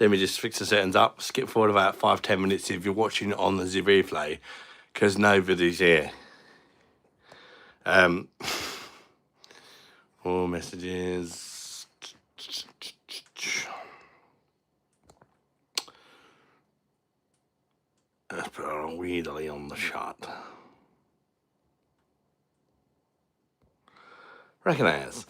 Let me just fix the settings up. Skip forward about 5-10 minutes if you're watching on the replay, because nobody's here. All messages. Let's put our Weedley on the shot. Recognise.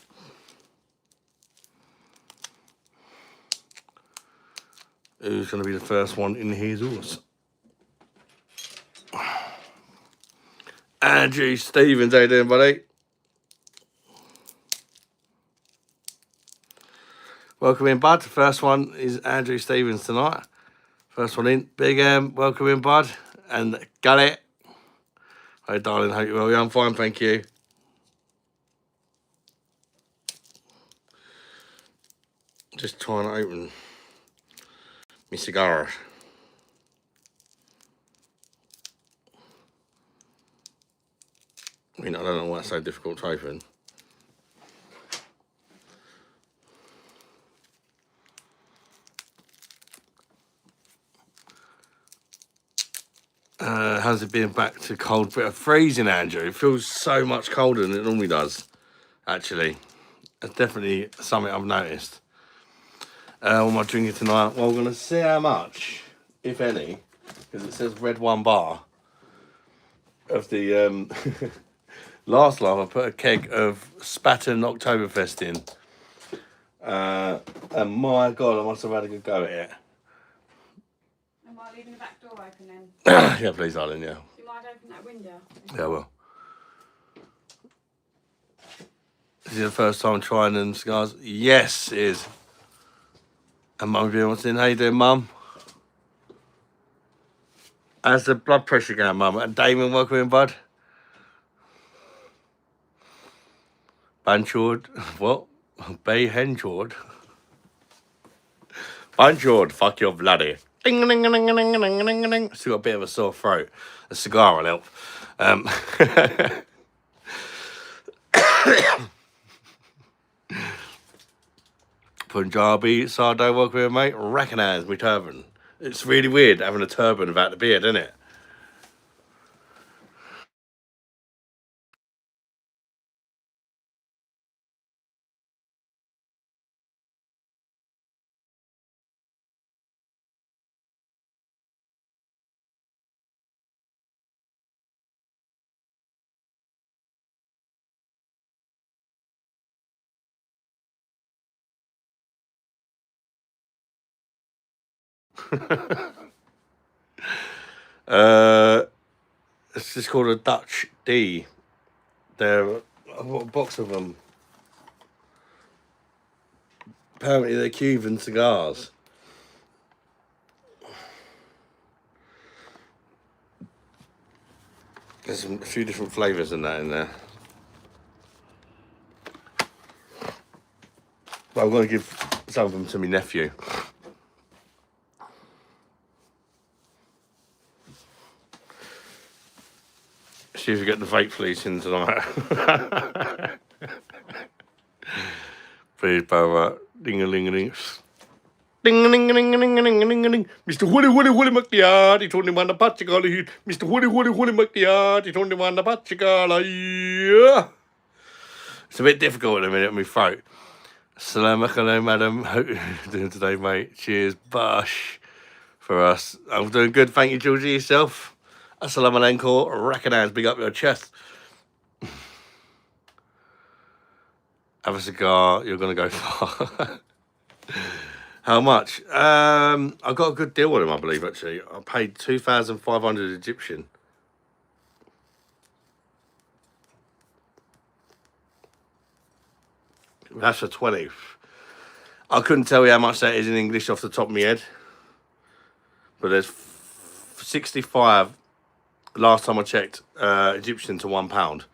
Who's going to be the first one in his horse? Andrew Stevens, how you doing, buddy? Welcome in, bud. First one is Andrew Stevens tonight. First one in. Big welcome in, bud. And got it. Hey, darling, hope you're well. Yeah, I'm fine, thank you. Just trying to open my cigar. I mean, I don't know why it's so difficult to open. How's it been back to cold? Bit of freezing, Andrew. It feels so much colder than it normally does, actually. It's definitely something I've noticed. What am I drinking tonight? Well, we're going to see how much, if any, because it says red 1 bar, of the last live I put a keg of Spatten Oktoberfest in. And my God, I must have had a good go at it. Am I leaving the back door open then? Yeah, please, darling, yeah. You might open that window. Yeah, well. Is it the first time trying them cigars? Yes, it is. And Mum wants in. How you doing, Mum? How's the blood pressure going, Mum? And Damon, welcome in, bud. Banchord. What? Bay Henchord. Banchord, fuck your bloody. Ding, ding, ding, ding, ding, ding, ding, ding. Still got a bit of a sore throat. A cigar will help. Punjabi, Sardo, welcome in, mate. Recognise me turban. It's really weird having a turban without the beard, isn't it? It's just called a Dutch D. I've got a box of them. Apparently they're Cuban cigars. There's a few different flavours in that in there. But I'm going to give some of them to my nephew. See if we get the vape fleece in tonight. Please, brother. Ding-a-ling-a-ling. Ding-a-ling-a-ling-a-ling-a-ling-a-ling. Mr. Woolly McDeard, he told him on the Pachigala. Mr. Woolly McDeard, he told him on the Pachigala. Yeah. It's a bit difficult in a minute on my throat. Assalamu alaikum, madam. How are you doing today, mate? Cheers, Bush, for us. I'm doing good, thank you, Georgie. Yourself? Assalamu alaikum. Recognise, big up your chest. Have a cigar, you're going to go far. How much? I got a good deal on him, I believe, actually. I paid 2,500 Egyptian. That's for 20. I couldn't tell you how much that is in English off the top of my head. But there's 65, last time I checked, Egyptian to £1.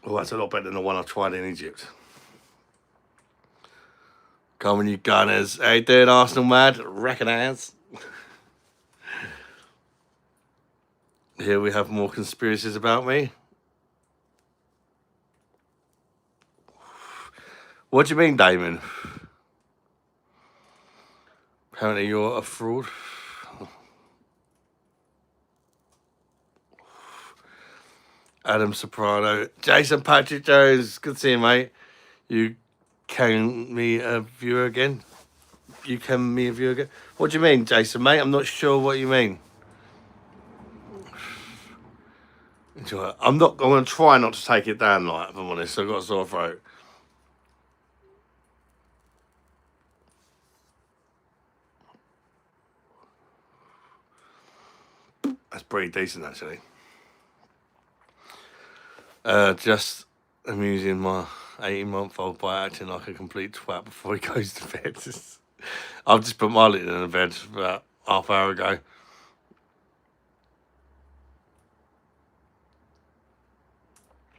Oh, that's a lot better than the one I tried in Egypt. Come on, you Gunners. How you doing, Arsenal mad? Recognise. Here we have more conspiracies about me. What do you mean, Damon? Apparently you're a fraud. Adam Soprano. Jason Patrick Jones. Good to see you, mate. You can me a viewer again? You can me a viewer again? What do you mean, Jason, mate? I'm not sure what you mean. I'm going to try not to take it down, like, if I'm honest. I've got a sore throat. That's pretty decent, actually. Just amusing my 18-month-old by acting like a complete twat before he goes to bed. I've just put my little in the bed about half hour ago.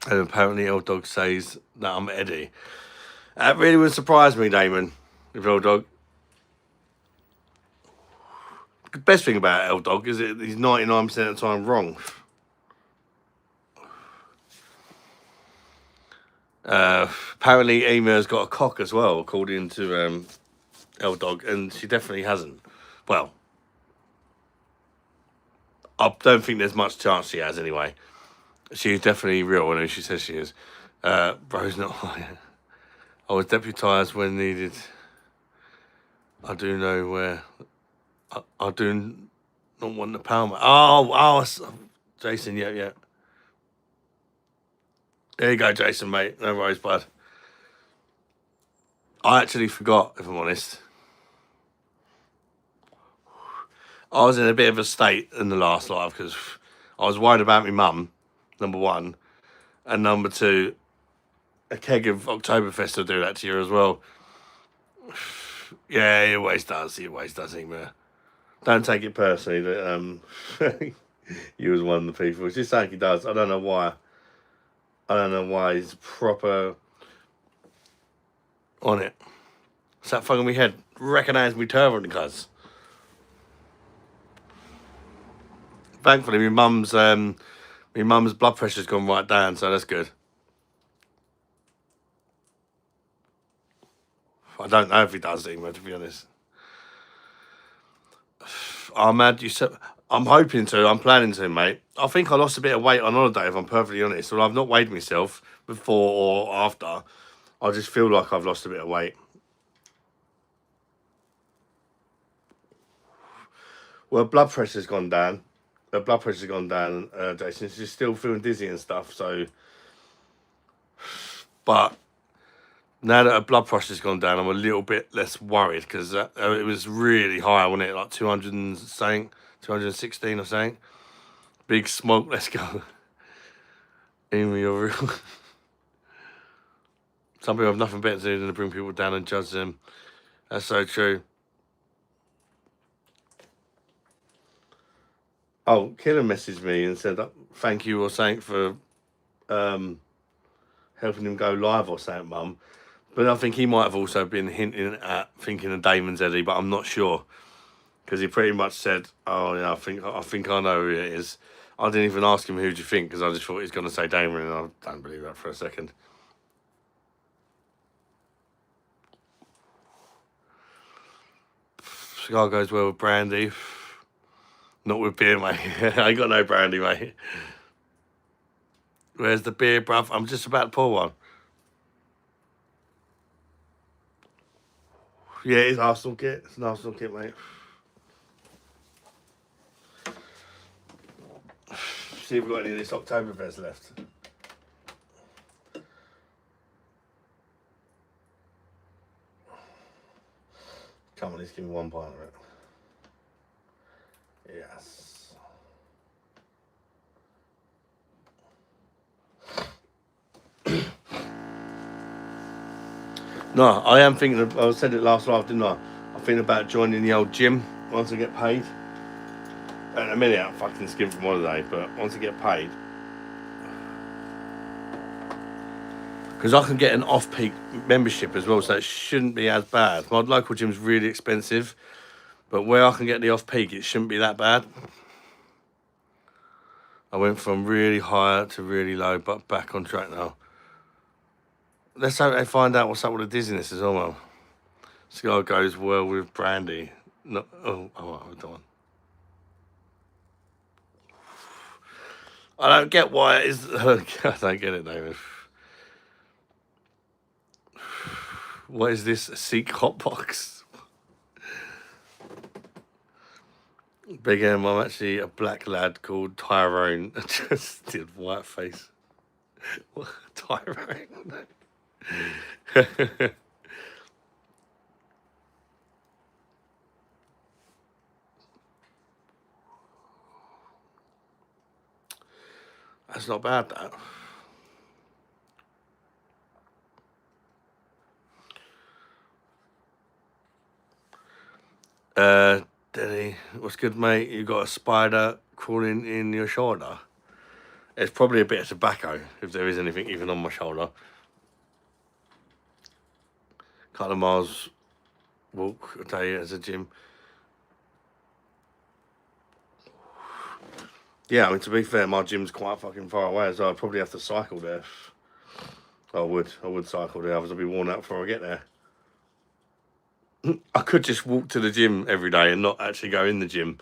And apparently Old Dog says that I'm Eddie. That really would surprise me, Damon, if Old Dog. The best thing about Old Dog is that he's 99% of the time wrong. Apparently Ema's got a cock as well, according to Old Dog, and she definitely hasn't. Well, I don't think there's much chance she has anyway. She's definitely real, and she says she is. Bro's not high. I was deputised when needed. I do know where. I do not want the power. Oh, Jason, yeah. There you go, Jason, mate. No worries, bud. I actually forgot, if I'm honest. I was in a bit of a state in the last live because I was worried about my mum, number one, and number two, a keg of Oktoberfest will do that to you as well. Yeah, he always does. Ema. Don't take it personally that you was one of the people. It's just something he does. I don't know why. He's proper on it. It's that fucking me head. Recognise me turban, cuz. Thankfully, my mum's blood pressure's gone right down, so that's good. I don't know if he does, Ema, to be honest. Ahmad, you said I'm hoping to. I'm planning to, mate. I think I lost a bit of weight on holiday, if I'm perfectly honest. Well, I've not weighed myself before or after. I just feel like I've lost a bit of weight. Well, blood pressure's gone down. Her blood pressure's gone down, Jason. She's still feeling dizzy and stuff, so... But now that her blood pressure's gone down, I'm a little bit less worried because it was really high, wasn't it? Like 200 and something, 216 or something. Big smoke, let's go. Amy, you're real. Some people have nothing better to do than to bring people down and judge them. That's so true. Oh, Killer messaged me and said thank you or something for helping him go live or something, Mum. But I think he might have also been hinting at thinking of Damon's Eddie, but I'm not sure. Because he pretty much said, oh, yeah, I think I know who it is. I didn't even ask him who do you think, because I just thought he was going to say Damon, and I don't believe that for a second. Cigar goes well with brandy. Not with beer, mate. I ain't got no brandy, mate. Where's the beer, bruv? I'm just about to pour one. Yeah, it's Arsenal kit. It's an Arsenal kit, mate. See if we've got any of this Oktoberfest left. Come on, let's give me one pint of it. Yes. No, I am thinking of, I said it last live, didn't I? I'm thinking about joining the old gym once I get paid. In a minute, I'm fucking skimmed from holiday, but once I get paid. Because I can get an off-peak membership as well, so it shouldn't be as bad. My local gym's really expensive, but where I can get the off-peak, it shouldn't be that bad. I went from really high to really low, but back on track now. Let's hope they find out what's up with the dizziness as well. Cigar goes well with brandy. No, oh, hold on. I don't get why it is. I don't get it, David. What is this? Seek hot box. Big M, I'm actually a black lad called Tyrone. I just did white face. What? Tyrone. That's not bad, that. Denny, what's good, mate? You got a spider crawling in your shoulder? It's probably a bit of tobacco, if there is anything even on my shoulder. Couple of miles walk a day as a gym. Yeah, I mean, to be fair, my gym's quite fucking far away, so I'd probably have to cycle there. I would cycle there, otherwise I'd be worn out before I get there. I could just walk to the gym every day and not actually go in the gym.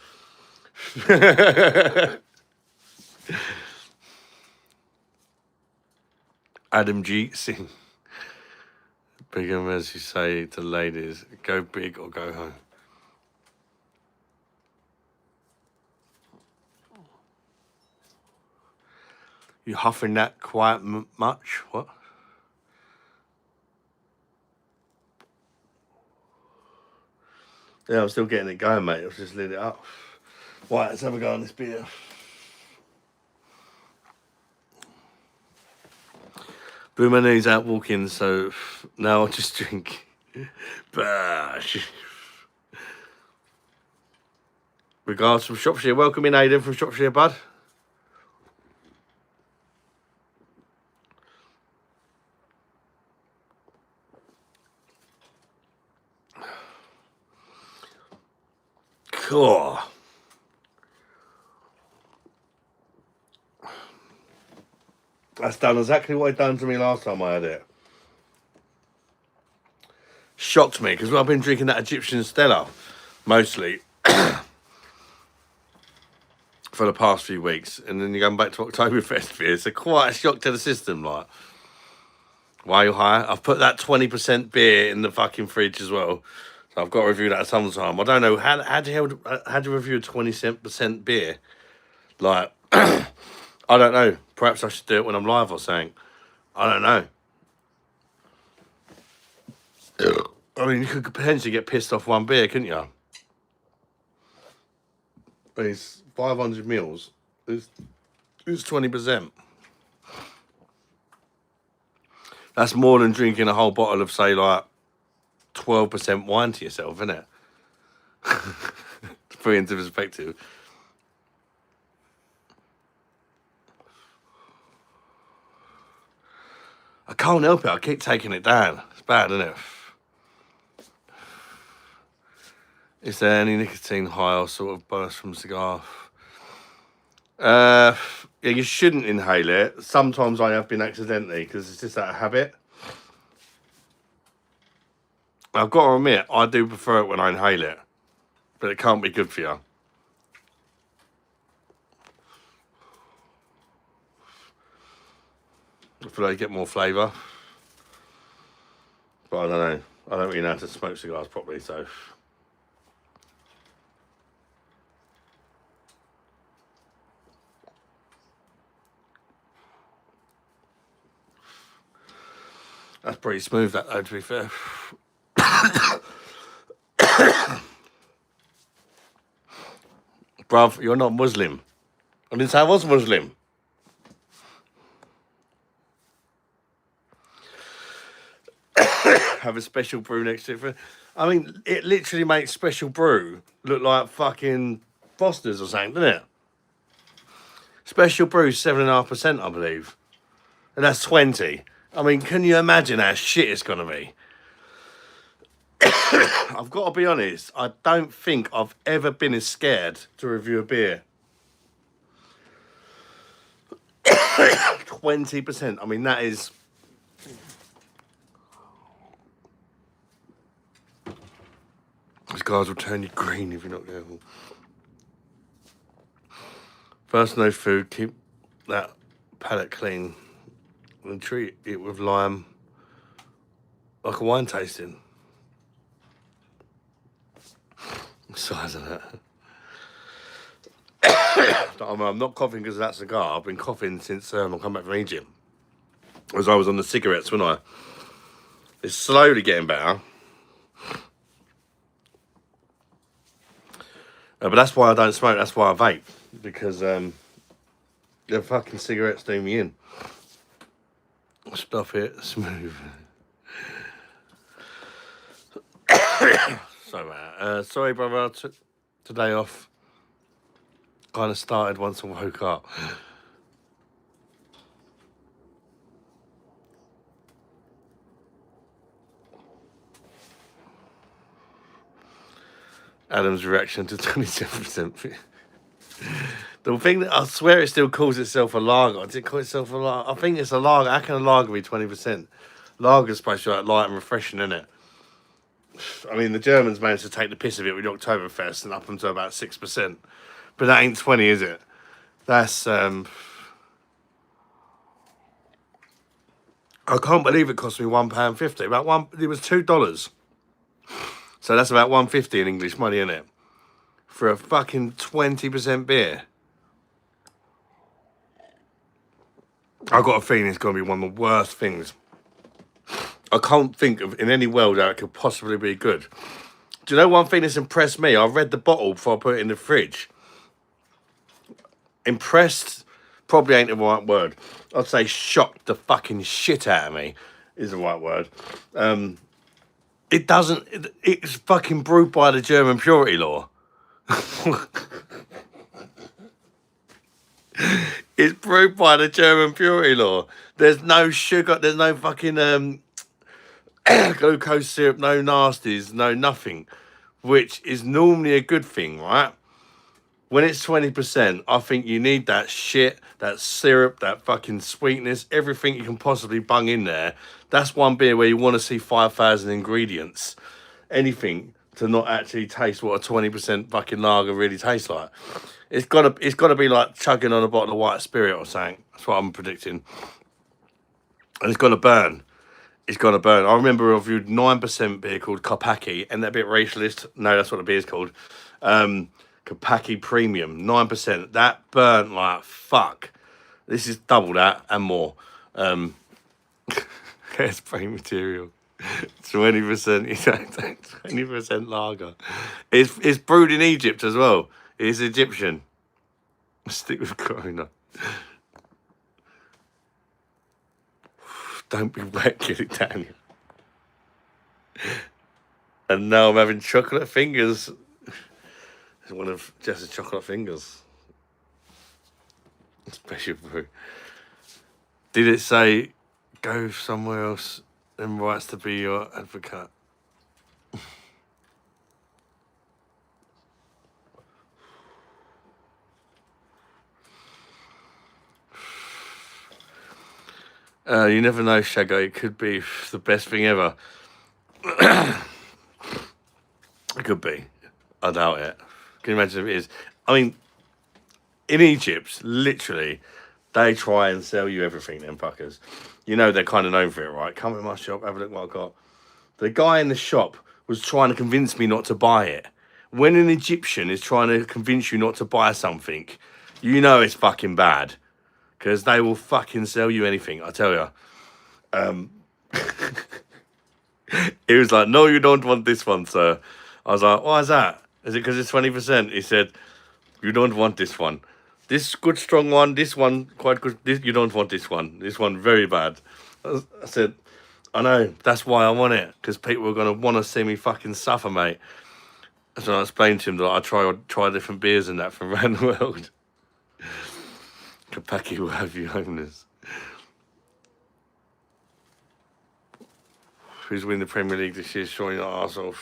Adam G. Singh. Big M, as you say to ladies, go big or go home. You huffing that quite much? What? Yeah, I'm still getting it going, mate. I've just lit it up. Right, let's have a go on this beer. Boomer knees out walking, so now I'll just drink. Bash. Regards from Shropshire. Welcome in, Aidan, from Shropshire, bud. Cool. That's done exactly what it done to me last time I had it. Shocked me, because I've been drinking that Egyptian Stella, mostly, for the past few weeks. And then you're going back to Oktoberfest beer. It's quite a shock to the system, like. Why high? I've put that 20% beer in the fucking fridge as well. So I've got to review that sometime. I don't know, how do you review a 20% beer? Like, I don't know. Perhaps I should do it when I'm live or something. I don't know. I mean, you could potentially get pissed off one beer, couldn't you? It's 500 mils. It's 20%. That's more than drinking a whole bottle of, say, like, 12% wine to yourself, isn't it? To put it into perspective. I can't help it. I keep taking it down. It's bad, isn't it? Is there any nicotine high or sort of burst from cigar? Yeah, you shouldn't inhale it. Sometimes I have been accidentally because it's just out of habit. I've got to admit, I do prefer it when I inhale it, but it can't be good for you. I feel like you get more flavour. But I don't know. I don't really know how to smoke cigars properly, so. That's pretty smooth, that though, to be fair. Bruv, you're not Muslim. I didn't say I was Muslim. Have a special brew next to it. I mean, it literally makes special brew look like fucking Foster's or something, doesn't it? Special brew 7.5%, I believe. And that's 20. I mean, can you imagine how shit it's going to be? I've got to be honest, I don't think I've ever been as scared to review a beer. 20%. I mean, that is cigars will turn you green if you're not careful. First, no food. Keep that palate clean and treat it with lime like a wine tasting. The size of that. I'm not coughing because of that cigar. I've been coughing since I come back from Egypt. As I was on the cigarettes, wasn't I? It's slowly getting better. But that's why I don't smoke. That's why I vape. Because the fucking cigarettes do me in. Stop it. Smooth. Sorry, brother. I took today off. Kind of started once I woke up. Adam's reaction to 27%. The thing that I swear it still calls itself a lager. Does it call itself a lager? I think it's a lager. How can a lager be 20%? Lager's supposed to be like light and refreshing, isn't it? I mean, the Germans managed to take the piss of it with Oktoberfest and up them to about 6%. But that ain't 20, is it? That's, I can't believe it cost me £1.50. It was $2. So that's about £1.50 in English money, isn't it? For a fucking 20% beer. I've got a feeling it's going to be one of the worst things. I can't think of in any world how it could possibly be good. Do you know one thing that's impressed me? I read the bottle before I put it in the fridge. Impressed probably ain't the right word. I'd say shocked the fucking shit out of me is the right word. It's fucking brewed by the German purity law. It's brewed by the German purity law. There's no sugar, there's no fucking glucose syrup, no nasties, no nothing, which is normally a good thing, right? When it's 20%, I think you need that shit, that syrup, that fucking sweetness, everything you can possibly bung in there. That's one beer where you want to see 5,000 ingredients. Anything to not actually taste what a 20% fucking lager really tastes like. It's gotta be like chugging on a bottle of white spirit or something. That's what I'm predicting. And it's gonna burn. It's gonna burn. I remember I reviewed 9% beer called Kopaki, and that a bit racialist. No, that's what the beer's called. Kopaki Premium, 9%. That burnt like fuck. This is double that and more. Hairspray material. 20%, 20% lager. It's brewed in Egypt as well. It's Egyptian. Stick with Corona. Don't be wet, get it down. And now I'm having chocolate fingers. It's one of Jess's chocolate fingers. Special brew. Did it say go somewhere else and rights to be your advocate? You never know, Shaggo. It could be the best thing ever. It could be. I doubt it. Can you imagine if it is? I mean, in Egypt, literally, they try and sell you everything, them fuckers. You know they're kind of known for it, right? Come in my shop, have a look what I've got. The guy in the shop was trying to convince me not to buy it. When an Egyptian is trying to convince you not to buy something, you know it's fucking bad. Because they will fucking sell you anything, I tell you. He was like, no, you don't want this one, sir. I was like, why is that? Is it because it's 20%? He said, you don't want this one. This good, strong one, this one, quite good. This, you don't want this one. This one, very bad. I said, I know, that's why I want it. Because people are going to want to see me fucking suffer, mate. So I explained to him that I try different beers and that from around the world. Kopaki will have you homeless. Who's winning the Premier League this year? Surely not Arsenal.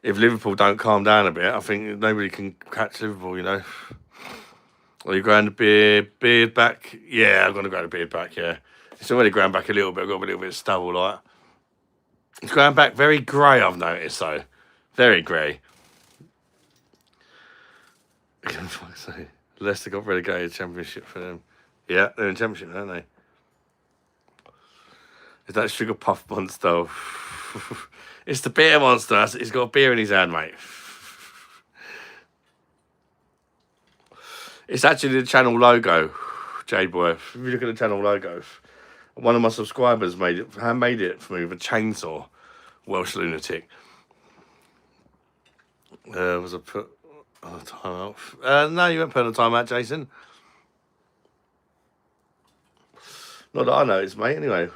If Liverpool don't calm down a bit, I think nobody can catch Liverpool, you know. Are you going to beard back? Yeah, I'm going to go to beard back, yeah. It's already grown back a little bit. I've got a little bit of stubble, like. It's going back very grey, I've noticed, though. Very grey. Leicester got relegated Championship for them. Yeah, they're in Championship, aren't they? Is that Sugar Puff Monster? It's the beer monster. He's got a beer in his hand, mate. It's actually the channel logo, Jade Boy. If you look at the channel logo, one of my subscribers made it for me with a chainsaw. Welsh lunatic. Was I put on a timeout? No, you weren't put on a timeout, Jason. Not that I noticed, mate. Anyway.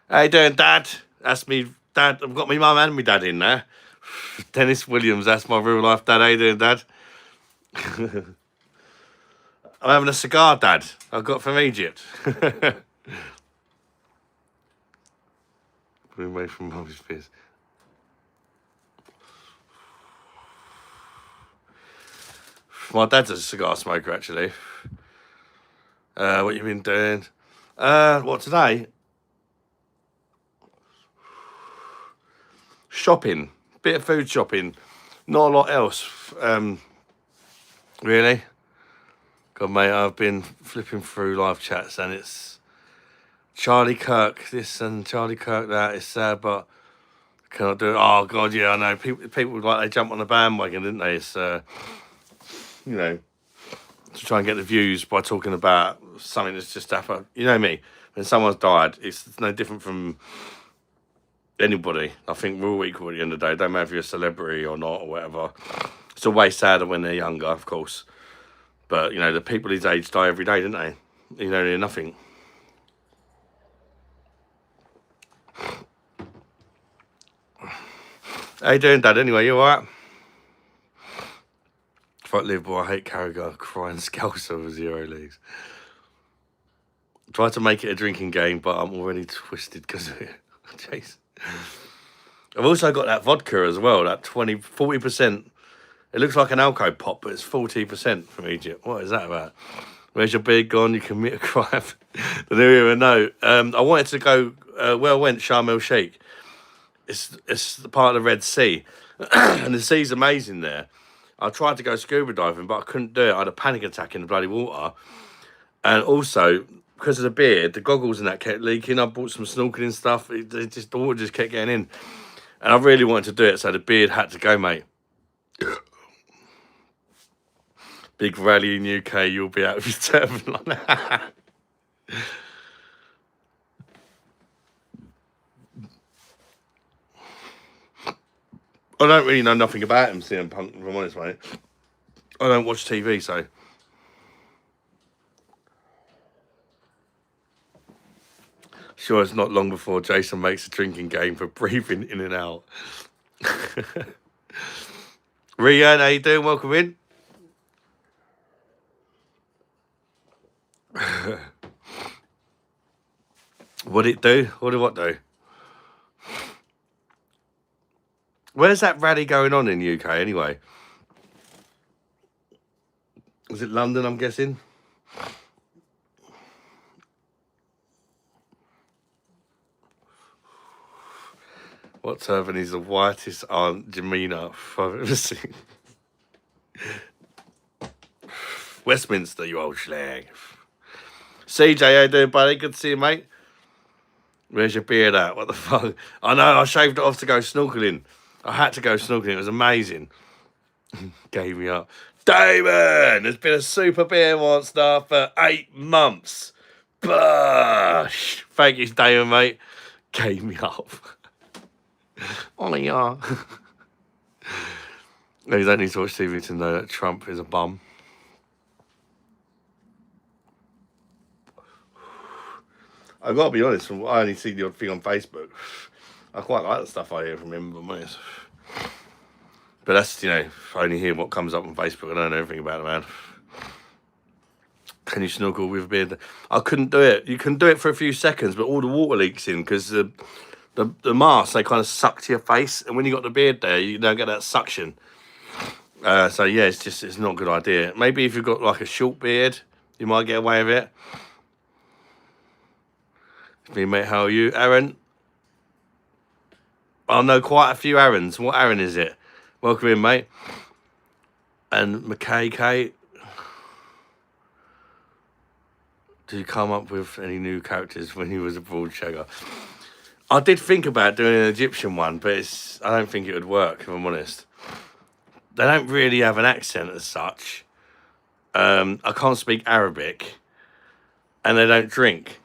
How you doing, Dad? That's me, Dad. I've got my mum and my dad in there. Dennis Williams, that's my real life dad. How you doing, Dad? I'm having a cigar, Dad. I got from Egypt. Away from Mommy's Fizz. My dad's a cigar smoker, actually. What you been doing? What today? Shopping. Bit of food shopping. Not a lot else. Really? God, mate, I've been flipping through live chats and it's Charlie Kirk this and Charlie Kirk that. It's sad, but I cannot do it. Oh, God, yeah, I know. People like, they jump on the bandwagon, didn't they? It's, you know, to try and get the views by talking about something that's just happened. You know me, when someone's died, it's no different from anybody. I think we're all equal at the end of the day. Don't matter if you're a celebrity or not or whatever. It's always sadder when they're younger, of course. But, you know, the people his age die every day, don't they? You know, they're nothing. How you doing, Dad? Anyway, you alright? Fuck Liverpool, I hate Carragher, crying scouts over 0 leagues. Try to make it a drinking game, but I'm already twisted because of it. Jeez. I've also got that vodka as well, that 40%. It looks like an alco pop, but it's 40% from Egypt. What is that about? Where's your beard gone? You commit a crime. I don't even know. I wanted to go, where I went, Sharm el Sheikh. It's the part of the Red Sea. And the sea's amazing there. I tried to go scuba diving, but I couldn't do it. I had a panic attack in the bloody water. And also, because of the beard, the goggles and that kept leaking. I bought some snorkeling stuff. The water just kept getting in. And I really wanted to do it, so the beard had to go, mate. Big rally in UK, you'll be out of your turban like that. I don't really know nothing about him, CM Punk, if I'm honest, mate. I don't watch TV, so. Sure, it's not long before Jason makes a drinking game for breathing in and out. Rian, how you doing? Welcome in. What'd it do? What do? Where's that rally going on in the UK anyway? Is it London, I'm guessing? What turban is the whitest Aunt Jamina I've ever seen? Westminster, you old schlag. CJ, how you doing, buddy? Good to see you, mate. Where's your beard at? What the fuck? I know, I shaved it off to go snorkeling. I had to go snorkeling. It was amazing. Gave me up. Damon! There's been a super beer monster for 8 months. Bush! Thank you, Damon, mate. Gave me up. Oh, yeah. No, you don't need to watch TV to know that Trump is a bum. I've got to be honest, I only see the odd thing on Facebook. I quite like the stuff I hear from him, but that's, you know, I only hear what comes up on Facebook. I don't know everything about it, man. Can you snorkel with a beard? I couldn't do it. You can do it for a few seconds, but all the water leaks in because the masks, they kind of suck to your face, and when you got the beard there, you don't get that suction. So yeah, it's not a good idea. Maybe if you've got like a short beard, you might get away with it. Me, mate, how are you? Aaron? I know quite a few Aarons. What Aaron is it? Welcome in, mate. And McKay, Kate. Did you come up with any new characters when you was abroad, Shagger? I did think about doing an Egyptian one, but I don't think it would work, if I'm honest. They don't really have an accent as such. I can't speak Arabic. And they don't drink.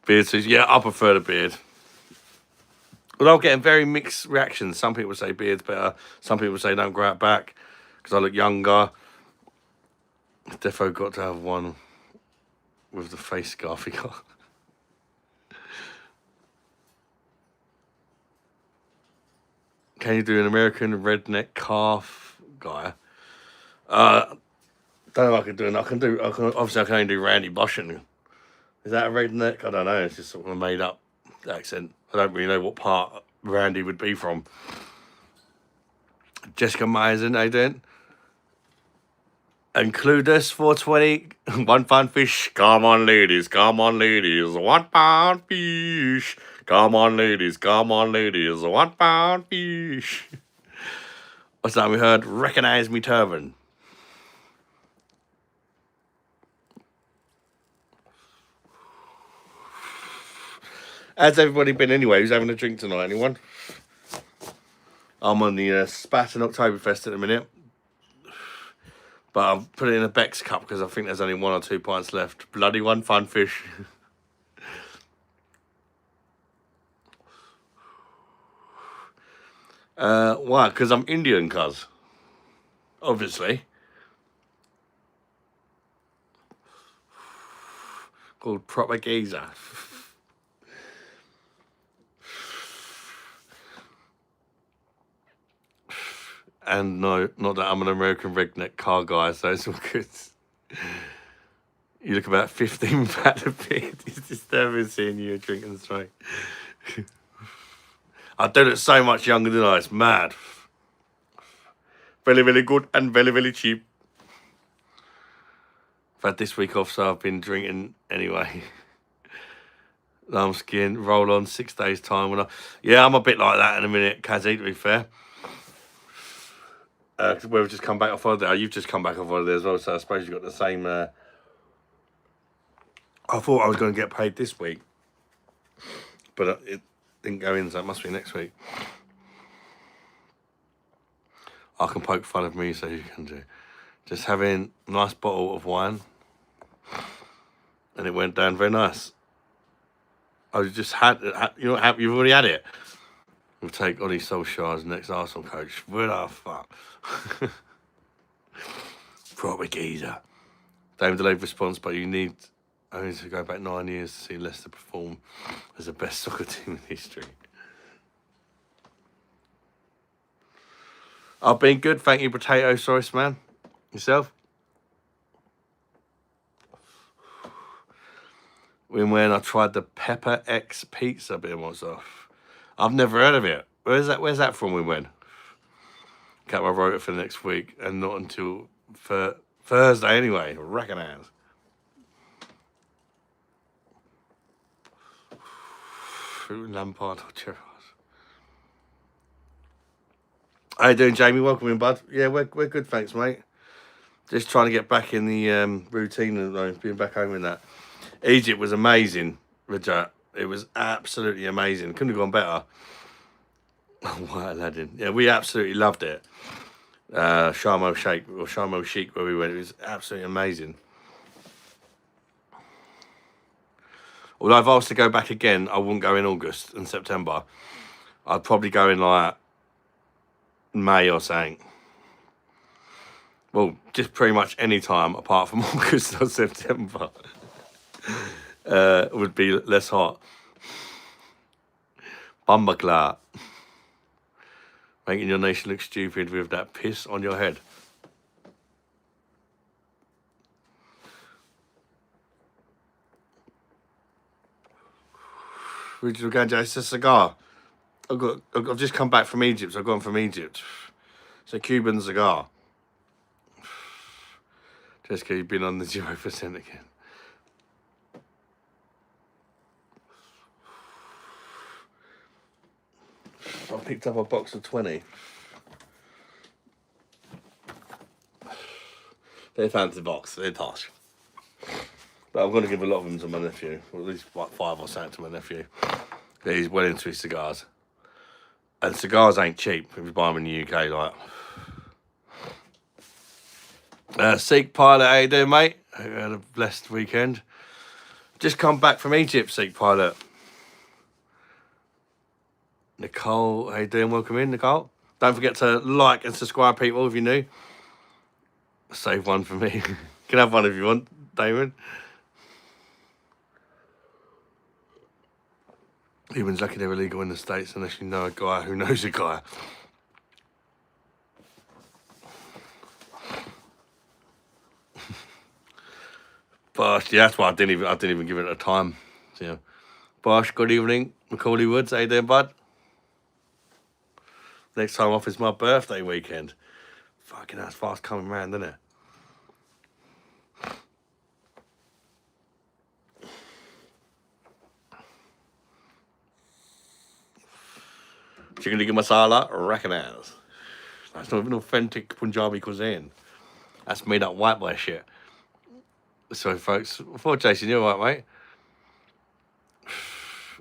Beard says, yeah, I prefer the beard. Although I'm getting very mixed reactions. Some people say beard's better. Some people say don't grow it back because I look younger. Defo got to have one with the face scarf he got. Can you do an American redneck calf guy? Don't know if I can do it. Obviously I can only do Randy Bushin. Is that a redneck? I don't know. It's just sort of a made up accent. I don't really know what part Randy would be from. Jessica Myers, how you doing? Include us 420. 1 pound fish. Come on, ladies. Come on, ladies. 1 pound fish. Come on, ladies. Come on, ladies. 1 pound fish. What's that we heard? Recognize me, Turban. How's everybody been anyway? Who's having a drink tonight? Anyone? I'm on the Spatten Oktoberfest at the minute. But I'll put it in a Beck's cup because I think there's only 1 or 2 pints left. Bloody 1 fun fish. Why? Because I'm Indian, cuz. Obviously. Called proper geezer. And no, not that I'm an American redneck car guy, so it's all good. You look about 15 without a beard. It's disturbing seeing you drinking straight. I do look so much younger than I. It's mad. Very, very good and very, very cheap. I've had this week off, so I've been drinking anyway. Lambskin, roll on 6 days' time. Yeah, I'm a bit like that in a minute, Kazzy, to be fair. Because we've just come back off holiday. Oh, you've just come back off holiday as well, so I suppose you've got the same. I thought I was going to get paid this week, but it didn't go in, so it must be next week. I can poke fun of me, so you can do. Just having a nice bottle of wine, and it went down very nice. I just had you've already had it. We'll take Ollie Solskjaer's next Arsenal coach. Where the fuck? Proper geezer. David delayed response, but you need only to go back 9 years to see Leicester perform as the best soccer team in history. I've been good, thank you, Potato Sauce Man. Yourself? When I tried the Pepper X pizza beer myself. I've never heard of it. Where's that from, when? Got my rota for the next week, and not until Thursday anyway. Recognize. Fruit Lampard or Gerrard. How you doing, Jamie? Welcome in, bud. Yeah, we're good, thanks, mate. Just trying to get back in the routine of being back home in that. Egypt was amazing, Rajat. It was absolutely amazing. Couldn't have gone better. Oh, what Aladdin. Yeah, we absolutely loved it. Sharm el Sheikh, where we went, it was absolutely amazing. Although if I was to go back again, I wouldn't go in August and September. I'd probably go in like May or something. Well, just pretty much any time apart from August or September. Would be less hot. Bumbaclar. Making your nation look stupid with that piss on your head. Regional Ganja, it's a cigar. I've just come back from Egypt. I've gone from Egypt. It's a Cuban cigar. Jessica, you've been on the 0% again. I picked up a box of 20. They're fancy box, they're tosh. But I'm going to give a lot of them to my nephew, or at least like 5 or 6 to my nephew. He's well into his cigars. And cigars ain't cheap if you buy them in the UK, like. Seek Pilot, how you doing, mate? Hope you had a blessed weekend. Just come back from Egypt, Seek Pilot. Nicole, how you doing? Welcome in, Nicole. Don't forget to like and subscribe, people, if you're new. Save one for me. You can have one if you want, Damon. Humans lucky they're illegal in the States unless you know a guy who knows a guy. Bosh, yeah, that's why I didn't even give it a time. So, yeah. Bosh, good evening. Macaulay Woods, how you doing, bud? Next time off is my birthday weekend. Fucking that's fast coming round, isn't it? Chicken tikka masala, recognize. That's not even authentic Punjabi cuisine. That's made up white boy shit. So, folks, before Jason, you're right, mate.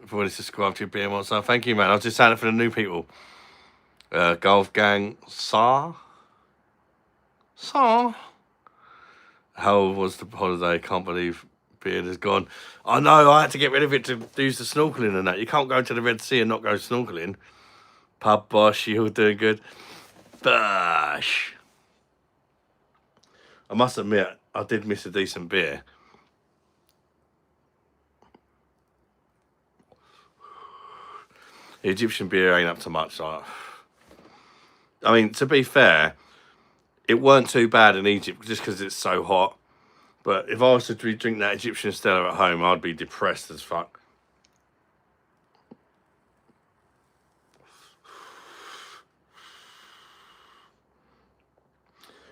I've already subscribed to your BM so thank you, man. I was just saying it for the new people. Golf Gang, How was the holiday? Can't believe beard is gone. I know, I had to get rid of it to do the snorkeling and that. You can't go to the Red Sea and not go snorkeling. Pub Bosh, you're doing good. Bosh. I must admit, I did miss a decent beer. The Egyptian beer ain't up to much. I mean, to be fair, it weren't too bad in Egypt just because it's so hot. But if I was to drink that Egyptian Stella at home, I'd be depressed as fuck.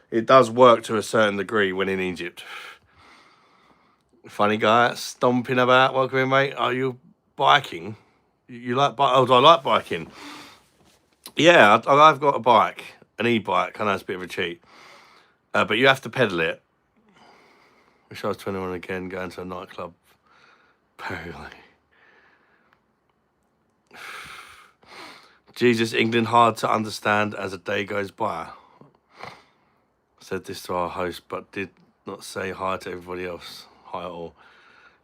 It does work to a certain degree when in Egypt. Funny guy, stomping about. Welcome in, mate. Are you biking? You like bike? Oh, I like biking. Yeah, I've got a bike, an e-bike. I know it's a bit of a cheat. But you have to pedal it. Wish I was 21 again, going to a nightclub. Apparently. Jesus, England hard to understand as a day goes by. Said this to our host, but did not say hi to everybody else. Hi at all.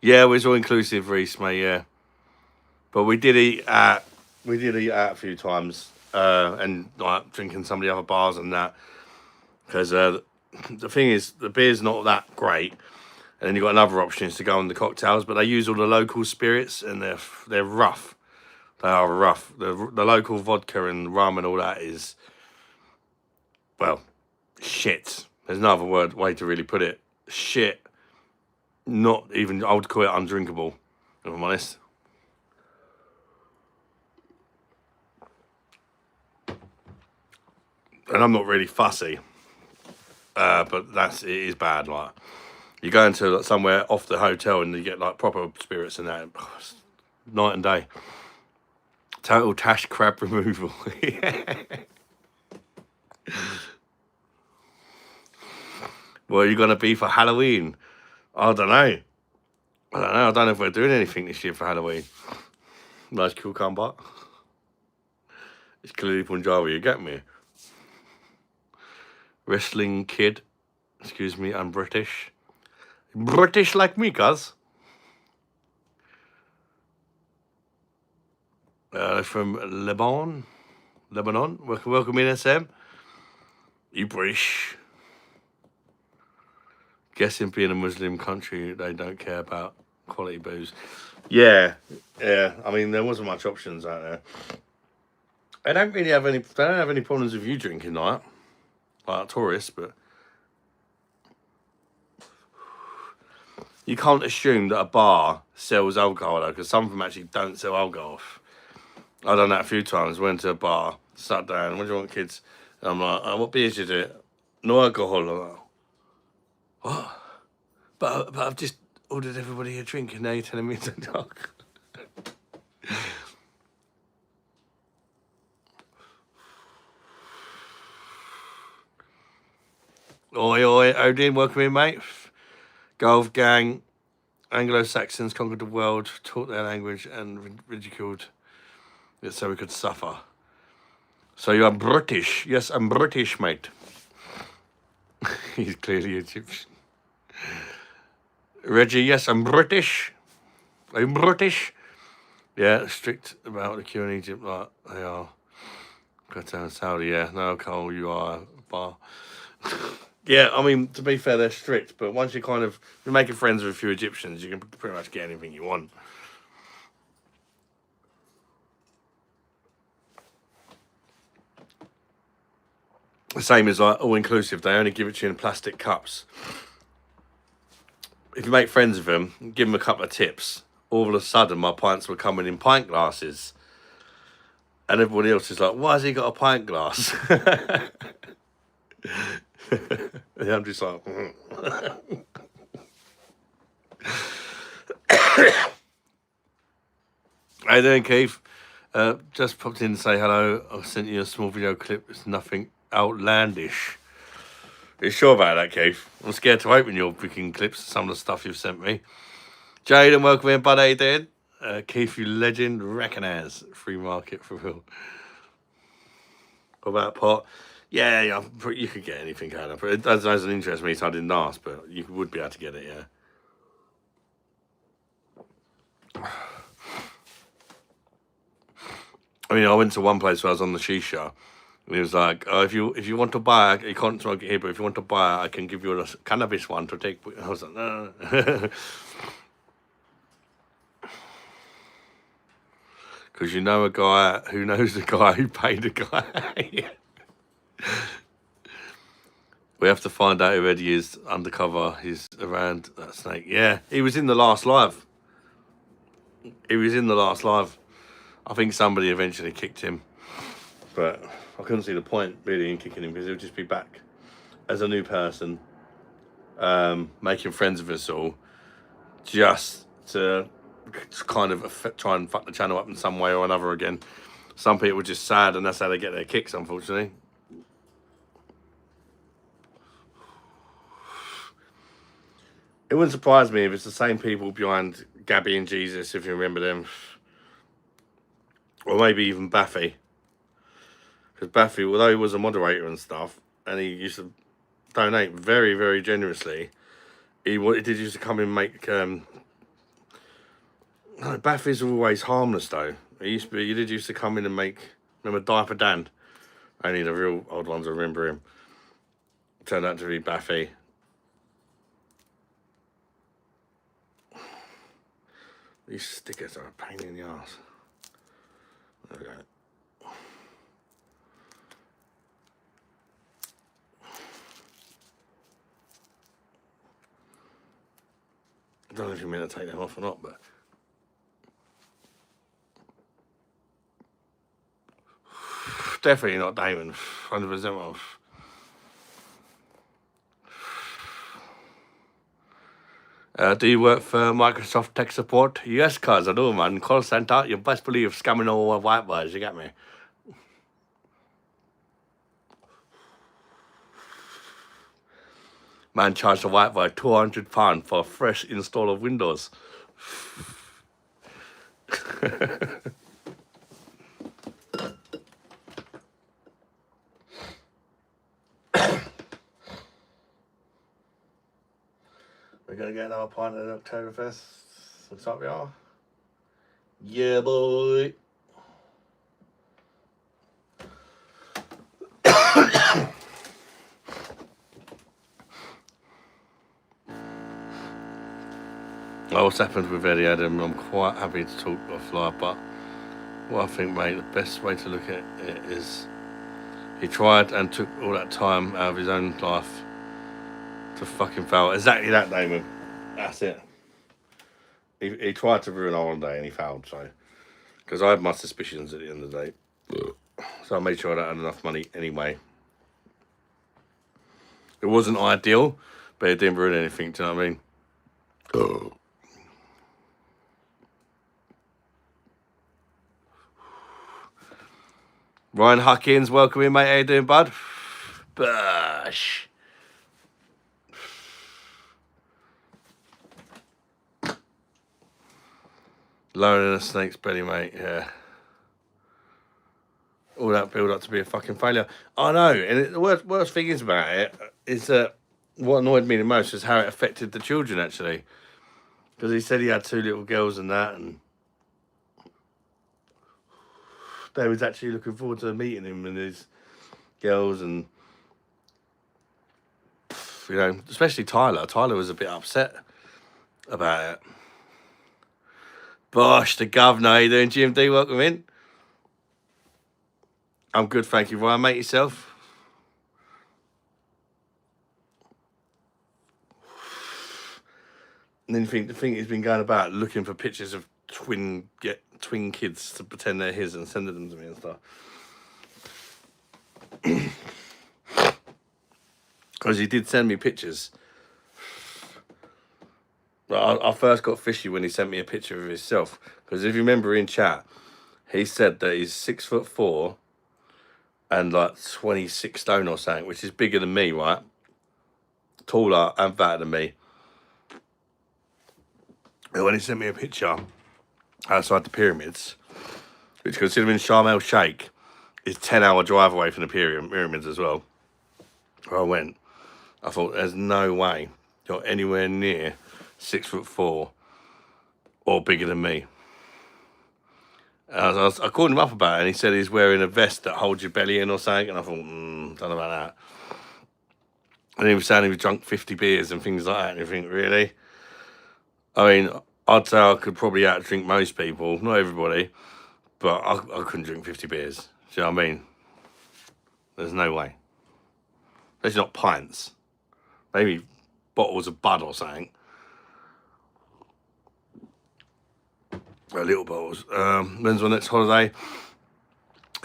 Yeah, it was all inclusive, Reese, mate. Yeah, but we did eat out. We did eat out a few times, and like drinking some of the other bars and that. Because the thing is, the beer's not that great, and then you've got another option is to go on the cocktails, but they use all the local spirits, and they're rough. They are rough. The local vodka and rum and all that is, well, shit. There's no other way to really put it. Shit. Not even, I would call it undrinkable, if I'm honest. And I'm not really fussy. But it is bad. Like, you go into like, somewhere off the hotel and you get like proper spirits and that. Night and day. Total tash crab removal. What are you going to be for Halloween? I don't know. I don't know if we're doing anything this year for Halloween. Nice cucumber. It's clearly Punjabi, you get me? Wrestling kid. Excuse me, I'm British. British like me, cuz. From Lebanon. Welcome in, SM. You British. Guessing being a Muslim country, they don't care about quality booze. Yeah. I mean, there wasn't much options out there. They don't have any problems with you drinking like tourists, but you can't assume that a bar sells alcohol though, because some of them actually don't sell alcohol. I've done that a few times. Went to a bar, sat down. What do you want, kids? And I'm like, what beers you do? No alcohol. What? But I've just ordered everybody a drink and now you're telling me to talk. Oi, oi, Odin, welcome in, mate. Gulf gang, Anglo-Saxons conquered the world, taught their language and ridiculed it so we could suffer. So you are British. Yes, I'm British, mate. He's clearly Egyptian. Reggie, yes, I'm British. I'm British. Yeah, strict about the queue in Egypt, like they are. Qatar and Saudi, yeah. No, Cole, you are a bar. Yeah, I mean, to be fair, they're strict, but once you're making friends with a few Egyptians, you can pretty much get anything you want. The same as like all-inclusive, they only give it to you in plastic cups. If you make friends with them, give them a couple of tips, all of a sudden my pints were coming in pint glasses. And everybody else is like, why has he got a pint glass? And I'm just like, How you doing, Keith? Just popped in to say hello. I sent you a small video clip. It's nothing outlandish. Are you sure about that, Keith? I'm scared to open your freaking clips, some of the stuff you've sent me. Jaden, welcome in, bud. How you doing? Keith, you legend, recognise free market for real. What about pot? Yeah, you could get anything out of it. It doesn't interest me, so I didn't ask, but you would be able to get it, yeah. I mean, I went to one place where I was on the shisha, and he was like, oh, if you want to buy, you can't smoke it here, but if you want to buy, I can give you a cannabis one to take. I was like, no. Because you know a guy who knows a guy who paid a guy. We have to find out who Eddie is undercover. He's around that snake. Yeah, he was in the last live. I think somebody eventually kicked him. But I couldn't see the point really in kicking him because he'll just be back as a new person, making friends with us all, just to kind of try and fuck the channel up in some way or another again. Some people are just sad and that's how they get their kicks, unfortunately. It wouldn't surprise me if it's the same people behind Gabby and Jesus, if you remember them. Or maybe even Baffy. Because Baffy, although he was a moderator and stuff, and he used to donate very, very generously, he did used to come in and make... No, Baffy's always harmless, though. He did used to come in and make... Remember Diaper Dan? Only the real old ones remember him. Turned out to be Baffy. These stickers are a pain in the ass. There we go. I don't know if you meant to take them off or not, but definitely not Damon. 100% off. Do you work for Microsoft tech support? Yes, cuz I do, man. Call center, you best believe scamming all white boys, you get me? Man charged a white boy £200 for a fresh install of Windows. We're gonna get another pint at Oktoberfest. Looks like we are. Yeah, boy. What's happened with Eddie Adam? I'm quite happy to talk offline, but what I think, mate, the best way to look at it is he tried and took all that time out of his own life to fucking fail. Exactly that, Damon. That's it. He tried to ruin our holiday and he failed, so. Because I had my suspicions at the end of the day. So I made sure I had enough money anyway. It wasn't ideal, But it didn't ruin anything, do you know what I mean? Oh. Ryan Huckins, welcome in, mate. How you doing, bud? Bush. Lower than a snake's belly, mate. Yeah. All that build up to be a fucking failure. I know. And the worst thing is about it is that what annoyed me the most was how it affected the children, actually. Because he said he had 2 little girls and that, and they was actually looking forward to meeting him and his girls, and you know, especially Tyler. Tyler was a bit upset about it. Bosh, the governor. How you doing, Jim D? Welcome in. I'm good, thank you, Ryan. Mate, yourself? And then the thing he's been going about looking for pictures of twin kids to pretend they're his and sending them to me and stuff. Because he did send me pictures. But I first got fishy when he sent me a picture of himself. Because if you remember in chat, he said that he's 6'4" and like 26 stone or something, which is bigger than me, right? Taller and fatter than me. And when he sent me a picture outside the pyramids, which considering Sharm el Sheikh is 10-hour drive away from the pyramids as well, where I went, I thought, there's no way you're anywhere near 6'4" or bigger than me. And I called him up about it, and he said he's wearing a vest that holds your belly in or something, and I thought, don't know about that. And he was saying he was drunk 50 beers and things like that, and you think, really? I mean, I'd say I could probably out-drink most people, not everybody, but I couldn't drink 50 beers. Do you know what I mean? There's no way. There's not pints. Maybe bottles of Bud or something. Little bottles. When's my next holiday?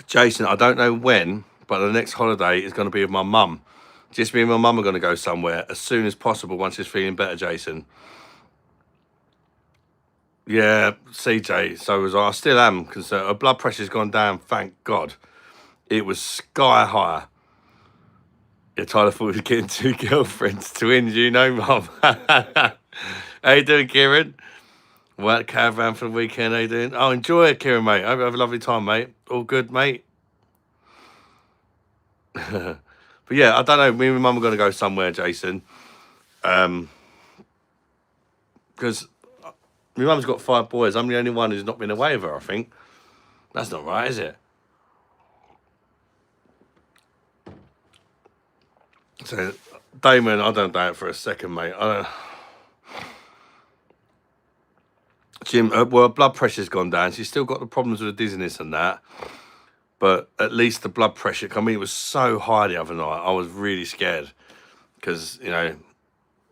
Jason, I don't know when, but the next holiday is going to be with my mum. Just me and my mum are going to go somewhere as soon as possible once she's feeling better, Jason. Yeah, CJ, so was I. I still am concerned. Her blood pressure's gone down, thank God. It was sky high. Yeah, Tyler thought he was getting 2 girlfriends, twins, you know, Mum. How you doing, Kieran? Well, caravan for the weekend, how you doing? Oh, enjoy it, Kieran, mate. I hope you have a lovely time, mate. All good, mate? But yeah, I don't know. Me and my mum are going to go somewhere, Jason. Because my mum's got 5 boys. I'm the only one who's not been away with her, I think. That's not right, is it? So, Damon, I don't doubt it for a second, mate. I don't... Jim, well, her blood pressure's gone down. She's still got the problems with the dizziness and that. But at least the blood pressure, I mean, it was so high the other night. I was really scared. Because, you know,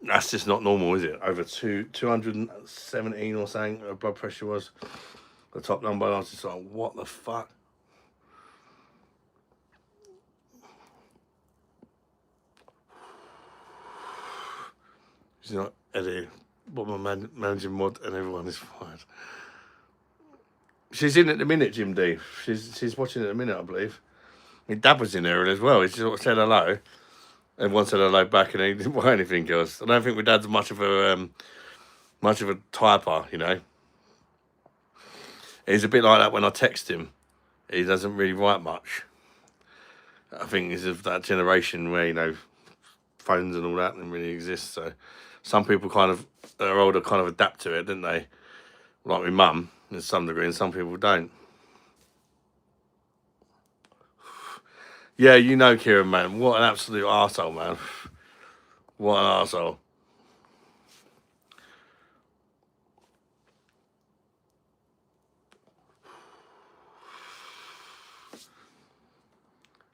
that's just not normal, is it? Over 217 or something, her blood pressure was the top number. And I was just like, what the fuck? She's not, Eddie, but my managing mod and everyone is fired. She's in at the minute, Jim D. She's watching at the minute, I believe. My dad was in there as well. He sort of said hello. Everyone said hello back, and he didn't want anything else. I don't think my dad's much of a typer, you know. He's a bit like that when I text him. He doesn't really write much. I think he's of that generation where, you know, phones and all that didn't really exist. So some people kind of are older, kind of adapt to it, don't they? Like my mum, to some degree, and some people don't. Yeah, you know, Kieran, man. What an absolute arsehole, man. What an arsehole.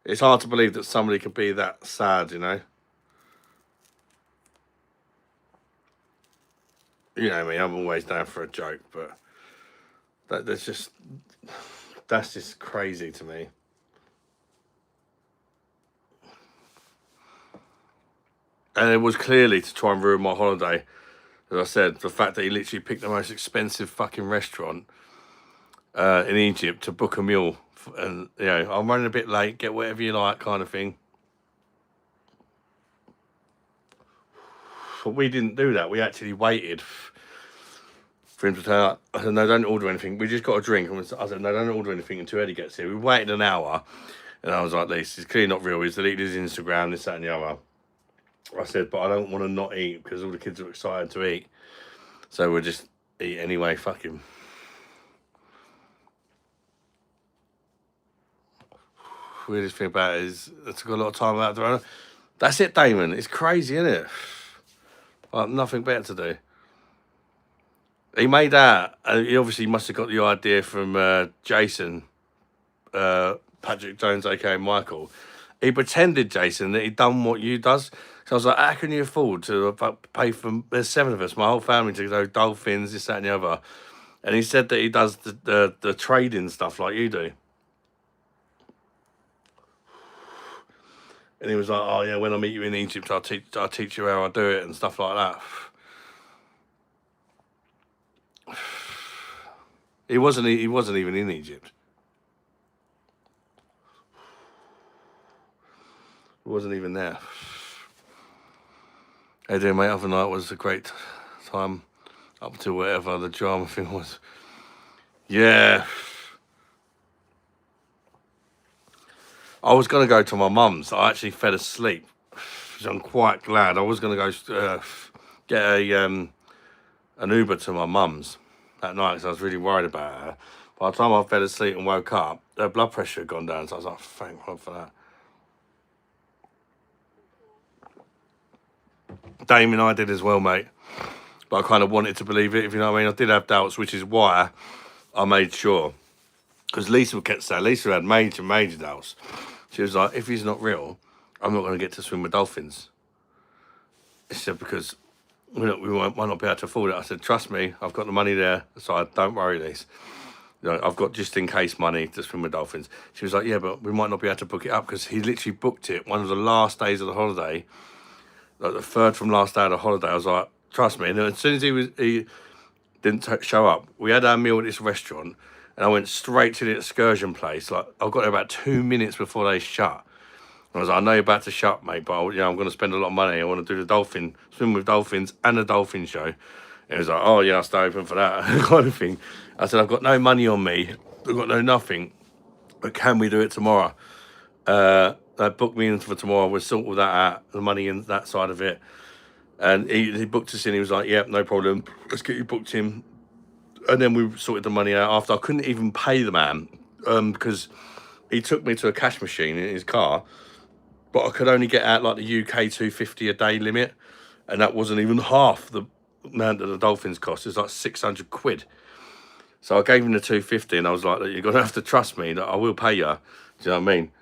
It's hard to believe that somebody could be that sad, you know. You know me, I'm always down for a joke, but that's just crazy to me. And it was clearly to try and ruin my holiday. As I said, the fact that he literally picked the most expensive fucking restaurant in Egypt to book a meal. And, you know, I'm running a bit late, get whatever you like kind of thing. But we didn't do that. We actually waited for him to turn up. I said, no, don't order anything. We just got a drink. And I said, no, don't order anything until Eddie gets here. We waited an hour. And I was like, this is clearly not real. He's deleted his Instagram, this, that, and the other. I said, but I don't want to not eat because all the kids are excited to eat. So we'll just eat anyway, fuck him. Weirdest thing about it is I took a lot of time out there. That's it, Damon. It's crazy, isn't it? Like, nothing better to do. He made that. He obviously must have got the idea from Jason, Patrick Jones, aka Michael. He pretended, Jason, that he'd done what you does. So I was like, how can you afford to pay for, there's 7 of us, my whole family, to go dolphins, this, that, and the other. And he said that he does the trading stuff like you do. And he was like, oh yeah, when I meet you in Egypt, I'll teach you how I do it and stuff like that. He wasn't even in Egypt. He wasn't even there. How you doing, mate? Other night was a great time up to whatever the drama thing was. Yeah. I was going to go to my mum's. I actually fell asleep, which I'm quite glad. I was going to go get an Uber to my mum's that night because I was really worried about her. By the time I fell asleep and woke up, her blood pressure had gone down, so I was like, thank God for that. Damien, I did as well, mate. But I kind of wanted to believe it, if you know what I mean. I did have doubts, which is why I made sure. Because Lisa kept saying, Lisa had major doubts. She was like, if he's not real, I'm not going to get to swim with dolphins. She said, because we might not be able to afford it. I said, trust me, I've got the money there, so don't worry, Lisa. You know, I've got just in case money to swim with dolphins. She was like, yeah, but we might not be able to book it up because he literally booked it one of the last days of the holiday, like the third from last day of the holiday. I was like, trust me. And then as soon as he didn't show up, we had our meal at this restaurant. And I went straight to the excursion place. Like, I got there about 2 minutes before they shut. And I was like, I know you're about to shut, mate, but you know, I'm going to spend a lot of money. I want to do the swim with dolphins and the dolphin show. And he was like, oh, yeah, I'll stay open for that kind of thing. I said, I've got no money on me. I've got nothing. But can we do it tomorrow? They booked me in for tomorrow. We'll sort all that out, the money and that side of it. And he booked us in. He was like, yeah, no problem. Let's get you booked in. And then we sorted the money out after. I couldn't even pay the man because he took me to a cash machine in his car, but I could only get out like the UK 250 a day limit, and that wasn't even half the amount that the dolphins cost. It was like 600 quid. So I gave him the 250, and I was like, you're going to have to trust me that I will pay you. Do you know what I mean?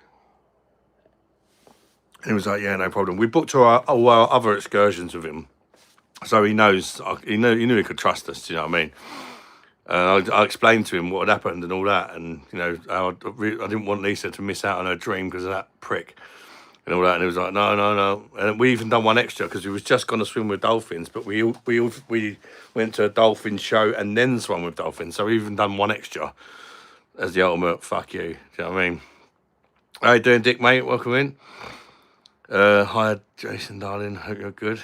And he was like, yeah, no problem. We booked all our other excursions with him, so he knows. He knew he could trust us. Do you know what I mean? I explained to him what had happened and all that, and you know, I didn't want Lisa to miss out on her dream because of that prick and all that. And he was like, no. And we even done one extra because we was just going to swim with dolphins, but we went to a dolphin show and then swam with dolphins. So we even done one extra as the ultimate fuck you. Do you know what I mean? How you doing, Dick, mate? Welcome in. Hi, Jason, darling. Hope you're good.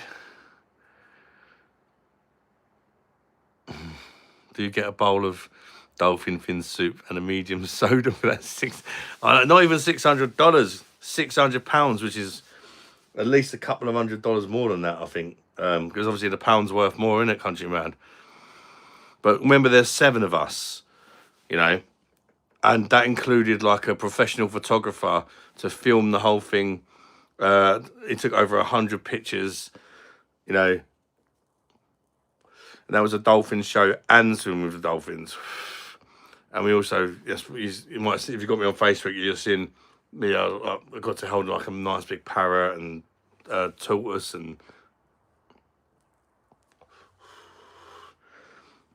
Do you get a bowl of dolphin fin soup and a medium soda for that not even $600, £600, which is at least a couple of $100 more than that, I think. Because obviously the pound's worth more, isn't it, countryman? But remember, there's 7 of us, you know, and that included like a professional photographer to film the whole thing. It took over 100 pictures, you know. And that was a dolphin show and swim with the dolphins. And we also, yes, you might see, if you got me on Facebook, you've just seen me. I got to hold like a nice big parrot and tortoise, and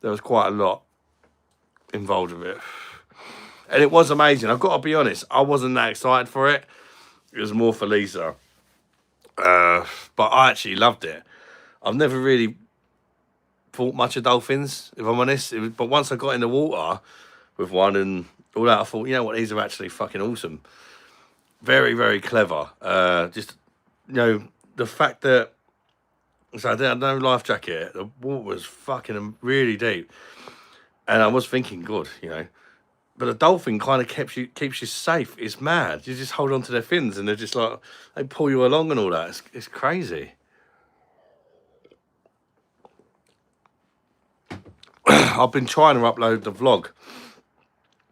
there was quite a lot involved with it. And it was amazing. I've got to be honest, I wasn't that excited for it. It was more for Lisa. But I actually loved it. I've never really thought much of dolphins, if I'm honest. But once I got in the water with one and all that, I thought, you know what, these are actually fucking awesome. Very, very clever. Just, you know, the fact that, so I had no life jacket, the water was fucking really deep. And I was thinking, good, you know. But a dolphin kind of keeps you safe. It's mad. You just hold on to their fins and they're just like, they pull you along and all that. It's crazy. I've been trying to upload the vlog.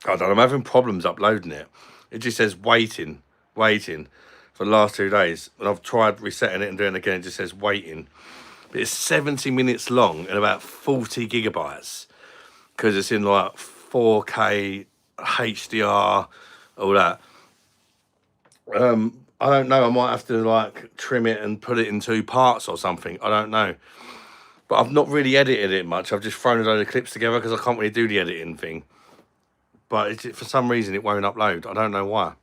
I don't know, I'm having problems uploading it. It just says waiting for the last 2 days. And I've tried resetting it and doing it again. It just says waiting. But it's 70 minutes long and about 40 gigabytes. Because it's in like 4K, HDR, all that. I don't know. I might have to like trim it and put it in 2 parts or something. I don't know. But I've not really edited it much. I've just thrown a load of clips together because I can't really do the editing thing. But for some reason it won't upload. I don't know why.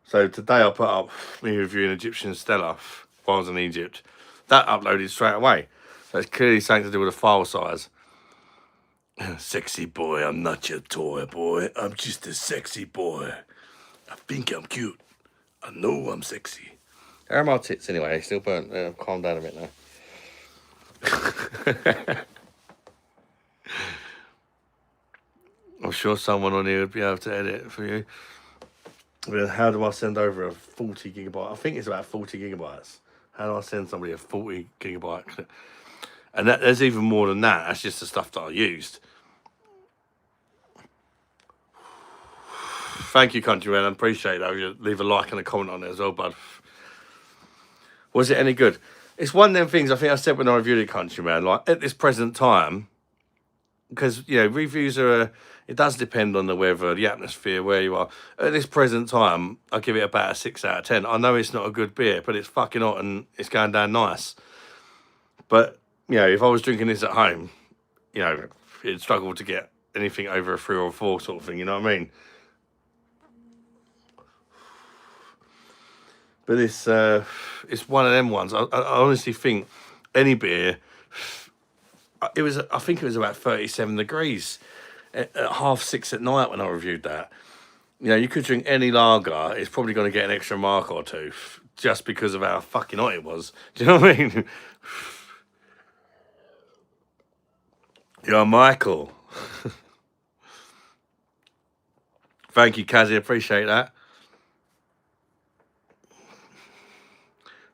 So today I put up me reviewing Egyptian Stella while I was in Egypt. That uploaded straight away. So it's clearly something to do with the file size. Sexy boy, I'm not your toy boy. I'm just a sexy boy. I think I'm cute. I know I'm sexy. How are my tits anyway? They still burnt. Calm down a bit now. I'm sure someone on here would be able to edit for you. But how do I send over a 40 gigabyte? I think it's about 40 gigabytes. How do I send somebody a 40 gigabyte clip? And there's even more than that. That's just the stuff that I used. Thank you, countryman. I appreciate that. You leave a like and a comment on it as well, bud. Was it any good? It's one of them things I think I said when I reviewed it, countryman. Like at this present time, because you know reviews are. It does depend on the weather, the atmosphere, where you are. At this present time, I give it about a 6 out of 10. I know it's not a good beer, but it's fucking hot and it's going down nice. But you know, if I was drinking this at home, you know, it'd struggle to get anything over a 3 or a 4 sort of thing. You know what I mean? But it's one of them ones. I honestly think any beer. I think it was about 37 degrees at 6:30 at night when I reviewed that. You know, you could drink any lager. It's probably going to get an extra mark or 2 just because of how fucking hot it was. Do you know what I mean? Yeah, Michael. Thank you, Kazi. Appreciate that.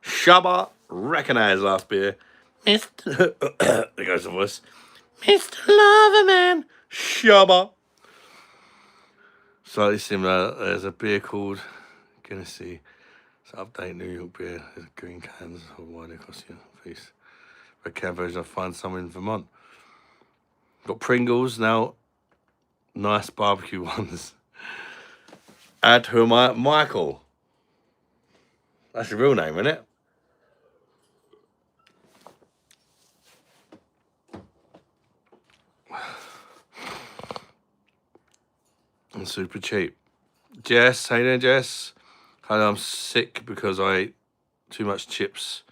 Shabba, recognise last beer. Mr. There goes the voice. Mr. Loverman, Shabba. Slightly similar. There's a beer called, gonna see. It's update New York beer. There's green cans. Why they cost you a piece? Red can version. I'll find some in Vermont. Got Pringles now. Nice barbecue ones. Add who am I? Michael. That's your real name, isn't it? And super cheap. Jess, how you doing, Jess? Hello, I'm sick because I ate too much chips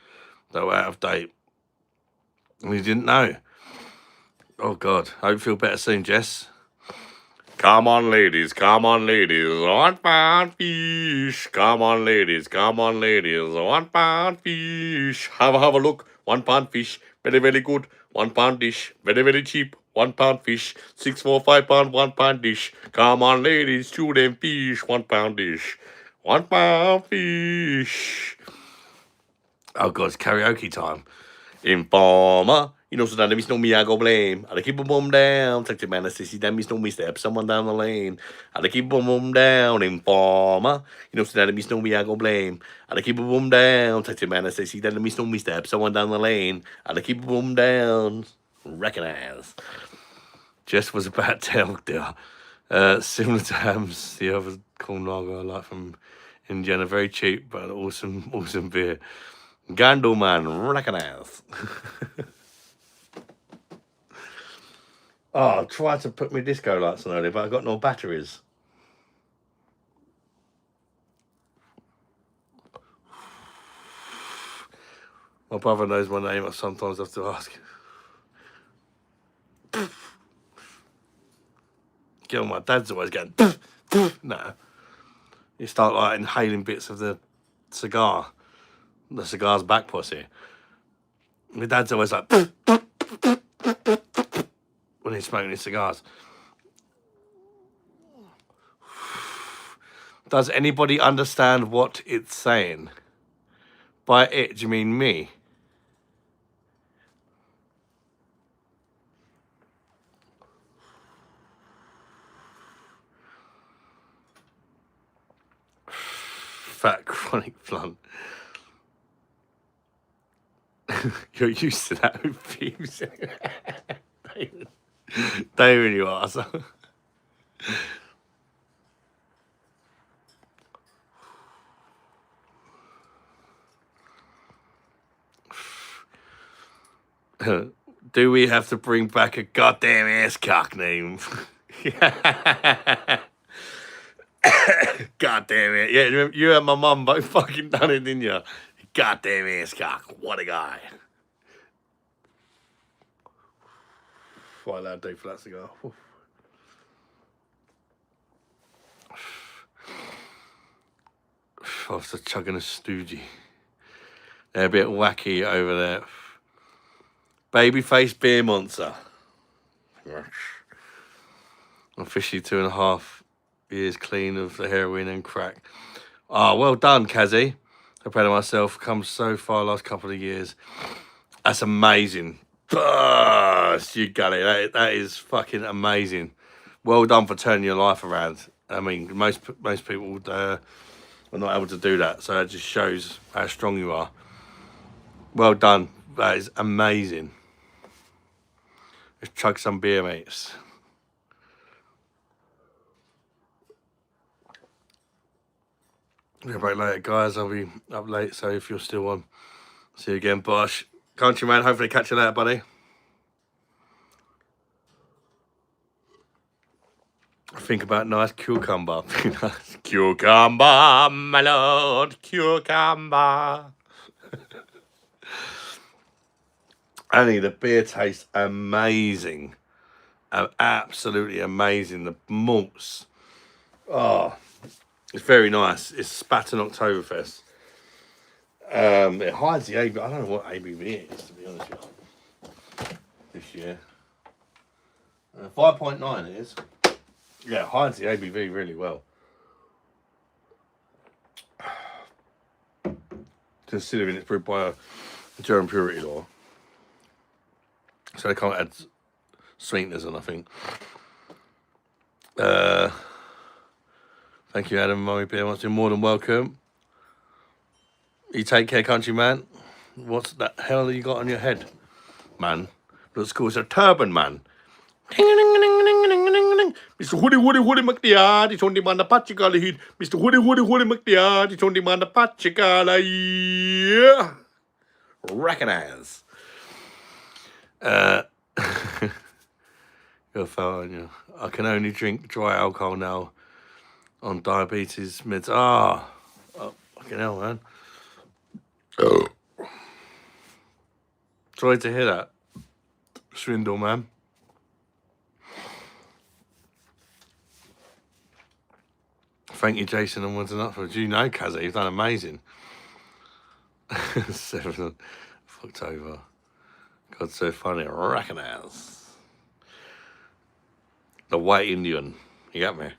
that were out of date. And you didn't know. Oh, God. I hope you feel better soon, Jess. Come on, ladies. Come on, ladies. 1 pound fish. Come on, ladies. Come on, ladies. 1 pound fish. Have a look. 1 pound fish. Very, very good. 1 pound dish. Very, very cheap. 1 pound fish. 6, 4, 5 pound, 1 pound dish. Come on, ladies. Chew them fish. 1 pound dish. 1 pound fish. Oh, God, it's karaoke time. Informer. You know, so that means no me, I go blame. I keep a boom down. Take the man, see that means no me step someone down the lane. I keep a boom down. Informer. You know, so that means no me, I go blame. I keep a boom down. Take the man, see that means no me step someone down the lane. I keep a boom down. Recognize. Jess was about to help there. Similar to Hams, the other corn lager I like from Indiana. Very cheap, but awesome, awesome beer. Gandalman, recognize. Oh, I tried to put my disco lights on earlier, but I got no batteries. My brother knows my name. I sometimes have to ask. Girl, my dad's always going, no. You start like inhaling bits of the cigar. The cigar's back pussy. My dad's always like, when he's smoking his cigars. Does anybody understand what it's saying? By it, do you mean me? Fat chronic blunt. You're used to that with views. They really are. So. Do we have to bring back a goddamn ass cock name? Goddamn it. Yeah, you and my mum both fucking done it, didn't you? Goddamn ass cock. What a guy. What a lad do for that cigar. After chugging a stoogie. They're a bit wacky over there. Babyface beer monster. Officially 2.5 years clean of the heroin and crack. Ah, well done, Kazzy. I'm proud of myself. Come so far last couple of years. That's amazing. You got it. That is fucking amazing. Well done for turning your life around. I mean, most people are not able to do that. So that just shows how strong you are. Well done. That is amazing. Let's chug some beer, mates. I'll be back later, guys. I'll be up late, so if you're still on, see you again, Bosh. Countryman, hopefully catch you later, buddy. Think about nice cucumber. Cucumber, my lord, cucumber. Annie, the beer tastes amazing. Absolutely amazing. The malts. Oh, it's very nice. It's Spatten Oktoberfest. It hides the ABV. I don't know what ABV is, to be honest with you. This year. 5.9 it is. Yeah, it hides the ABV really well. Considering it's brewed by a German purity law. So they can't add sweeteners on, I think. Thank you, Adam. Mummy Beer wants to be more than welcome. You take care, countryman. What's that hell you got on your head, man? Looks cool. It's a turban, man. Mr. Hoodie McDeard, it's on the man the Pachigala heat. Mr. Hoodie McDeard, it's on the man the Pachigala. Yeah. Recognize. You're foul, you. I can only drink dry alcohol now on diabetes meds. Oh, fucking hell, man. Oh. Sorry to hear that, Swindle, man. Thank you, Jason, and what's enough for you know, Kazzy, you've done amazing. 7th of October. God, so funny. Recognize. The white Indian. You got me.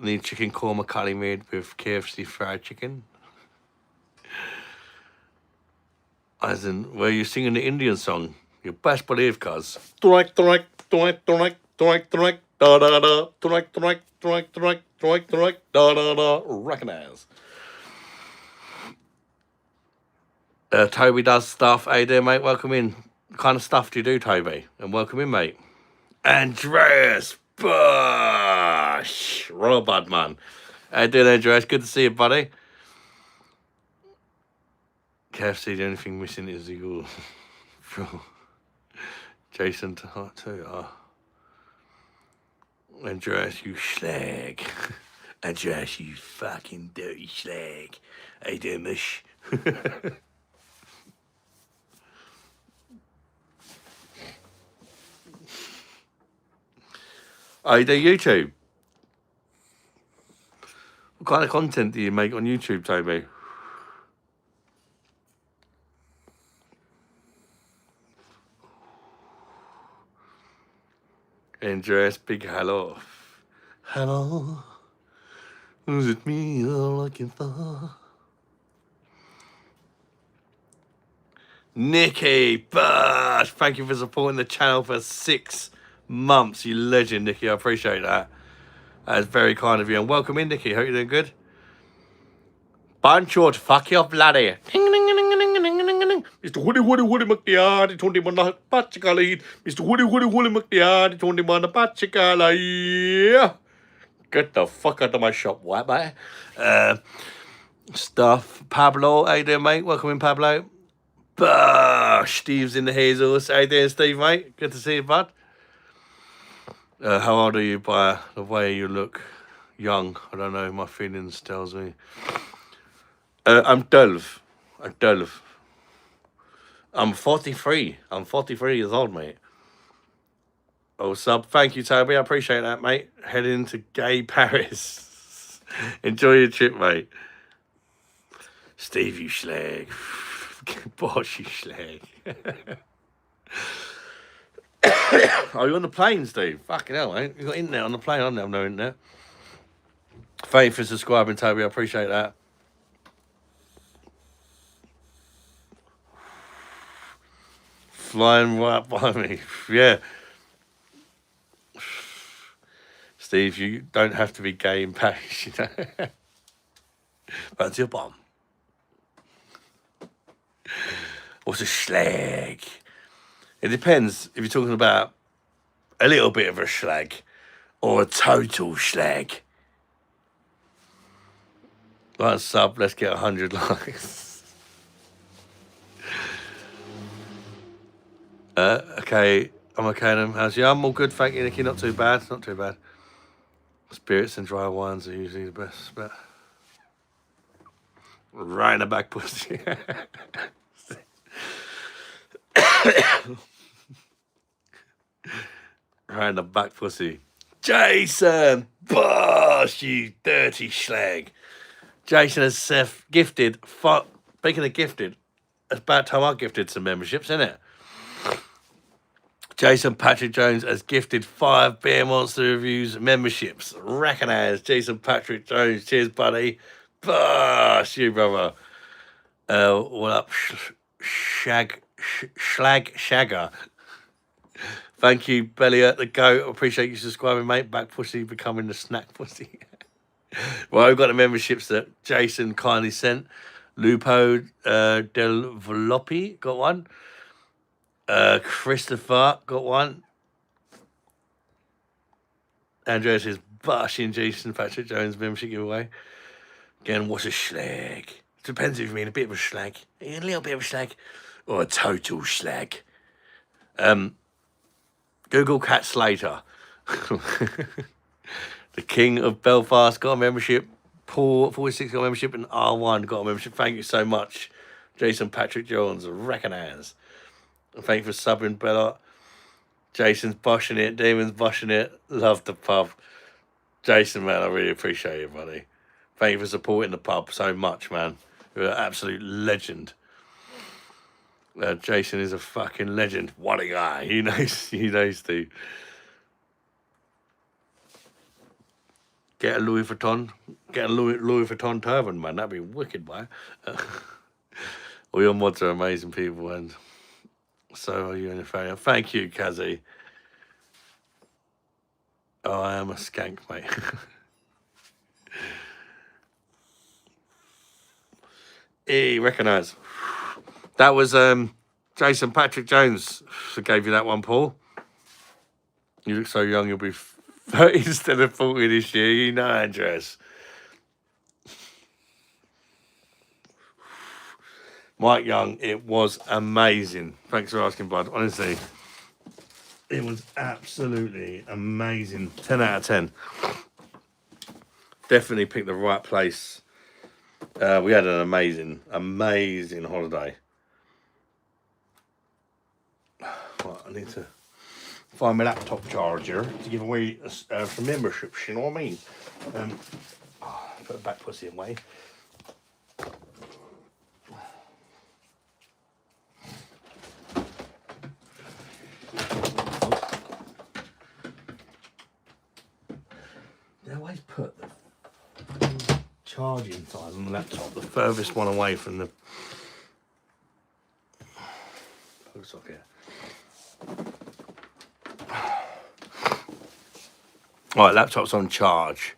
Need chicken korma curry made with KFC fried chicken. As in, where you singing the Indian song? You best believe, cuz. Recognize. Toby does stuff. Hey there, mate. Welcome in. What kind of stuff do you do, Toby? And welcome in, mate. Andreas Bush. Royal Bud, man. How you doing, Andreas? Good to see you, buddy. KFC, the only thing missing is the Jason to heart too. Oh. Andreas, you slag. Andreas, you fucking dirty slag. How you doing, Mish? Oh, you do YouTube? What kind of content do you make on YouTube, Toby? Andreas, big hello. Hello. Is it me you're looking for? Nikki Bush, thank you for supporting the channel for 6 months. You legend, Nikki. I appreciate that. That is very kind of you. And welcome in, Nikki. Hope you're doing good. Bunch short, fuck you up, laddie. Mr. Woody McDiardi, 21 Pachicali. Mr. Woody McDiardi, 21 Pachicali. Get the fuck out of my shop, white boy. Stuff. Pablo, how you doing, mate? Welcome in, Pablo. Bush, Steve's in the hazels. How you doing, Steve, mate? Good to see you, bud. How old are you by the way you look? Young. I don't know. My feelings tells me. I'm 12. I'm 12. I'm 43. I'm 43 years old, mate. Oh, sub. Thank you, Toby. I appreciate that, mate. Heading to gay Paris. Enjoy your trip, mate. Steve, you slag. Bosh, you slag. Are you on the plane, Steve? Fucking hell, mate. You got internet on the plane. I don't have no internet. Thank you for subscribing, Toby. I appreciate that. Flying right by me. Yeah. Steve, you don't have to be gay in Paris, you know. That's your bomb. What's a schlag? It depends if you're talking about a little bit of a schlag or a total schlag. Like sub, let's get 100 likes. Okay, I'm okay then. How's you? I'm all good, thank you, Nicky. Not too bad, not too bad. Spirits and dry wines are usually the best, but right in the back pussy. Right in the back pussy. Jason Bosh, you dirty schlag. Jason has gifted, speaking of gifted, it's about time I gifted some memberships, isn't it? Jason Patrick Jones has gifted 5 Beer Monster Reviews memberships. Recognise Jason Patrick Jones. Cheers, buddy. Bosh, you brother. What up, Schlag Shagger? Thank you, Belliot the Goat. Appreciate you subscribing, mate. Back pussy becoming the snack pussy. Well, we've got the memberships that Jason kindly sent. Lupo Del Voloppi got one. Christopher got one. Andreas is bashing Jason Patrick Jones membership giveaway. Again, what's a schlag? Depends if you mean a bit of a schlag, a little bit of a schlag, or a total schlag. Google Cat Slater. The King of Belfast got a membership. Paul 46 got a membership, and R1 got a membership. Thank you so much, Jason Patrick Jones. Recognise. Thank you for subbing, Bella. Jason's boshing it. Demon's boshing it. Love the pub. Jason, man, I really appreciate it, buddy. Thank you for supporting the pub so much, man. You're an absolute legend. Jason is a fucking legend. What a guy. He knows to get a Louis Vuitton. Get a Louis Vuitton turban, man. That'd be wicked, boy. All your mods are amazing people, and so are you and your family. Thank you, Kazi. Oh, I am a skank, mate. Recognise. That was Jason Patrick Jones who gave you that one, Paul. You look so young, you'll be 30 instead of 40 this year. You know, Andres. Mike Young, it was amazing. Thanks for asking, bud. Honestly, it was absolutely amazing. 10 out of 10. Definitely picked the right place. We had an amazing holiday. Well, I need to find my laptop charger to give away some memberships, you know what I mean? Put the back pussy away. They always put the charging side on the laptop, the furthest one away from the plug socket. Right, laptop's on charge.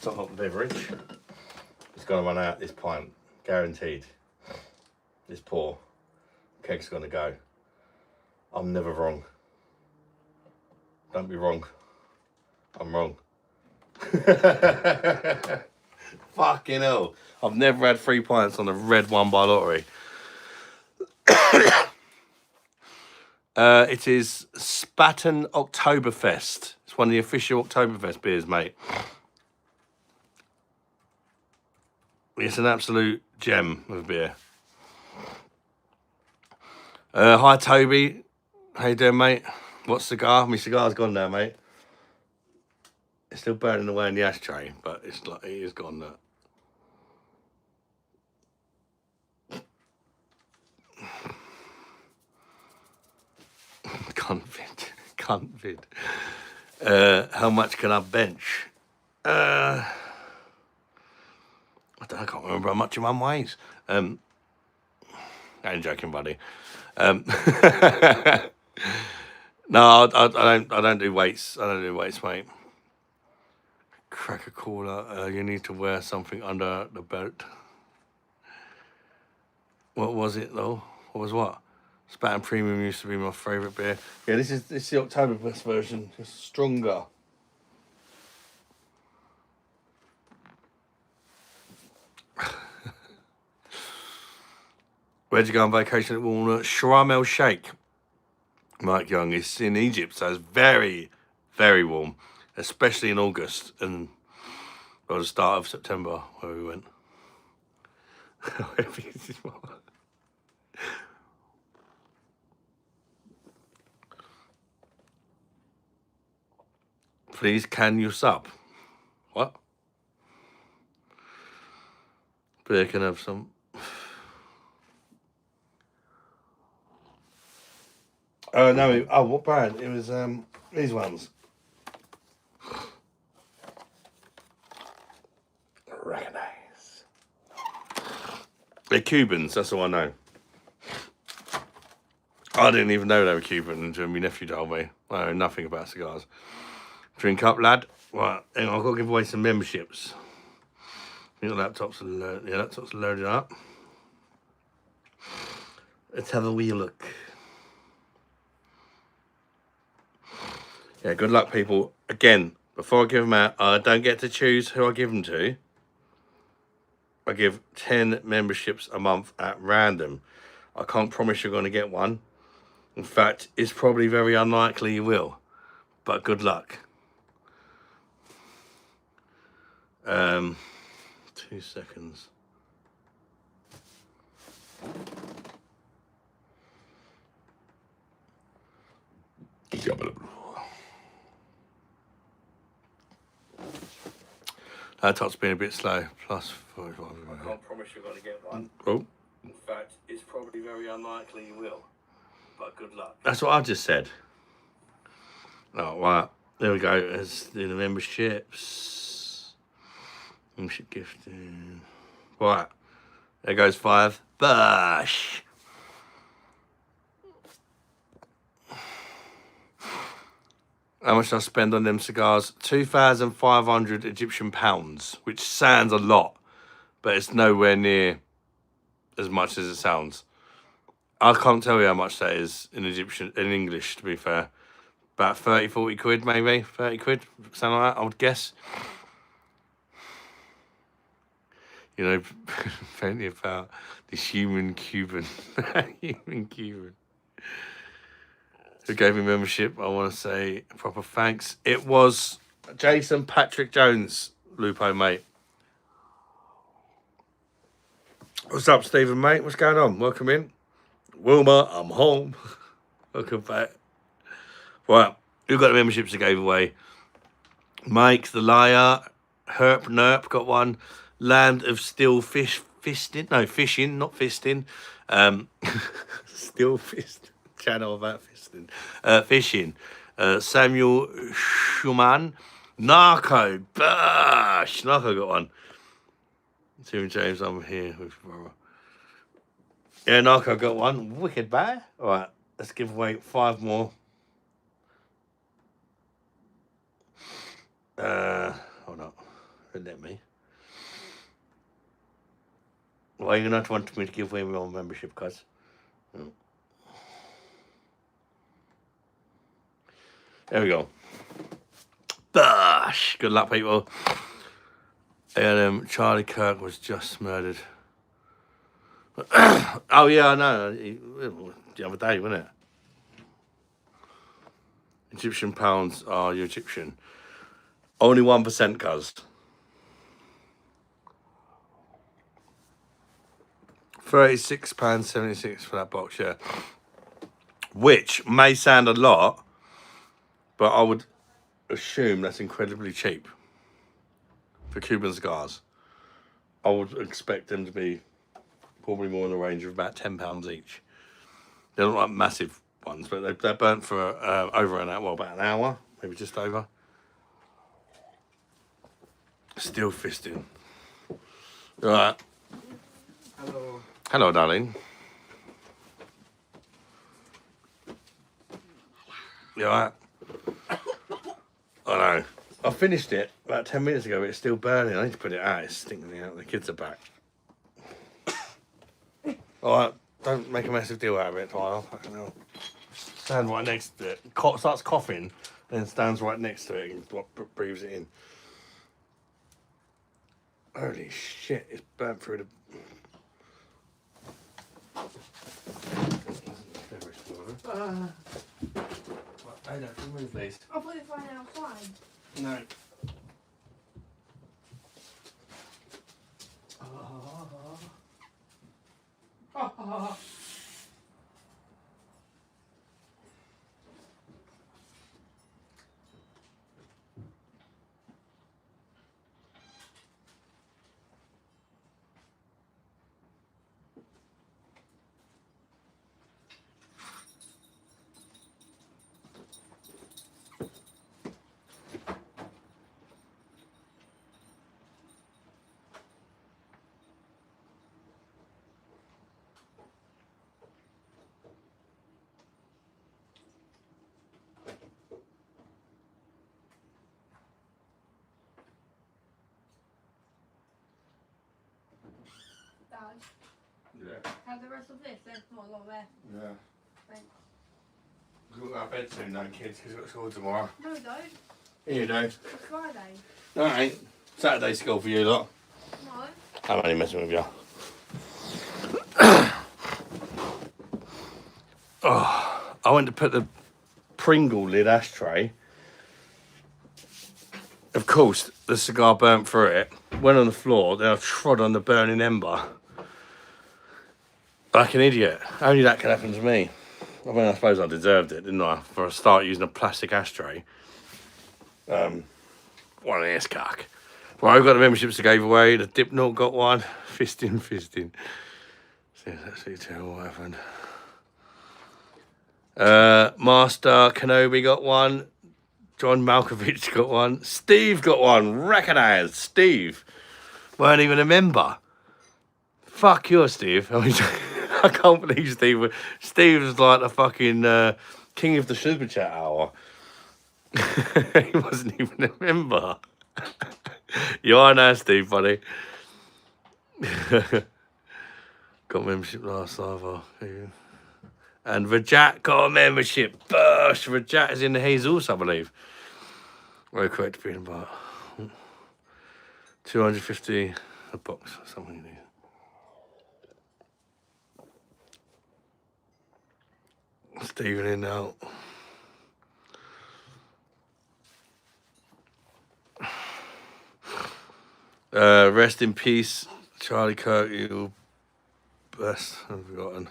Top up the beverage. It's gonna run out this pint, guaranteed. This pour. Keg's gonna go. I'm never wrong. Don't be wrong. I'm wrong. Fucking hell. I've never had 3 pints on a red one by lottery. It is Spaten Oktoberfest. It's one of the official Oktoberfest beers, mate. It's an absolute gem of a beer. Hi, Toby. How you doing, mate? What cigar? My cigar's gone now, mate. It's still burning away in the ashtray, but it's like it is gone now. Cunt vid. How much can I bench? I can't remember how much your mum weighs. I ain't joking, buddy. No, I don't do weights. I don't do weights, mate. Crack a caller. You need to wear something under the belt. What was it though? What was what? Spaten Premium used to be my favourite beer. Yeah, this is the Oktoberfest version. It's stronger. Where'd you go on vacation at Walnut? Sharm el Sheikh. Mike Young is in Egypt, so it's very, very warm, especially in August and well, the start of September where we went. Please, can you sub? What? Beer can have some. Oh no! Oh, what brand? It was these ones. Recognize. They're Cubans. That's all I know. I didn't even know they were Cuban until my nephew told me. I know nothing about cigars. Drink up, lad. Right, hang on, I've got to give away some memberships. Your laptop's loaded up. Let's have a wee look. Yeah, good luck, people. Again, before I give them out, I don't get to choose who I give them to. I give 10 memberships a month at random. I can't promise you're going to get one. In fact, it's probably very unlikely you will. But good luck. 2 seconds. Top's been a bit slow. Plus 45. I can't promise you're going to get one. Oh. In fact, it's probably very unlikely you will. But good luck. That's what I just said. Oh, right. There we go. Let's do the memberships. Membership gifting. Right. There goes 5. Bush. How much did I spend on them cigars? 2,500 Egyptian pounds, which sounds a lot, but it's nowhere near as much as it sounds. I can't tell you how much that is in English, to be fair. About 30, 40 quid, maybe. 30 quid, something like that, I would guess. You know, plenty about the human Cuban. Human Cuban. Who gave me membership? I want to say proper thanks. It was Jason Patrick Jones, Lupo, mate. What's up, Stephen, mate? What's going on? Welcome in. Wilma, I'm home. Welcome back. Right, we've got the memberships to give away. Mike the Liar, Herp Nerp got one. Land of Still Fishing, not fisting. Still Fist, channel about fisting. Fishing. Samuel Schumann, Narco, Bash. Narco got one. Tim James, I'm here with brother. Yeah, Narco got one. Wicked bad. All right, let's give away 5 more. Hold on. Let me. Why are you not wanting me to give away my own membership cards? Oh. There we go. Bash! Good luck, people. And Charlie Kirk was just murdered. Oh, yeah, I know. The other day, wasn't it? Egyptian pounds are you Egyptian? Only 1%, cuz. £36.76 for that box, yeah. Which may sound a lot, but I would assume that's incredibly cheap for Cuban cigars. I would expect them to be probably more in the range of about £10 each. They're not like massive ones, but they're burnt for over an hour, well, about an hour, maybe just over. Still fisting. All right. Hello. Hello, darling. You all right? I know. I finished it about 10 minutes ago, but it's still burning. I need to put it out. It's stinking out. The kids are back. All right. Don't make a massive deal out of it, Tyler. Fucking hell. Stand right next to it. Starts coughing, then stands right next to it and breathes it in. Holy shit, it's burnt through the... I don't move these. I'll put it right outside. No. Dad, Yeah. have the rest of this. There's not a lot left. Yeah. Thanks. We've got our bed soon, though, kids, because we've got school tomorrow. No, we don't. Here you do. It's Friday. No, it ain't. Saturday's school for you lot. No. I'm only messing with you. Oh, I went to put the Pringle lid ashtray. Of course, the cigar burnt through it. Went on the floor, then I trod on the burning ember. Like an idiot. Only that could happen to me. I mean, I suppose I deserved it, didn't I? For a start using a plastic ashtray. What an ass cock. Right, I've got the memberships to give away. The Dipnot got one. Fisting. See, let's see, tell what happened. Master Kenobi got one. John Malkovich got one. Steve got one. Recognised. Steve. Weren't even a member. Fuck you, Steve. I mean, I can't believe Steve. Steve's like the fucking king of the super chat hour. He wasn't even a member. You are now, Steve, buddy. Got membership last live. And Rajat got a membership. Burst. Rajat is in the Hazels, I believe. Very correct, being about 250 a box or something. Stephen in now. Rest in peace, Charlie Kirk. You best. I've forgotten.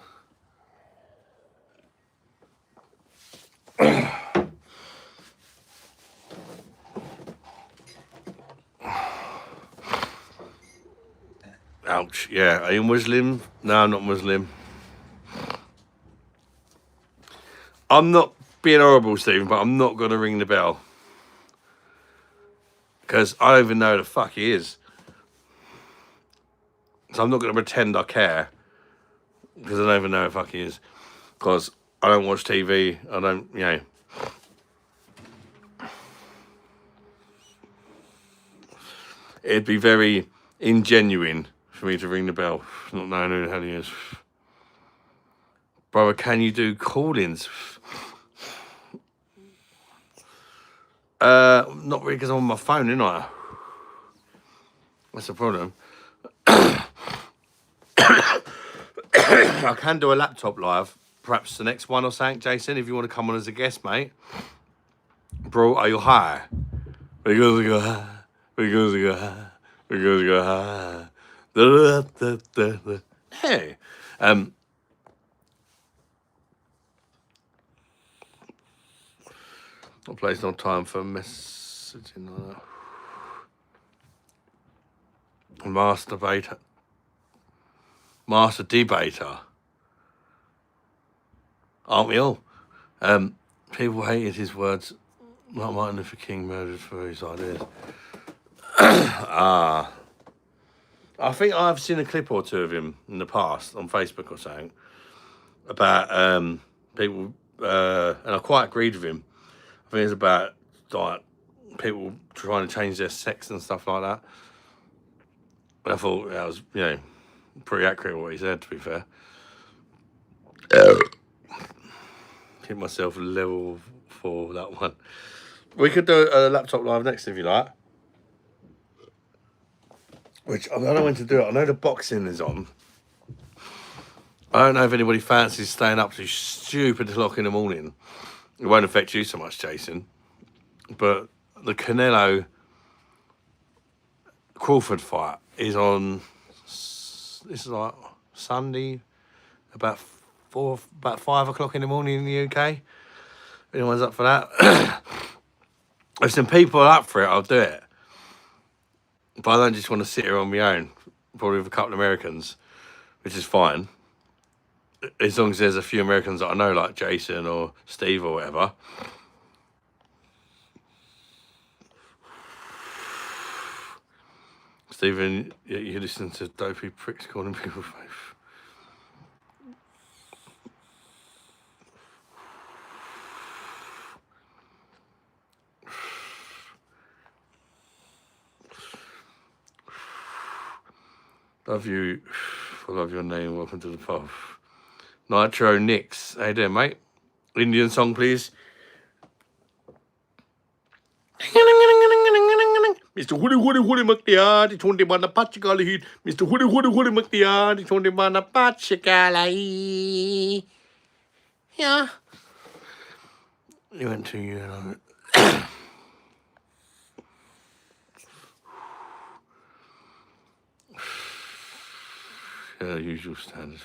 Ouch. Yeah. Are you Muslim? No, I'm not Muslim. I'm not being horrible, Stephen, but I'm not going to ring the bell. Because I don't even know who the fuck he is. So I'm not going to pretend I care. Because I don't even know who the fuck he is. Because I don't watch TV. I don't, you know. It'd be very ingenuine for me to ring the bell, not knowing who the hell he is. Brother, can you do call-ins? Not really, because I'm on my phone, innit I? That's the problem. I can do a laptop live, perhaps the next one or something, Jason, if you want to come on as a guest, mate. Bro, are you high? Because you go high. Because you go high. Because you go high. Da, da, da, da. Hey. I place no time for messaging. Master debater. Aren't we all? People hated his words. Not Martin Luther King murdered for his ideas. I think I've seen a clip or two of him in the past on Facebook or something about people, and I quite agreed with him. I think it's about like people trying to change their sex and stuff like that. And I thought that was, you know, pretty accurate what he said, to be fair. Keep myself level for that one. We could do a laptop live next if you like. Which, I don't know when to do it. I know the boxing is on. I don't know if anybody fancies staying up to stupid o'clock in the morning. It won't affect you so much, Jason. But the Canelo Crawford fight is on, this is like Sunday, about 5 o'clock in the morning in the UK. If anyone's up for that. If some people are up for it, I'll do it. But I don't just want to sit here on my own, probably with a couple of Americans, which is fine. As long as there's a few Americans that I know, like Jason or Steve or whatever. Stephen, you listen to dopey pricks calling people faith. Love you. I love your name. Welcome to the pub. Nitro Nix. How you doing, mate? Indian song, please. Mr. Hoodie Hoodie Hoodie McDear, the 21 Pachikala heat. Mr. Hoodie Hoodie Hoodie McDear, the 21 Pachikala. Yeah. You went to, you know. Yeah, usual standards.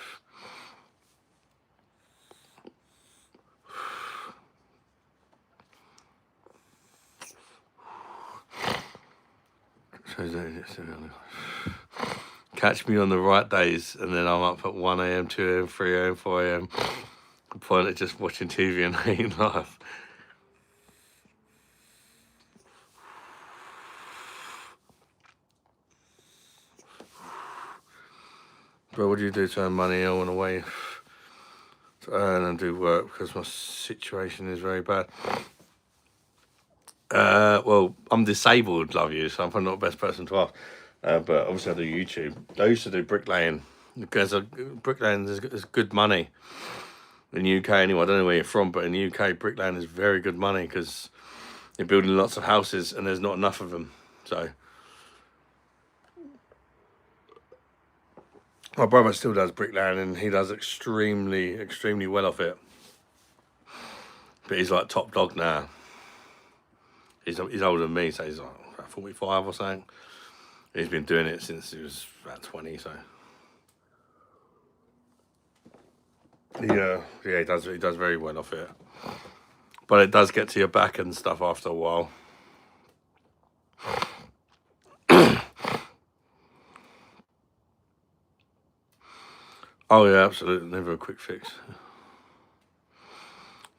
Catch me on the right days, and then I'm up at 1 a.m, 2 a.m, 3 a.m, 4 a.m. The point of just watching TV and hating life. Bro, what do you do to earn money? I want to wait to earn and do work because my situation is very bad. Well, I'm disabled, love you, so I'm probably not the best person to ask. But obviously I do YouTube. I used to do bricklaying because bricklaying is good money in the UK anyway. I don't know where you're from, but in the UK, bricklaying is very good money because you're building lots of houses and there's not enough of them. So my brother still does bricklaying and he does extremely well off it. But he's like top dog now. He's older than me, so he's like 45 or something. He's been doing it since he was about 20, so. Yeah, he does very well off it. but it does get to your back and stuff after a while. Oh yeah, absolutely. Never a quick fix.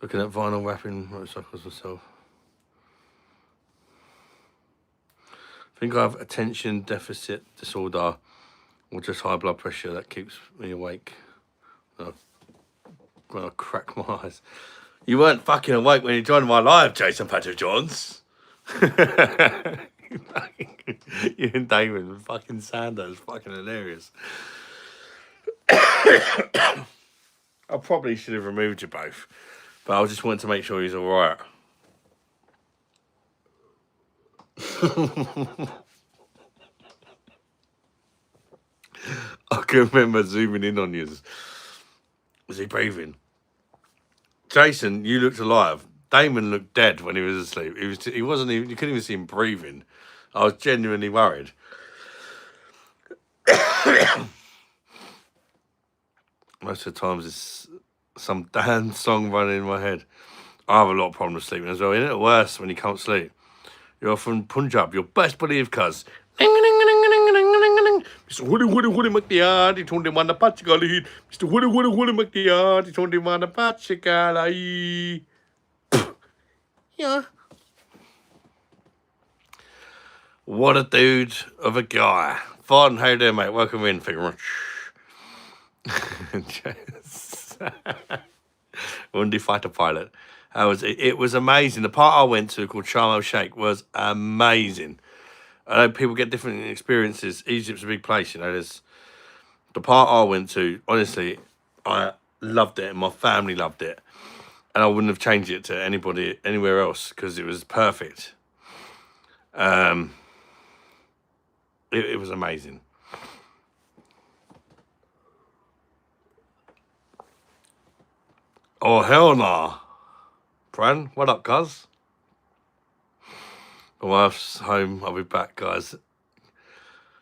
Looking at vinyl wrapping motorcycles myself. I think I have attention deficit disorder or just high blood pressure that keeps me awake when I crack my eyes. You weren't fucking awake when you joined my live, Jason Patrick Johns. You and Damon and fucking Sanders, fucking hilarious. I probably should have removed you both, but I just wanted to make sure he's all right. I can remember zooming in on you. Was he breathing? Jason, you looked alive. Damon looked dead when he was asleep. He wasn't even. You couldn't even see him breathing. I was genuinely worried. Most of the times it's some damn song running in my head. I have a lot of problems sleeping as well. Isn't it worse when you can't sleep? You're from Punjab. You're best believe, cuz. Mr. Woody Woody Woody McDeard, he told him on the Pachigala. Mr. Woody Woody Woody McDeard, he told him on the Pachigala. Yeah. What a dude of a guy. Vaughn, how you doing, mate? Welcome in. Thank you very much. Undi Fighter Pilot. How was it? It was amazing. The part I went to called Sharm el Sheikh was amazing. I know people get different experiences. Egypt's a big place, you know. There's the part I went to. Honestly, I loved it, and my family loved it, and I wouldn't have changed it to anybody anywhere else because it was perfect. It was amazing. Oh hell nah, Bran. What up, cuz? My wife's home. I'll be back, guys.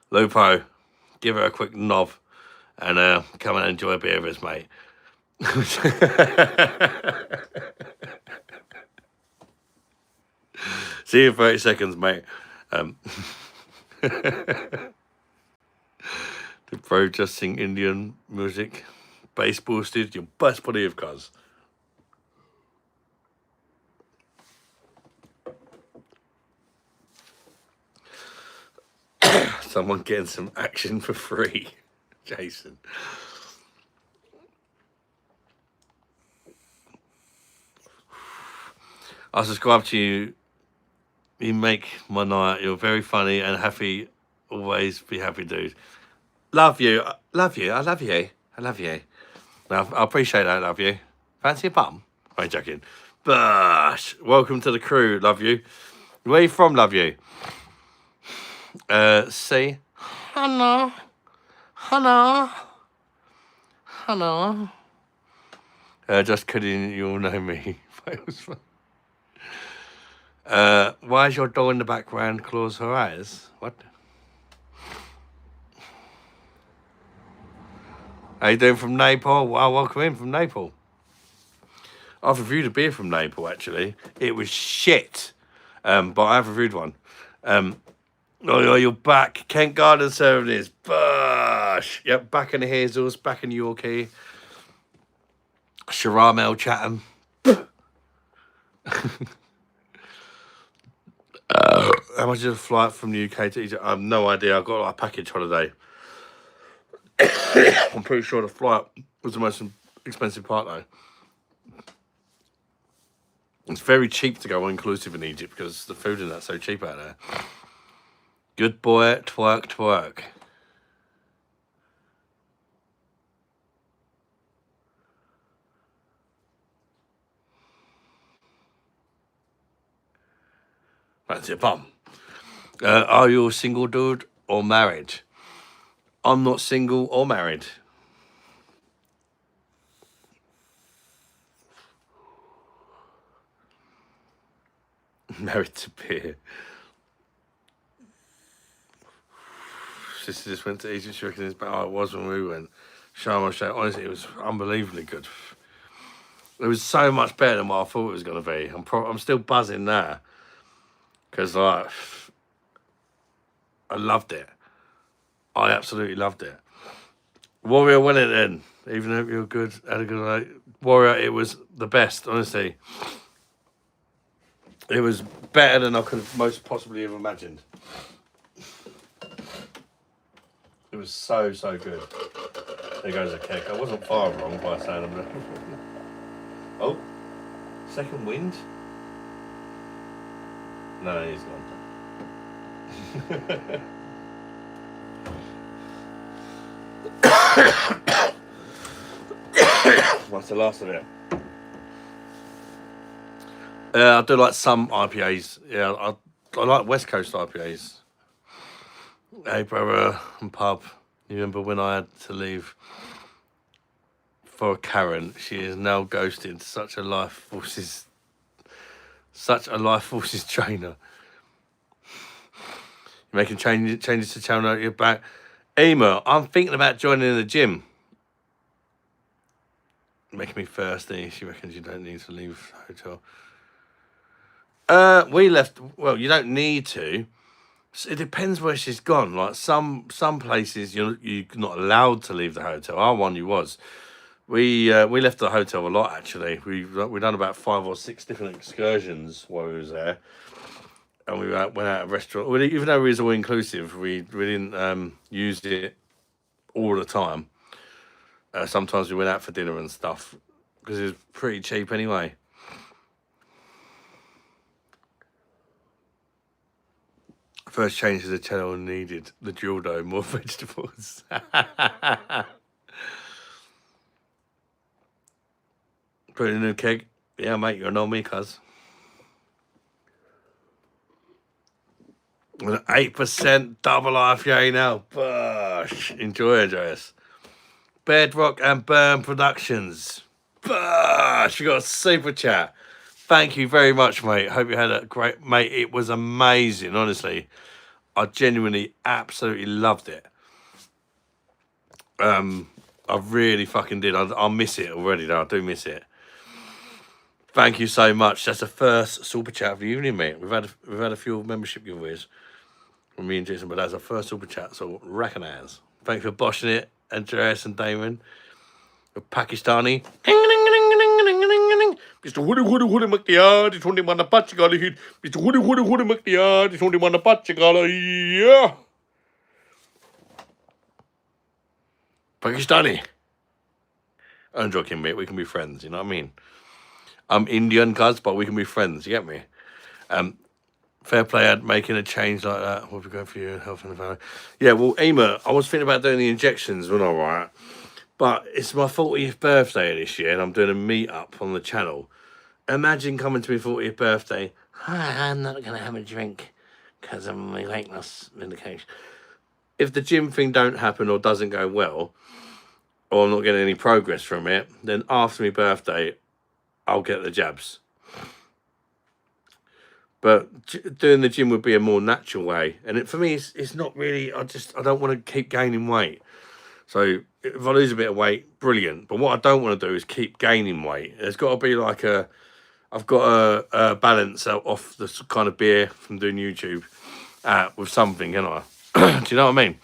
Lupo, give her a quick knob and come and enjoy a beer with us, mate. See you in 30 seconds, mate. Did bro just sing Indian music? Bass boosted, your best buddy of cuz. Someone getting some action for free. Jason. I subscribe to you. You make my night. You're very funny and happy. Always be happy, dude. Love you. Love you. I love you. I love you. I appreciate that. Love you. Fancy a bum? I'm joking. Bush. Welcome to the crew. Love you. Where are you from? Love you. See. Hannah. Hannah. Hannah. Just kidding. You all know me. It was fun. Why is your dog in the background close her eyes? What? How you doing from Naples? Well, welcome in from Naples. I've reviewed a beer from Naples, actually. It was shit. But I have reviewed one. Oh, you're back. Kent Garden Service. Bush. Yep, back in the Hazels, back in Yorkie. Sharamel Chatham. How much is a flight from the UK to Egypt? I have no idea. I got like a package holiday. I'm pretty sure the flight was the most expensive part though. It's very cheap to go all-inclusive in Egypt because the food and that's so cheap out there. Good boy, twerk, twerk. Fancy a bum. Are you a single dude or married? I'm not single or married. Married to beer. Sister just went to Egypt. She reckons it's better. Oh, it was when we went. Sharm el Sheikh. Honestly, it was unbelievably good. It was so much better than what I thought it was going to be. I'm still buzzing now because like I loved it. I absolutely loved it. Warrior won it then. Even though you were good, had a good night. Warrior, it was the best, honestly. It was better than I could have most possibly have imagined. It was so good. There goes a keg. I wasn't far wrong by saying them. Oh, second wind? No, he's gone. What's the last of it? I do like some IPAs. Yeah, I like West Coast IPAs. Hey, brother and pub. You remember when I had to leave for Karen? She is now ghosted. Such a life forces trainer. You're making changes to channel out your back. Ema, I'm thinking about joining the gym. Making me thirsty. She reckons you don't need to leave the hotel. We left. Well, you don't need to. It depends where she's gone. Like some places you're not allowed to leave the hotel. Our one you was. We left the hotel a lot actually. We done about 5 or 6 different excursions while we was there, and we went out of restaurant. Even though it was all inclusive, we didn't use it all the time. Sometimes we went out for dinner and stuff because it was pretty cheap anyway. First change to the channel needed the dildo, more vegetables. Put in a new keg. Yeah, mate, you're know me, cuz. With 8% double IPA now. Bush. Enjoy it, Joyce. Bedrock and Burn Productions. Bush. You got a super chat. Thank you very much, mate. Hope you had a great... Mate, it was amazing, honestly. I genuinely, absolutely loved it. I really fucking did. I miss it already, though. I do miss it. Thank you so much. That's the first super chat of the evening, mate. We've had a few membership giveaways from me and Jason, but that's our first super chat, so recognize. Thanks for boshing it, Andreas and Damon. The Pakistani. Mr. Woody McDeard, it's only one Apache gala hit. Mr. Woody McDeard, it's only one Apache gala, yeah. Pakistani. I'm joking, mate. We can be friends, you know what I mean? I'm Indian, cuz, but we can be friends, you get me? Fair play at making a change like that. What we go for your health and the family? Yeah, well, Ema, I was thinking about doing the injections when I right. But it's my 40th birthday this year, and I'm doing a meet-up on the channel. Imagine coming to my 40th birthday. Hi, I'm not going to have a drink because of my weight loss medication. If the gym thing don't happen or doesn't go well, or I'm not getting any progress from it, then after my birthday, I'll get the jabs. But doing the gym would be a more natural way. And for me, it's not really, I don't want to keep gaining weight. So if I lose a bit of weight, brilliant. But what I don't want to do is keep gaining weight. There's got to be like I've got a balance off the kind of beer from doing YouTube with something, you know. Do you know what I mean?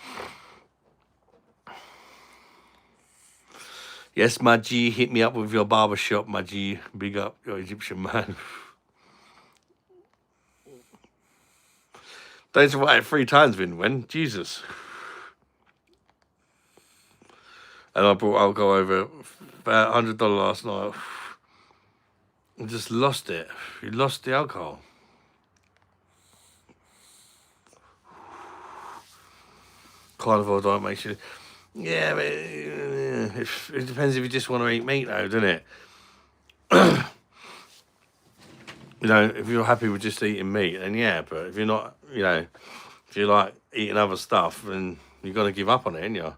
Yes, my G, hit me up with your barbershop, my G. Big up your Egyptian man. Thanks for watching 3 times, Vin. Jesus. And I brought alcohol over about $100 last night. I just lost it. You lost the alcohol. Carnivore diet makes you... Yeah, but it depends if you just want to eat meat, though, doesn't it? You know, if you're happy with just eating meat, then yeah. But if you're not, you know, if you like eating other stuff, then you've got to give up on it, ain't you?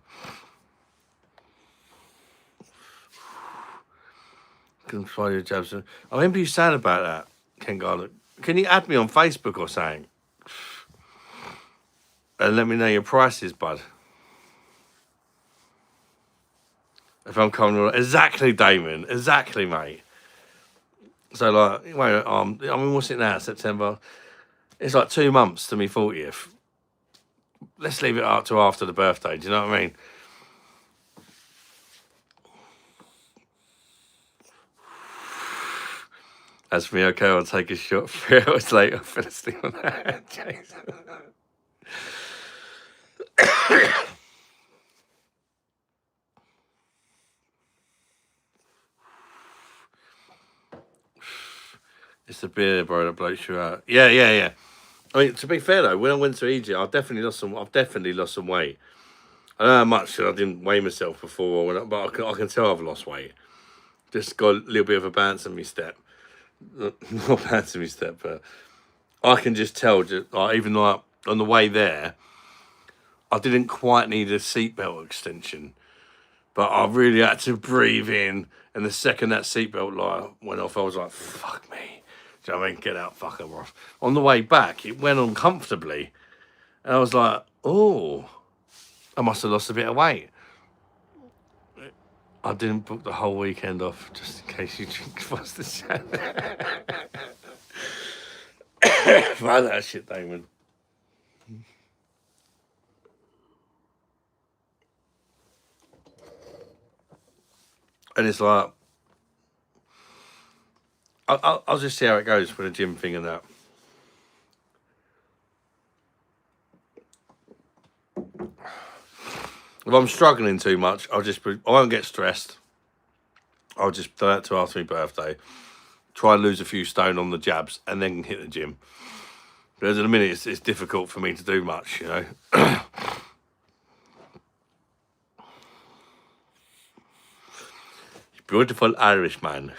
Can try your jabs. I remember you saying about that, Ken Garlic. Can you add me on Facebook or something? And let me know your prices, bud. If I'm coming on. Exactly, Damon. Exactly, mate. So like, wait, I mean, what's it now? September. It's like 2 months to me 40th. Let's leave it up to after the birthday. Do you know what I mean? As for me, okay, I'll take a shot. 3 hours later, I fell asleep on that. It's the beer, bro, that blows you out. Yeah. I mean, to be fair though, when I went to Egypt, I've definitely lost some weight. I don't know how much. I didn't weigh myself before I went up, but I can tell I've lost weight. Just got a little bit of a bounce in my step. Not bounce in my step, but I can just tell. Even like on the way there, I didn't quite need a seatbelt extension, but I really had to breathe in. And the second that seatbelt light went off, I was like, "Fuck me." Do you know what I mean? Get out, fucking off. On the way back, it went on comfortably, and I was like, "Oh, I must have lost a bit of weight." I didn't book the whole weekend off just in case you drink past the chat. Find that shit, Damon. And it's like, I'll just see how it goes with the gym thing and that. If I'm struggling too much, I won't get stressed. I'll just do that till after my birthday. Try and lose a few stone on the jabs and then hit the gym. Because at the minute, it's difficult for me to do much, you know. Beautiful Irishman.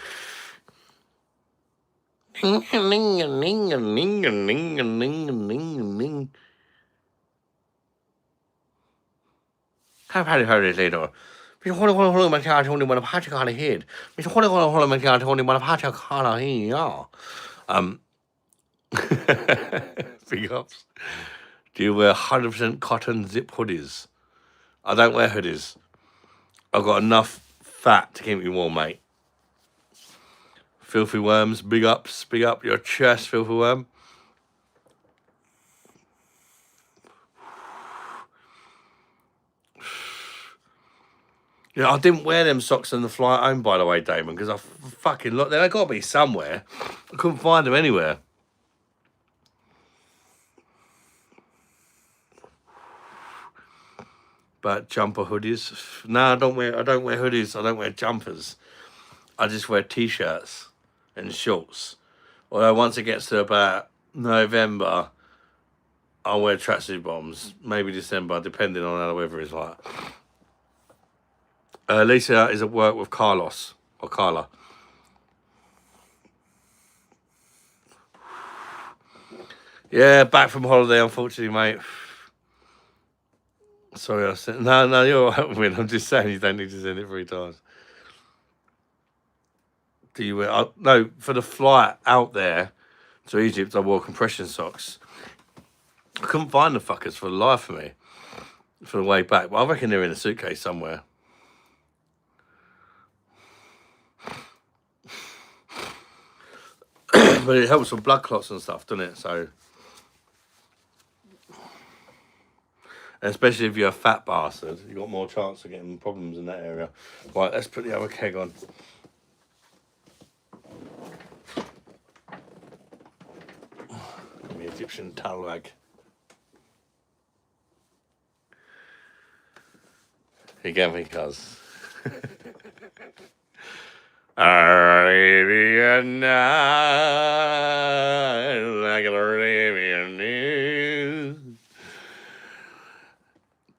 How about it later? Mr. Holy my God, only one of Hatch on ahead. Mr. Holy my God, only one of Hatch on here. Big ups. Do you wear 100% cotton zip hoodies? I don't wear hoodies. I've got enough fat to keep me warm, mate. Filthy worms, big ups, big up your chest, filthy worm. Yeah, I didn't wear them socks on the flight home, by the way, Damon, because I fucking looked. They got to be somewhere. I couldn't find them anywhere. But jumper hoodies? No, I don't wear hoodies. I don't wear jumpers. I just wear t-shirts and shorts. Although once it gets to about November, I'll wear tracksuit bottoms. Maybe December, depending on how the weather is like. Lisa is at work with Carlos or Carla. Yeah, back from holiday, unfortunately, mate. Sorry, I said no. You're all right, Win. I'm just saying you don't need to send it 3 times. Do you wear? No, for the flight out there to Egypt, I wore compression socks. I couldn't find the fuckers for the life of me for the way back, but I reckon they're in a suitcase somewhere. But it helps with blood clots and stuff, doesn't it? So, and especially if you're a fat bastard, you've got more chance of getting problems in that area. Right, let's put the other keg on. Got me Egyptian towel rag. You get me, cuz. Arabian night, like an Arabian news.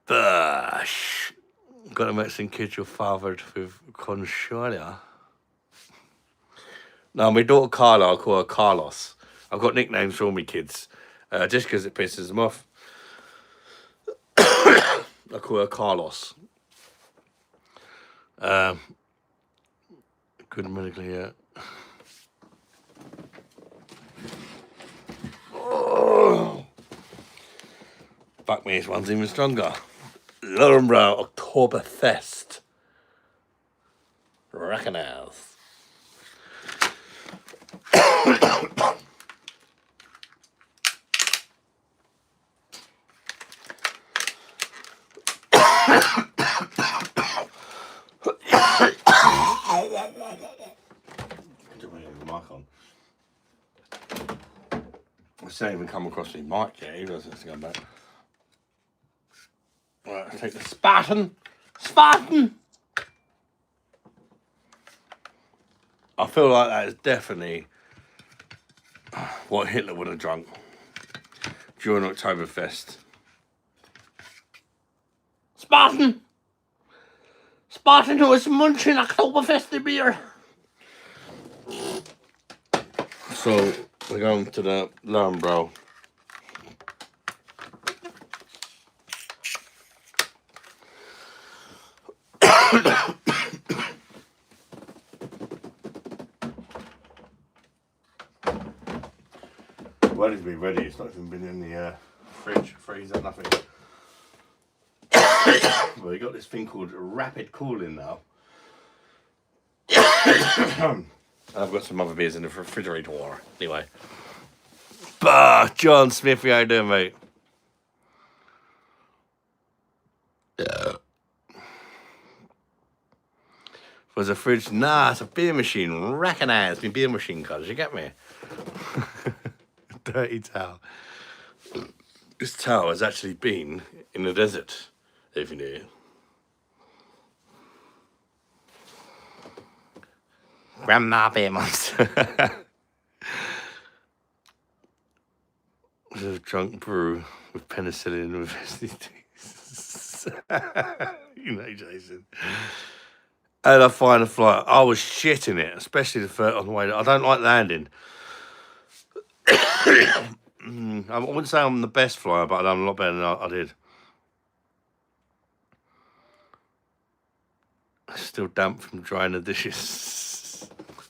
Bush. Got a Mexican kid you're fathered with Consuela. No, my daughter Carla, I call her Carlos. I've got nicknames for all my kids, just because it pisses them off. I call her Carlos. Good medically, yeah. Oh. Fuck me, this one's even stronger. Loughborough Oktoberfest. Recognize. It's not even come across me mic yet, he doesn't have to go back. Right, I'll take the Spartan. Spartan! I feel like that is definitely what Hitler would have drunk during Oktoberfest. Spartan! Spartan who was munching Oktoberfest beer. So we're going to the Lernbro. Ready to be ready. It's not even been in the fridge, freezer, nothing. Well, we got this thing called rapid cooling now. I've got some other beers in the refrigerator. Anyway. Bah, John Smith, how you doing, mate? Was a fridge? Nah, it's a beer machine. Recognise me beer machine, cuz you get me? Dirty towel. This towel has actually been in the desert, if you knew. Grandma beer monster. A drunk brew with penicillin with STDs. You know, Jason. And I find a flight. I was shitting it, especially the first on the way. I don't like landing. I wouldn't say I'm the best flyer, but I'm a lot better than I did. Still damp from drying the dishes.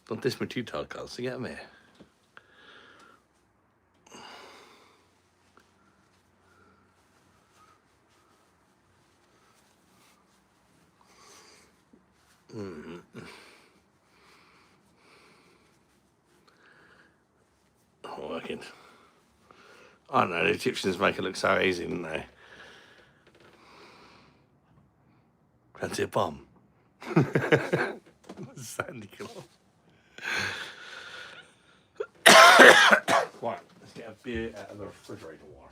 Don't diss me too tight, cuz. You get me? Not working. I don't know, the Egyptians make it look so easy, don't they? Fancy a bomb. Sandy Claus. Right, let's get a beer out of the refrigerator wire.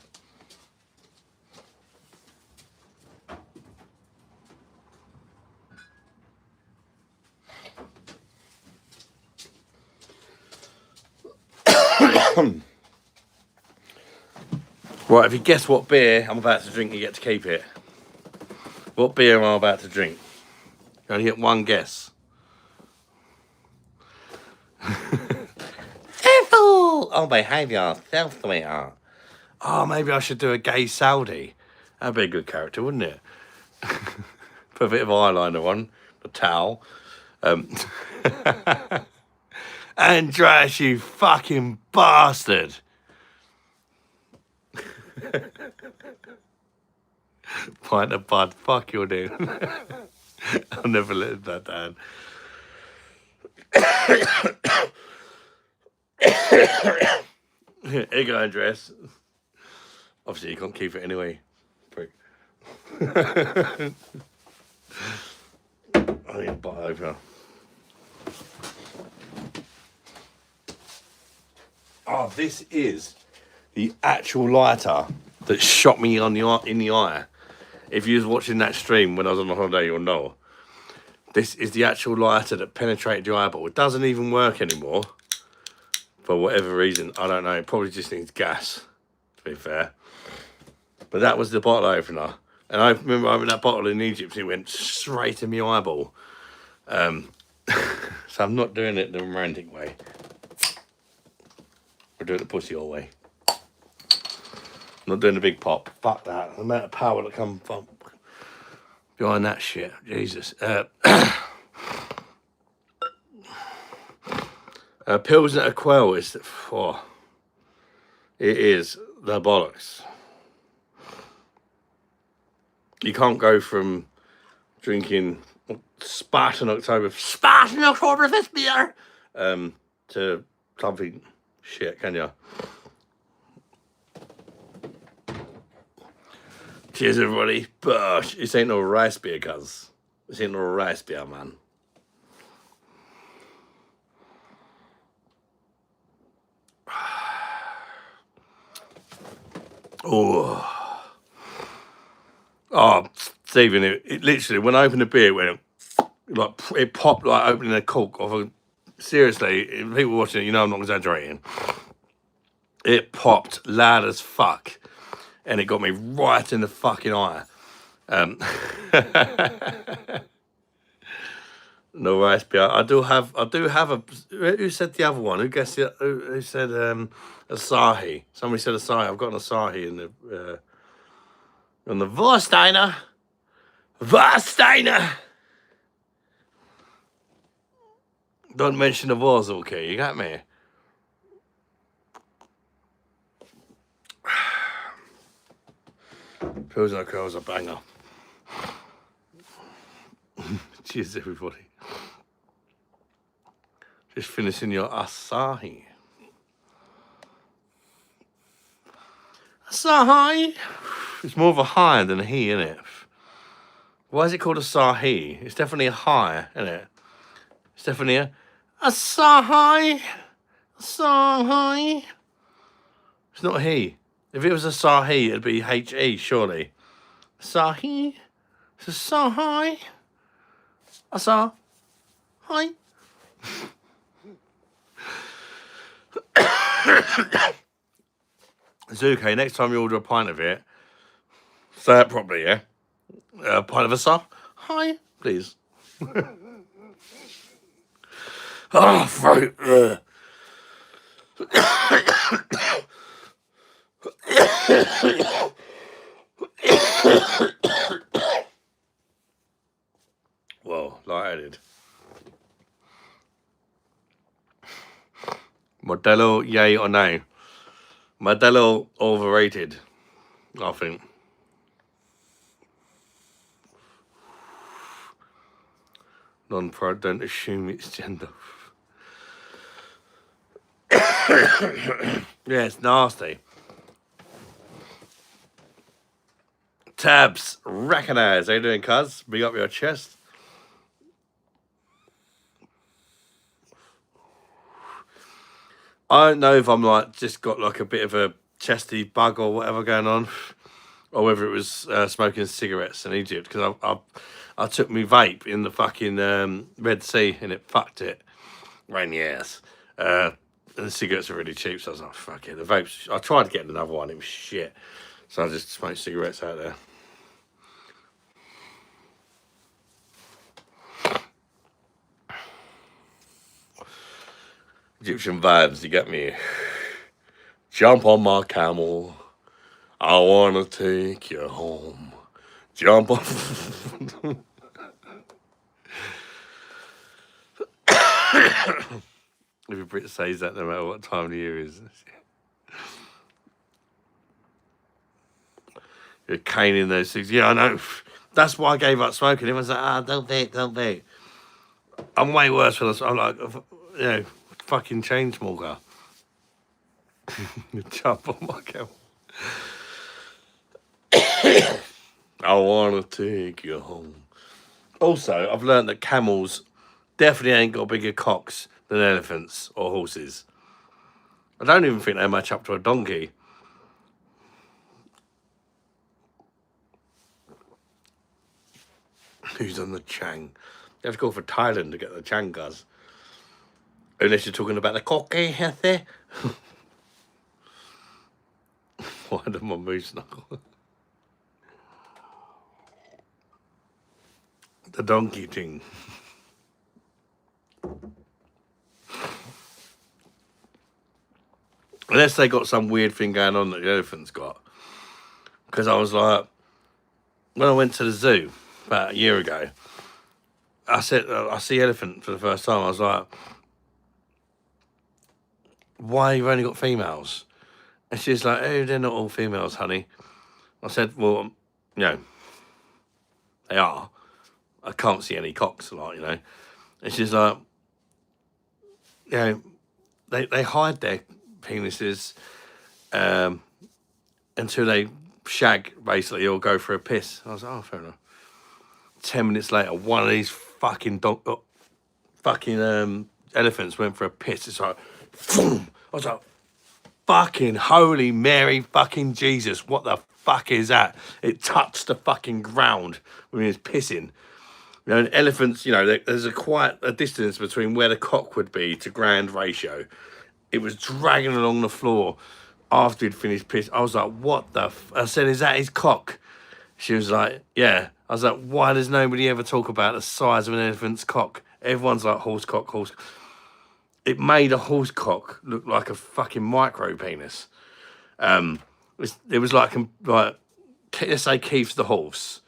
Right, if you guess what beer I'm about to drink, you get to keep it. What beer am I about to drink? You only get one guess. Careful! Oh, behave yourself, sweetheart. Oh, maybe I should do a gay Saudi. That'd be a good character, wouldn't it? Put a bit of eyeliner on, a towel. Andreas, you fucking bastard. Pint of bud, fuck your dude. I'll never let that down. Here you go, Andreas. Obviously, you can't keep it anyway. Prick. I need a bottle opener. Oh, this is the actual lighter that shot me on in the eye. If you was watching that stream when I was on holiday, you'll know. This is the actual lighter that penetrated your eyeball. It doesn't even work anymore. For whatever reason, I don't know. It probably just needs gas, to be fair. But that was the bottle opener. And I remember opening that bottle in Egypt, it went straight in my eyeball. So I'm not doing it the romantic way. We're doing it the pussy all way. I'm not doing the big pop. Fuck that. The amount of power that comes from behind that shit. Jesus. Pilsner at Quell is... Oh, it is the bollocks. You can't go from drinking Spartan Oktoberfest beer to something shit, can you? Cheers, everybody. Bosh. This ain't no rice beer, cuz. This ain't no rice beer, man. Oh, Stephen, it literally, when I opened the beer, it went, like, it popped like opening a cork off a, seriously, if people watching it, you know I'm not exaggerating. It popped loud as fuck, and it got me right in the fucking eye. No rice beer. I do have a. Who said the other one? Who guessed it? Who said Asahi? Somebody said Asahi. I've got an Asahi in the Warsteiner. Warsteiner. Don't mention the wars, okay? You got me. Pilsner Curl's a banger. Cheers, everybody. Just finishing your Asahi. Asahi. It's more of a high than a he, isn't it? Why is it called Asahi? It's definitely a high, isn't it? It's definitely a Asahi. Asahi. It's not a he. If it was Asahi, it'd be H-E, surely. Asahi. It's Asahi. Asahi. Zuke, next time you order a pint of it, say it properly, yeah? A pint of Asahi, please. Oh, throat. Well, lightheaded. Modelo, yay or nay? Modelo overrated, I think. Non-pro, don't assume it's gender. Yeah, it's nasty. Tabs, recognize. How you doing, cuz? Bring up your chest. I don't know if I'm like just got like a bit of a chesty bug or whatever going on, or whether it was smoking cigarettes in Egypt, because I took my vape in the fucking Red Sea and it fucked it. Rain the ass. And the cigarettes are really cheap, so I was like, fuck it. The vapes, I tried to get another one, it was shit. So I just smoked cigarettes out there. Egyptian vibes, you get me. Jump on my camel. I wanna take you home. Jump on. Every Brit says that no matter what time of the year is. You're caning those things. Yeah, I know. That's why I gave up smoking. Everyone's like, don't vape, don't vape. I'm way worse when I'm like, you know, fucking chain smoker. Jump on my camel. I wanna take you home. Also, I've learned that camels definitely ain't got bigger cocks than elephants or horses. I don't even think they match up to a donkey. Who's on the Chang? You have to go for Thailand to get the Chang, guys. Unless you're talking about the cocky, there. Why did my moose knuckle? The donkey thing. Unless they got some weird thing going on that the elephant's got. Because I was like, when I went to the zoo about a year ago, I said, I see elephant for the first time. I was like, why you've only got females? And she's like, oh, they're not all females, honey. I said, well, you know, they are. I can't see any cocks, like, you know. And she's like, you know, they hide their penises until they shag, basically, or go for a piss. I was like, oh, fair enough. 10 minutes later, one of these fucking elephants went for a piss. It's like, boom. I was like, fucking holy Mary, fucking Jesus, what the fuck is that? It touched the fucking ground when he was pissing. You know, and elephants, you know, there's quite a distance between where the cock would be to grand ratio. It was dragging along the floor after he'd finished piss. I was like, what the I said, is that his cock? She was like, yeah. I was like, why does nobody ever talk about the size of an elephant's cock? Everyone's like, horse cock. It made a horse cock look like a fucking micro penis. It was like let's say Keith's the horse,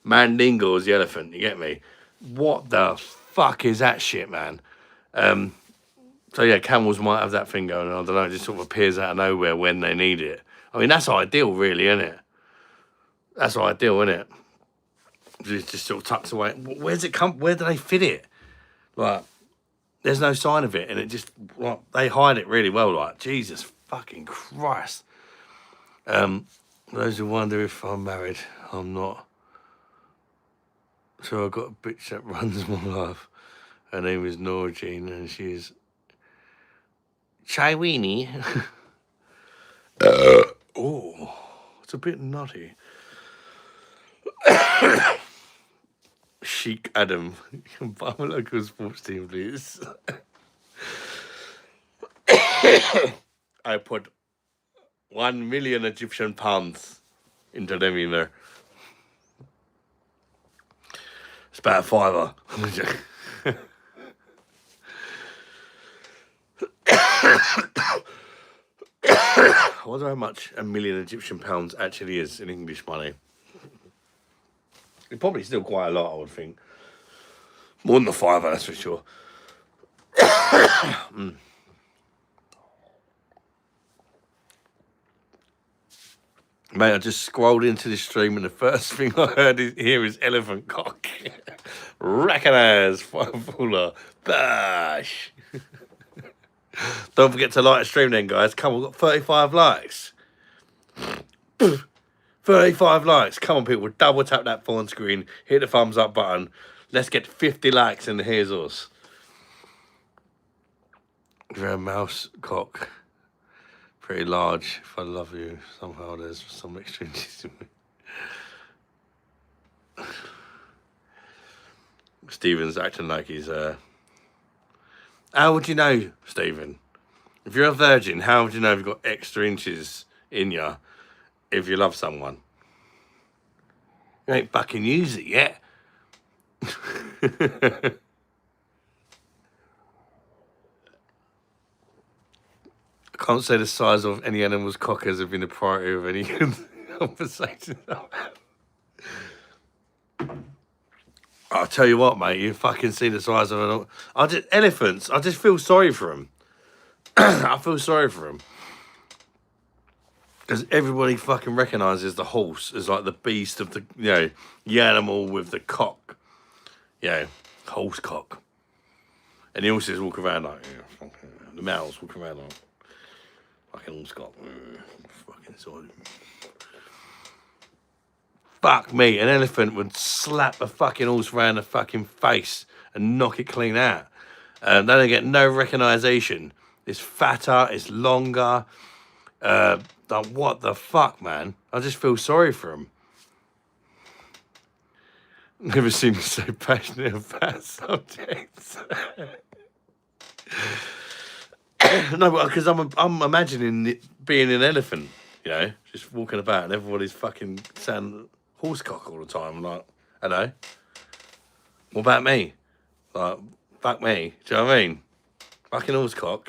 Mandingo's the elephant. You get me? What the fuck is that shit, man? So yeah, camels might have that thing going on. I don't know. It just sort of appears out of nowhere when they need it. I mean, that's ideal, really, isn't it? That's ideal, isn't it? It just sort of tucks away. Where's it come? Where do they fit it? Like, there's no sign of it, and it just they hide it really well. Like, Jesus fucking Christ. Those who wonder if I'm married, I'm not. So I've got a bitch that runs my life. Her name is Nora Jean, and she's Chai-weenie. Oh, it's a bit nutty. Sheik Adam, you can buy my local sports team, please. I put 1 million Egyptian pounds into them in there. It's about a fiver. I wonder how much 1 million Egyptian pounds actually is in English money. It's probably still quite a lot, I would think. More than a fiver, that's for sure. Mate, I just scrolled into the stream and the first thing I heard here is elephant cock. Recognise, fuller, bash. Don't forget to like the stream then, guys. Come on, we've got 35 likes. 35 likes. Come on, people. Double tap that phone screen. Hit the thumbs up button. Let's get 50 likes and here's us. Your mouse cock. Pretty large. If I love you, somehow there's some extra inches in me. Stephen's acting like he's How would you know, Stephen? If you're a virgin, how would you know if you've got extra inches in you if you love someone? You ain't fucking used it yet. I can't say the size of any animal's cock has been a priority of any conversation. I'll tell you what, mate, you fucking see the size of elephants. I just feel sorry for them. I feel sorry for them. Because everybody fucking recognises the horse as like the beast of the, you know, the animal with the cock. You know, horse cock. And the horses walk around like, you know, fucking, the males walk around like, fucking horse cock. Fucking sorry. Fuck me, an elephant would slap a fucking horse around the fucking face and knock it clean out. They don't get no recognition. It's fatter, it's longer. Like, what the fuck, man? I just feel sorry for him. Never seen me so passionate about subjects. No, because I'm imagining it being an elephant, you know, just walking about and everybody's fucking saying horsecock all the time. I'm like, hello? What about me? Like, fuck me. Do you know what I mean? Fucking horsecock.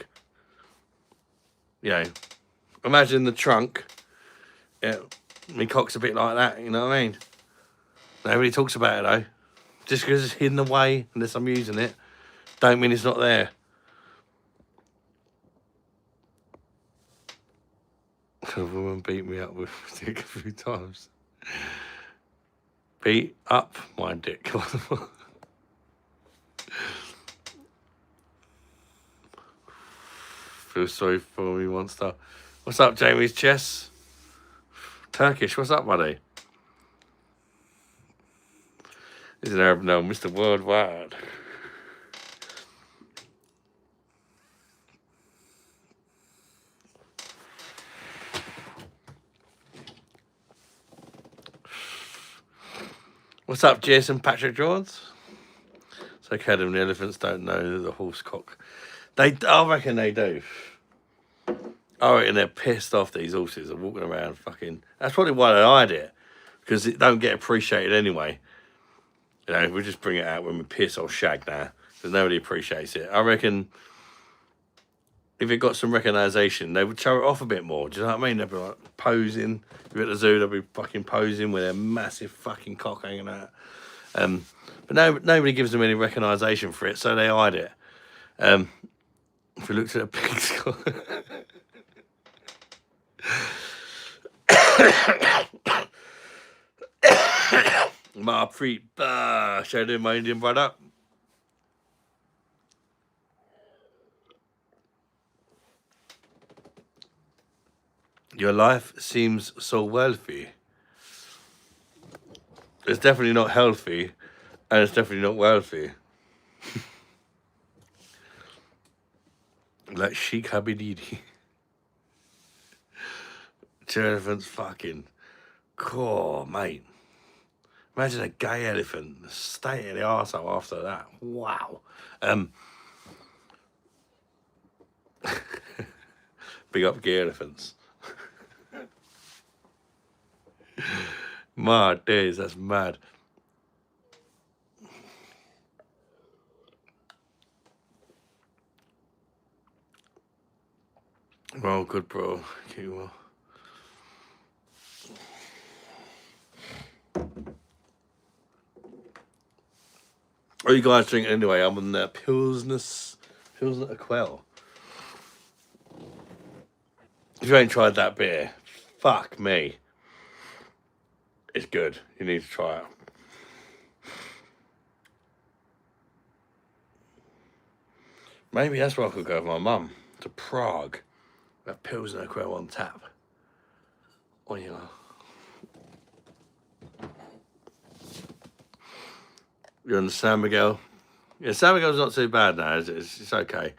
You know, imagine the trunk. Yeah, my cock's a bit like that, you know what I mean? Nobody talks about it though. Just because it's hidden away, unless I'm using it, don't mean it's not there. A woman beat me up with a dick a few times. Beat up my dick. Feel sorry for me, monster. What's up, Jamie's Chess? Turkish, what's up, buddy? He's an Arab now, Mr. Worldwide. What's up, Jason Patrick George? It's okay, them the elephants don't know the horse cock. I reckon they do. I reckon they're pissed off these horses are walking around fucking. That's probably why they hide it, because it don't get appreciated anyway. You know, we just bring it out when we piss or shag now, because nobody appreciates it. I reckon if it got some recognition, they would show it off a bit more. Do you know what I mean? They'd be like posing. If you're at the zoo, they'll be fucking posing with their massive fucking cock hanging out. But nobody gives them any recognition for it, so they hide it. If we looked at a pig's cock. My freak, should I do my Indian brother? Your life seems so wealthy. It's definitely not healthy, and it's definitely not wealthy. Like Sheikh Habibidi. Two elephants fucking. Cool, mate. Imagine a gay elephant, the state of the arsehole after that. Wow. Big up gay elephants. My days, that's mad. Well, good, bro. Keep well. What are you guys drinking anyway? I'm on the Pilsner Quell. If you ain't tried that beer, fuck me. It's good. You need to try it. Maybe that's where I could go with my mum. To Prague. That Pilsner Quell on tap. Oh, yeah. You're on the San Miguel. Yeah, San Miguel's not too bad now. It's okay.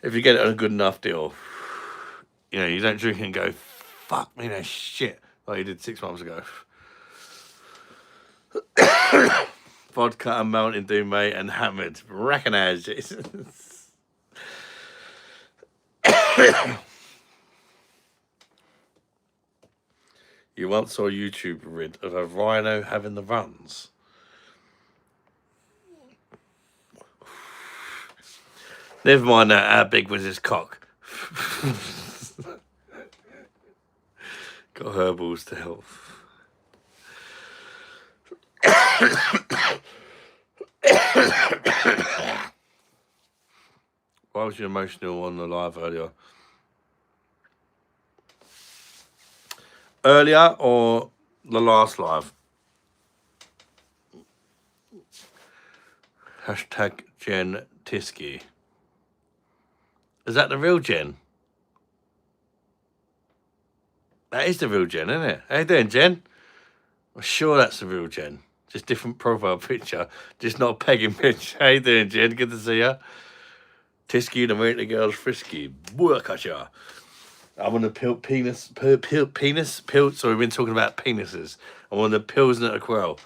If you get it on a good enough deal, you know, you don't drink it and go, fuck me, that shit, like you did 6 months ago. Vodka and Mountain Dew, mate, and hammered. Recognise it. You once saw a YouTube vid of a rhino having the runs. Never mind that, how big was his cock? Got herbals to help. Why was you emotional on the live earlier? Earlier or the last live? Hashtag Jen Tiski. Is that the real Jen? That is the real Jen, isn't it? How you doing, Jen? I'm sure that's the real Jen. Just different profile picture. Just not a pegging picture. How you doing, Jen? Good to see you. Tiski, the make the girls frisky. Bookatcha. I'm on the penis. So we've been talking about penises. I'm on the Pilsner Quell.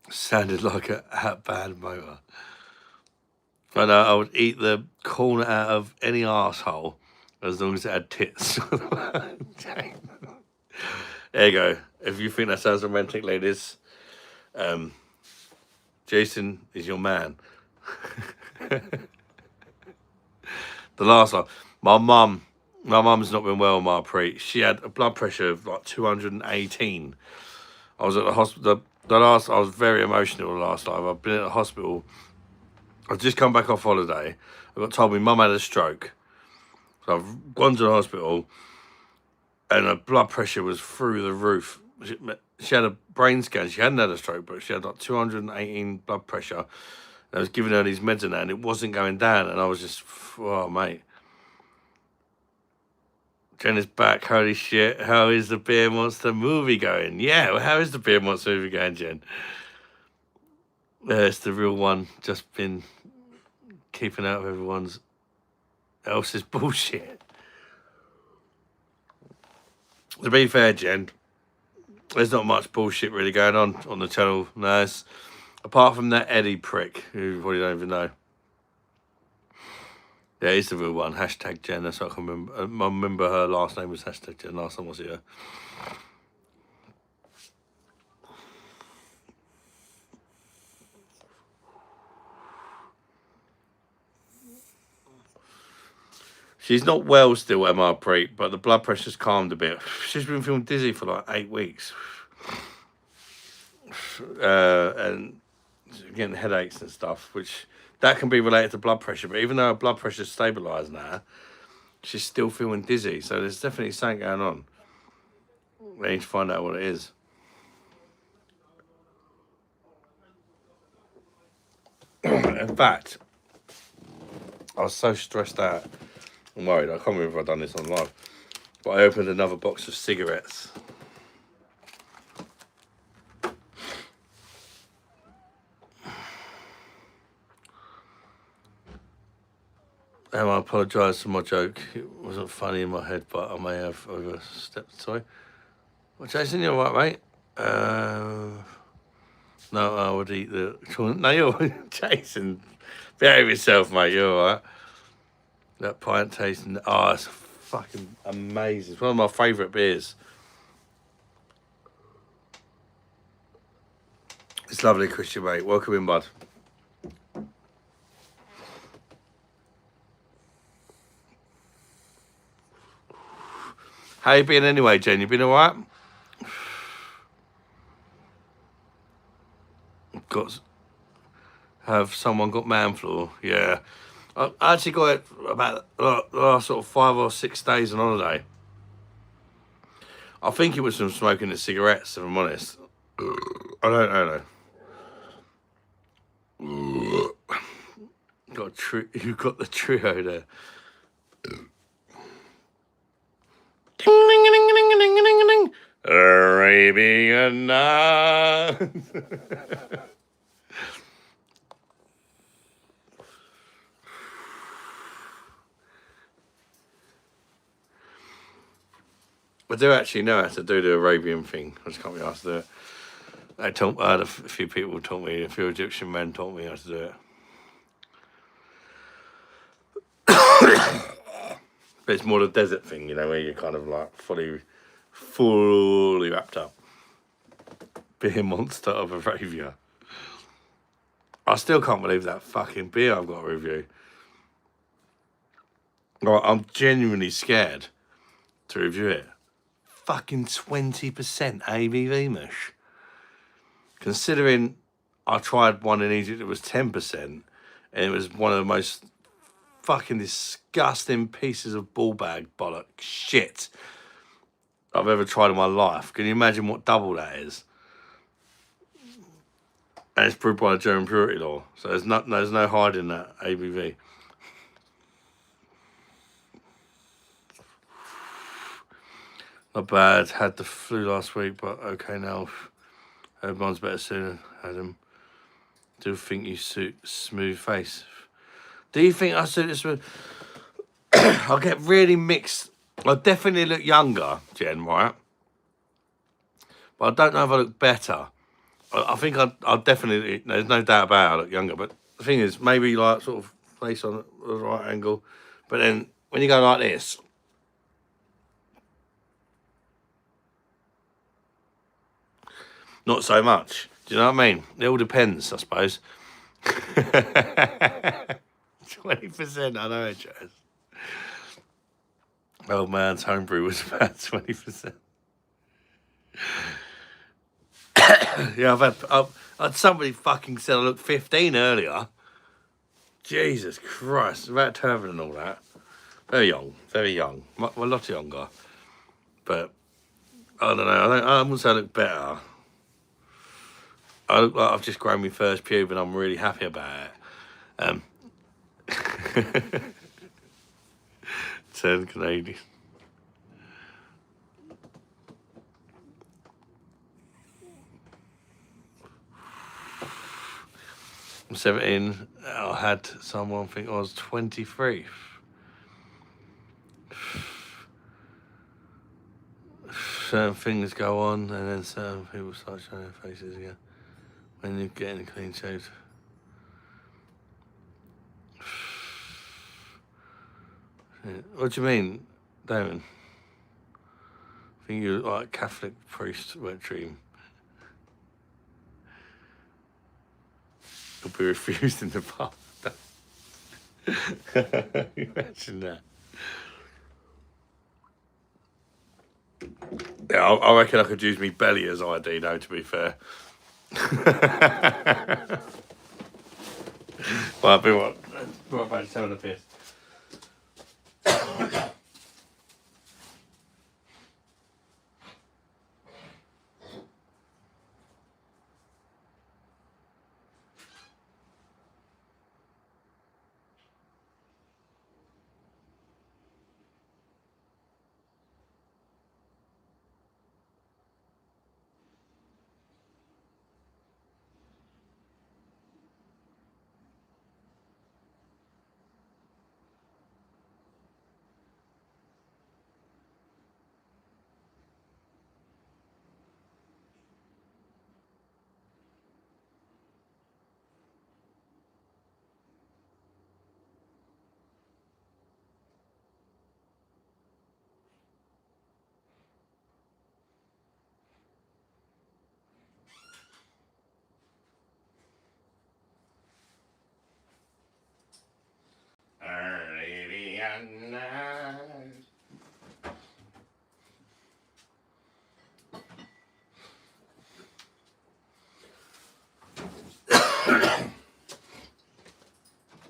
Sounded like a bad motor. I know, I would eat the corner out of any arsehole as long as it had tits. There you go. If you think that sounds romantic, ladies, Jason is your man. The last one, my mum's not been well, my pre. She had a blood pressure of like 218. I was at the hospital. I was very emotional the last time. I've been at the hospital. I've just come back off holiday. I got told my mum had a stroke. So I've gone to the hospital and her blood pressure was through the roof. she had a brain scan. She hadn't had a stroke, but she had like 218 blood pressure. I was giving her these meds and it wasn't going down. And I was just, oh, mate. Jen is back. Holy shit. How is the Beer Monster movie going? Yeah, well, how is the Beer Monster movie going, Jen? Yeah, it's the real one. Just been keeping out of everyone's else's bullshit. To be fair, Jen, there's not much bullshit really going on the channel. No, apart from that Eddie prick, who you probably don't even know. Yeah, he's the real one. Hashtag Jen. That's what I can remember. I remember her last name was hashtag Jen. Last time I was here. She's not well still, MR Preet, but the blood pressure's calmed a bit. She's been feeling dizzy for like 8 weeks. And getting headaches and stuff, which that can be related to blood pressure. But even though her blood pressure's stabilised now, she's still feeling dizzy. So there's definitely something going on. We need to find out what it is. In fact, I was so stressed out. I'm worried. I can't remember if I've done this on live. But I opened another box of cigarettes. I apologise for my joke. It wasn't funny in my head, but I may have overstepped. Sorry. Well, Jason, you all right, mate? No, I would eat the... No, you're... Jason, behave yourself, mate. You're all right. That pint tasting... Oh, it's fucking amazing. It's one of my favourite beers. It's lovely, Christian, mate. Welcome in, bud. How you been anyway, Jen? You been all right? Have someone got man flu? Yeah. I actually got it about the last sort of 5 or 6 days on holiday. I think it was from smoking the cigarettes, if I'm honest. I don't know. You've got the trio there. Ding, ding, ding, ding, ding, ding, ding. Arabian Nights. I do actually know how to do the Arabian thing. I just can't be asked to do it. I had a few people taught me, a few Egyptian men taught me how to do it. But it's more the desert thing, you know, where you're kind of like fully wrapped up. Beer Monster of Arabia. I still can't believe that fucking beer I've got to review. Like, I'm genuinely scared to review it. Fucking 20% ABV mush. Considering I tried one in Egypt, it was 10%, and it was one of the most fucking disgusting pieces of ball bag bollock shit I've ever tried in my life. Can you imagine what double that is? And it's brewed by the German purity law, so there's no hiding that ABV. Not bad. Had the flu last week, but okay now. Everyone's better soon. Adam, do think you suit smooth face? Do you think I suit a smooth? I get really mixed. I definitely look younger, Jen, right? But I don't know if I look better. I think I definitely. There's no doubt about it, I look younger. But the thing is, maybe like sort of face on the right angle. But then when you go like this. Not so much. Do you know what I mean? It all depends, I suppose. 20%, I know it, Jazz. Old man's homebrew was about 20%. Yeah, I've had somebody fucking said I looked 15 earlier. Jesus Christ, about Turban and all that. Very young, very young. Well, a lot younger. But I don't know. I wouldn't say I look better. I look like I've just grown my first pube and I'm really happy about it. 10 Canadian. I'm 17. I had someone think I was 23. Certain things go on and then certain people start showing their faces again when you're getting clean shaved. What do you mean, Damon? I think you're like Catholic priest wet dream. You'll be refused in the pub. Imagine that. Yeah, I reckon I could use me belly as ID though, to be fair. Well, I'll be what about 7 of this?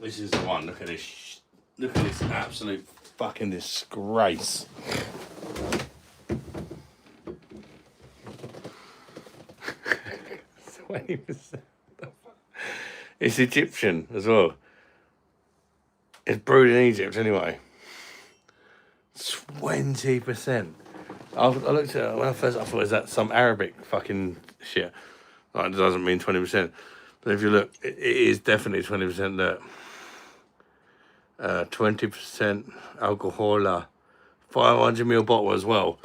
This is the one. Look at this. Look at this absolute fucking disgrace. %. It's Egyptian as well. It's brewed in Egypt anyway. 20%. I looked at it when I thought, is that some Arabic fucking shit? Like, it doesn't mean 20%. But if you look, it is definitely 20% that. 20% alcohol, 500ml bottle as well.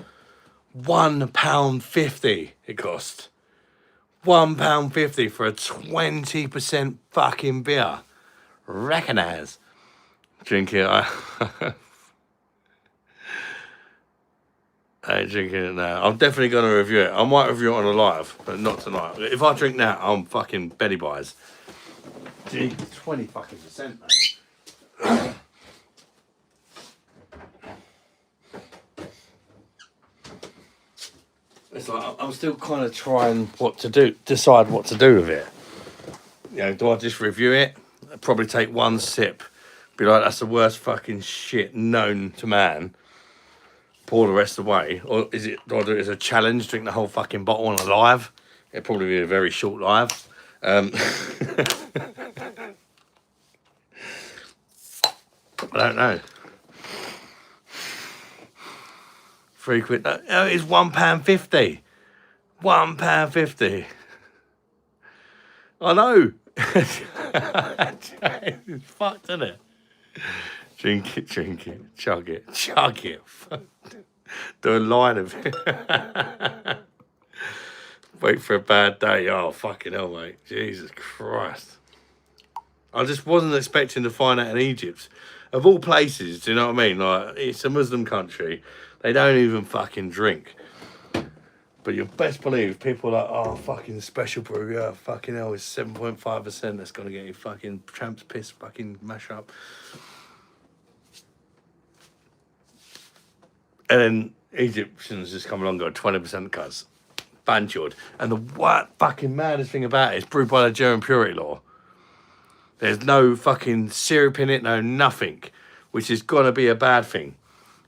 £1.50 it cost. £1.50 for a 20% fucking beer. Recognise. Drink it. I ain't drinking it now. I'm definitely going to review it. I might review it on a live, but not tonight. If I drink that, I'm fucking Betty Buys. Gee, 20 fucking %, mate. It's like I'm still kind of trying decide what to do with it. You know, do I just review it? I'd probably take one sip, be like, that's the worst fucking shit known to man. Pour the rest away, or do I do it as a challenge? Drink the whole fucking bottle on a live? It'd probably be a very short live. I don't know. £3. No, it's £1.50. £1.50. I know. It's fucked, isn't it? Drink it, chug it. Do a line of it. Wait for a bad day. Oh, fucking hell, mate. Jesus Christ. I just wasn't expecting to find out in Egypt. Of all places, do you know what I mean? Like, it's a Muslim country. They don't even fucking drink. But you best believe people are like, oh, fucking special brew, yeah, fucking hell, it's 7.5% that's going to get you fucking tramp's piss fucking mash up. And then Egyptians just come along and go 20% cuts. Banjoed. And the what fucking maddest thing about it is brewed by the German purity law. There's no fucking syrup in it, no nothing, which is going to be a bad thing.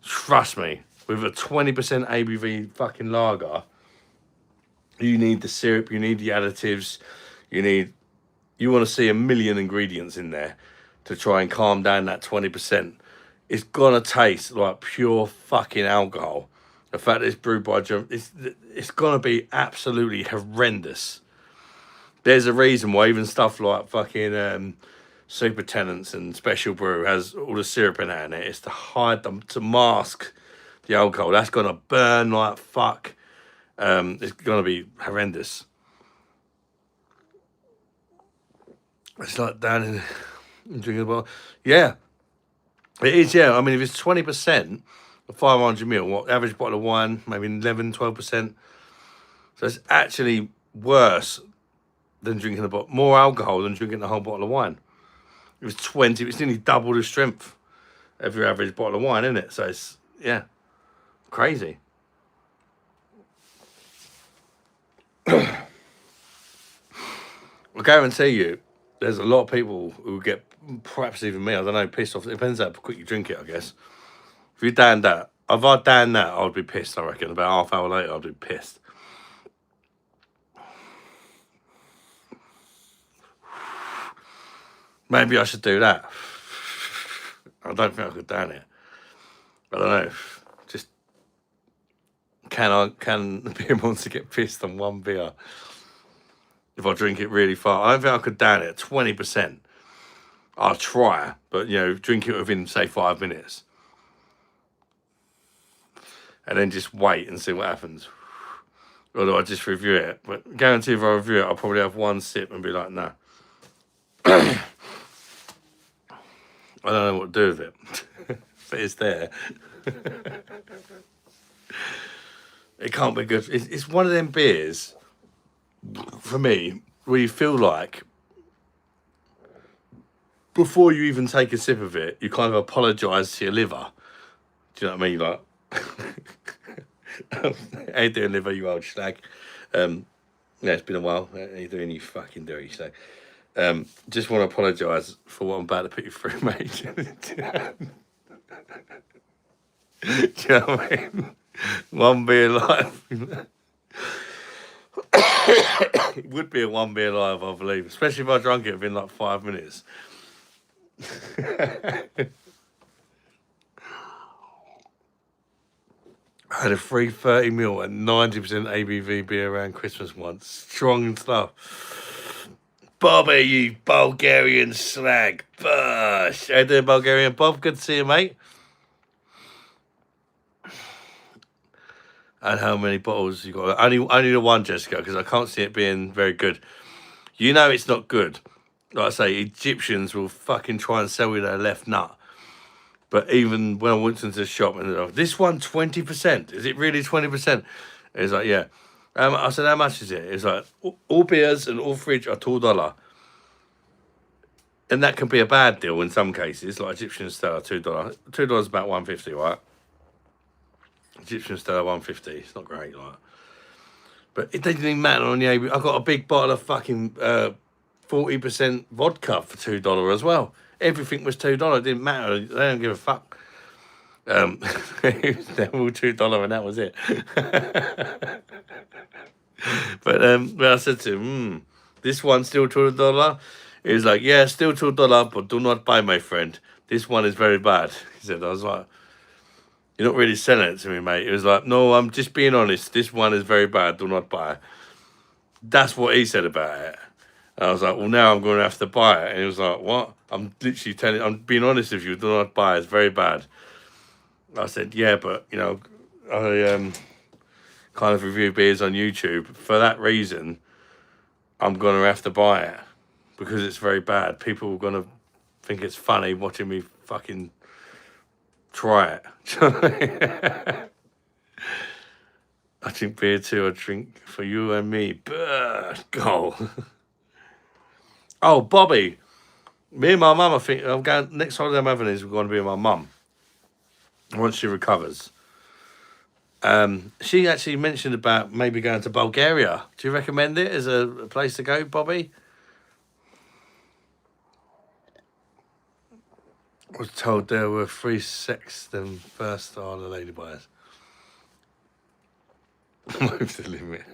Trust me. with a 20% ABV fucking lager, you need the syrup, you need the additives, you want to see a million ingredients in there to try and calm down that 20%. It's gonna taste like pure fucking alcohol. The fact that it's brewed by German, it's gonna be absolutely horrendous. There's a reason why even stuff like fucking Super Tenants and Special Brew has all the syrup in it. It's to hide them, to mask the alcohol. That's gonna burn like fuck. It's gonna be horrendous. It's like down in drinking a bottle. Yeah, it is. Yeah, I mean, if it's 20%, 500 ml, what average bottle of wine, maybe 11, 12%. So it's actually worse than drinking a bottle, more alcohol than drinking a whole bottle of wine. It was 20. It's nearly double the strength of your average bottle of wine, isn't it? So it's crazy. I guarantee you, there's a lot of people who get, perhaps even me, I don't know, pissed off. It depends how quick you drink it, I guess. If you down that, if I down that, I'd be pissed, I reckon. About half hour later, I'd be pissed. Maybe I should do that. I don't think I could down it. I don't know. Just, can the beer monster get pissed on one beer? If I drink it really fast, I don't think I could down it at 20%. I'll try, but drink it within say 5 minutes, and then just wait and see what happens. Or do I just review it? But guarantee if I review it, I'll probably have one sip and be like, nah. I don't know what to do with it, but it's there. It can't be good. It's one of them beers, for me, where you feel like before you even take a sip of it, you kind of apologise to your liver. Do you know what I mean? Like, how you doing, liver, you old slag? It's been a while. How you doing, you fucking dirty slag? Just want to apologise for what I'm about to put you through, mate. Do you know what I mean? One beer live. It would be a one beer live, I believe. Especially if I drank it within like 5 minutes. I had a 330ml and 90% ABV beer around Christmas once. Strong stuff. Bobby, you Bulgarian slag. Bush. How you doing, Bulgarian Bob? Good to see you, mate. And how many bottles you got? Only the one, Jessica, because I can't see it being very good. You know it's not good. Like I say, Egyptians will fucking try and sell you their left nut. But even when I went into the shop and they're like, this one 20%, is it really 20%? It's like, yeah. I said, how much is it? It's like, all beers and all fridge are $2. And that can be a bad deal in some cases, like Egyptian Stella, $2. $2 is about $1.50, right? Egyptian Stella, $1.50. It's not great, like. But it doesn't even matter on the AB. I got a big bottle of fucking 40% vodka for $2 as well. Everything was $2. It didn't matter. They don't give a fuck. They were all $2 and that was it. But when I said to him, this one's still $2? He was like, yeah, still $2, but do not buy, my friend. This one is very bad. He said, I was like, you're not really selling it to me, mate. He was like, no, I'm just being honest. This one is very bad. Do not buy. That's what he said about it. And I was like, well, now I'm going to have to buy it. And he was like, what? I'm literally I'm being honest with you. Do not buy it. It's very bad. I said, yeah, but, I kind of review beers on YouTube. For that reason, I'm going to have to buy it because it's very bad. People are going to think it's funny watching me fucking try it. I drink beer too. I drink for you and me. Go. Oh, Bobby. Me and my mum, I think, I'm going, next holiday I'm having is we're going to be with my mum once she recovers. She actually mentioned about maybe going to Bulgaria. Do you recommend it as a place to go, Bobby? I was told there were free sex then first are the ladyboys. Move the limit.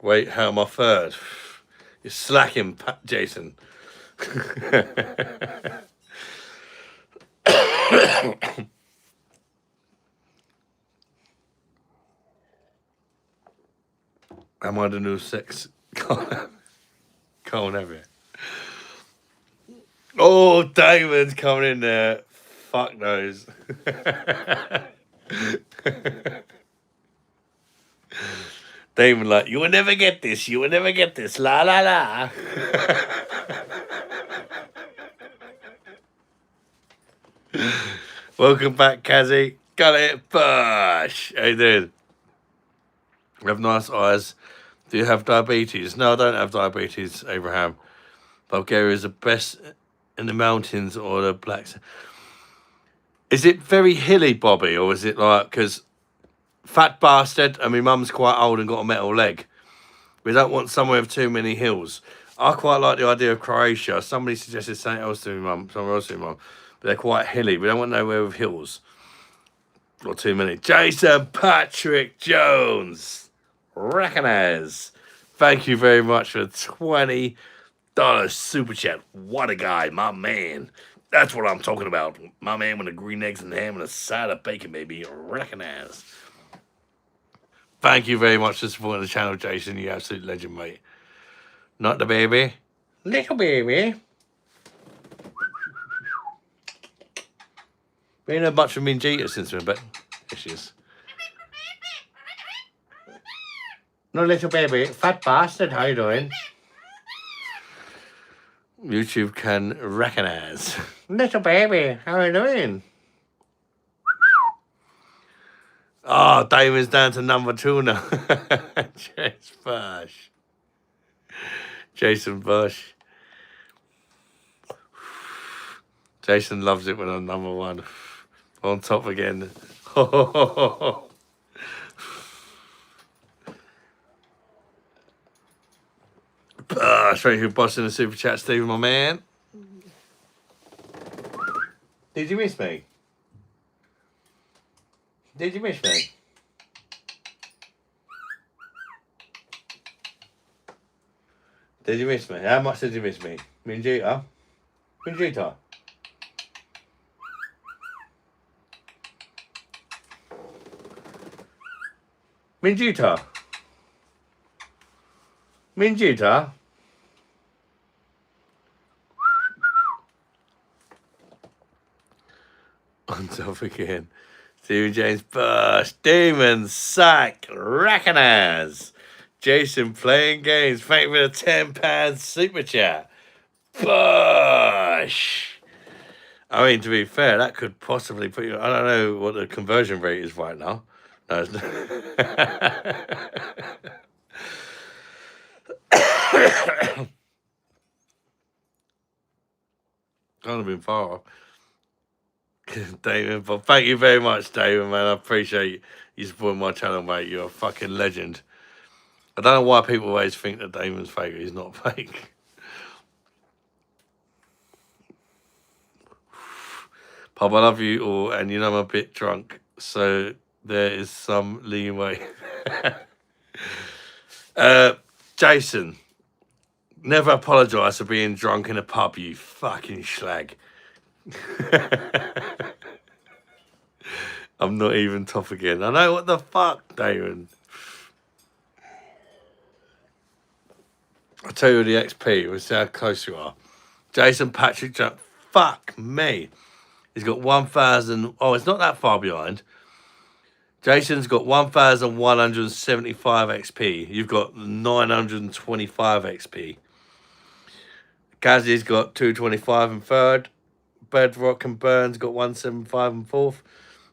Wait, how am I third? You're slacking, Jason. Am I the new sex? Can't have it. Oh, Damon's coming in there. Fuck knows. Damon like, you will never get this. You will never get this. La la la. Welcome back, Kazzy. Got it. Bush. How you doing? You have nice eyes. Do you have diabetes? No, I don't have diabetes, Abraham. Bulgaria is the best in the mountains or the blacks. Is it very hilly, Bobby, or is it like, because fat bastard and my mum's quite old and got a metal leg. We don't want somewhere with too many hills. I quite like the idea of Croatia. Somebody suggested something else to me, mum, somewhere else to me, mum. But they're quite hilly. We don't want nowhere with hills. Or too many. Jason Patrick Jones. Recognize. Thank you very much for $20 super chat. What a guy, my man. That's what I'm talking about. My man with the green eggs and ham and a side of bacon, baby. Recognize. Thank you very much for supporting the channel, Jason. You absolute legend, mate. Not the baby. Little baby. We ain't had much from Minjita since we're back. There she is. No, little baby. Fat bastard. How you doing? YouTube can recognize. Little baby. How you doing? Oh, Damon's down to number 2 now. Jason Bush. Jason loves it when I'm number 1. On top again. Straight who boss in the super chat, Stephen, my man. Did you miss me? Did you miss me? Did you miss me? How much did you miss me? Minjita? Minjita? Minjita? Minjita? On top again. Stephen James Bush, Demon Sack, Recognize, Jason playing games. Thank you for the £10 super chat. Bush. I mean, to be fair, that could possibly put you. I don't know what the conversion rate is right now. No, it's not. Can't have been far off. Damon, but thank you very much, Damon, man. I appreciate you supporting my channel, mate. You're a fucking legend. I don't know why people always think that Damon's fake. He's not fake. Pub, I love you all, and you know I'm a bit drunk, so there is some leeway. Jason, never apologise for being drunk in a pub, you fucking slag. I'm not even top again. I know, what the fuck, Damon. I'll tell you the XP. We'll see how close you are. Jason Patrick, fuck me. He's got 1,000. Oh, it's not that far behind. Jason's got 1,175 XP. You've got 925 XP. Kazzy's got 225 in third. Bedrock and Burns got 175 in fourth.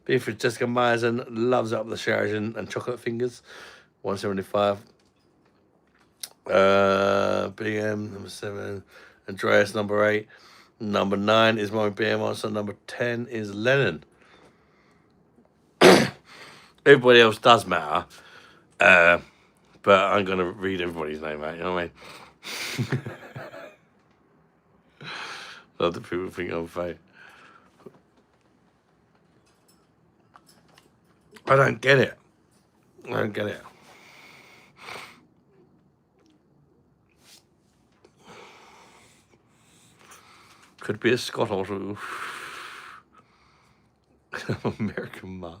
Beef for Jessica Myerson loves up the Sheraton and chocolate fingers. 175. BM number 7. Andreas number 8. Number 9 is my BM also. Number 10 is Lennon. Everybody else does matter. But I'm going to read everybody's name out, you know what I mean? Other people think I'm fake. I don't get it. I don't get it. Could be a Scot or two. American muff.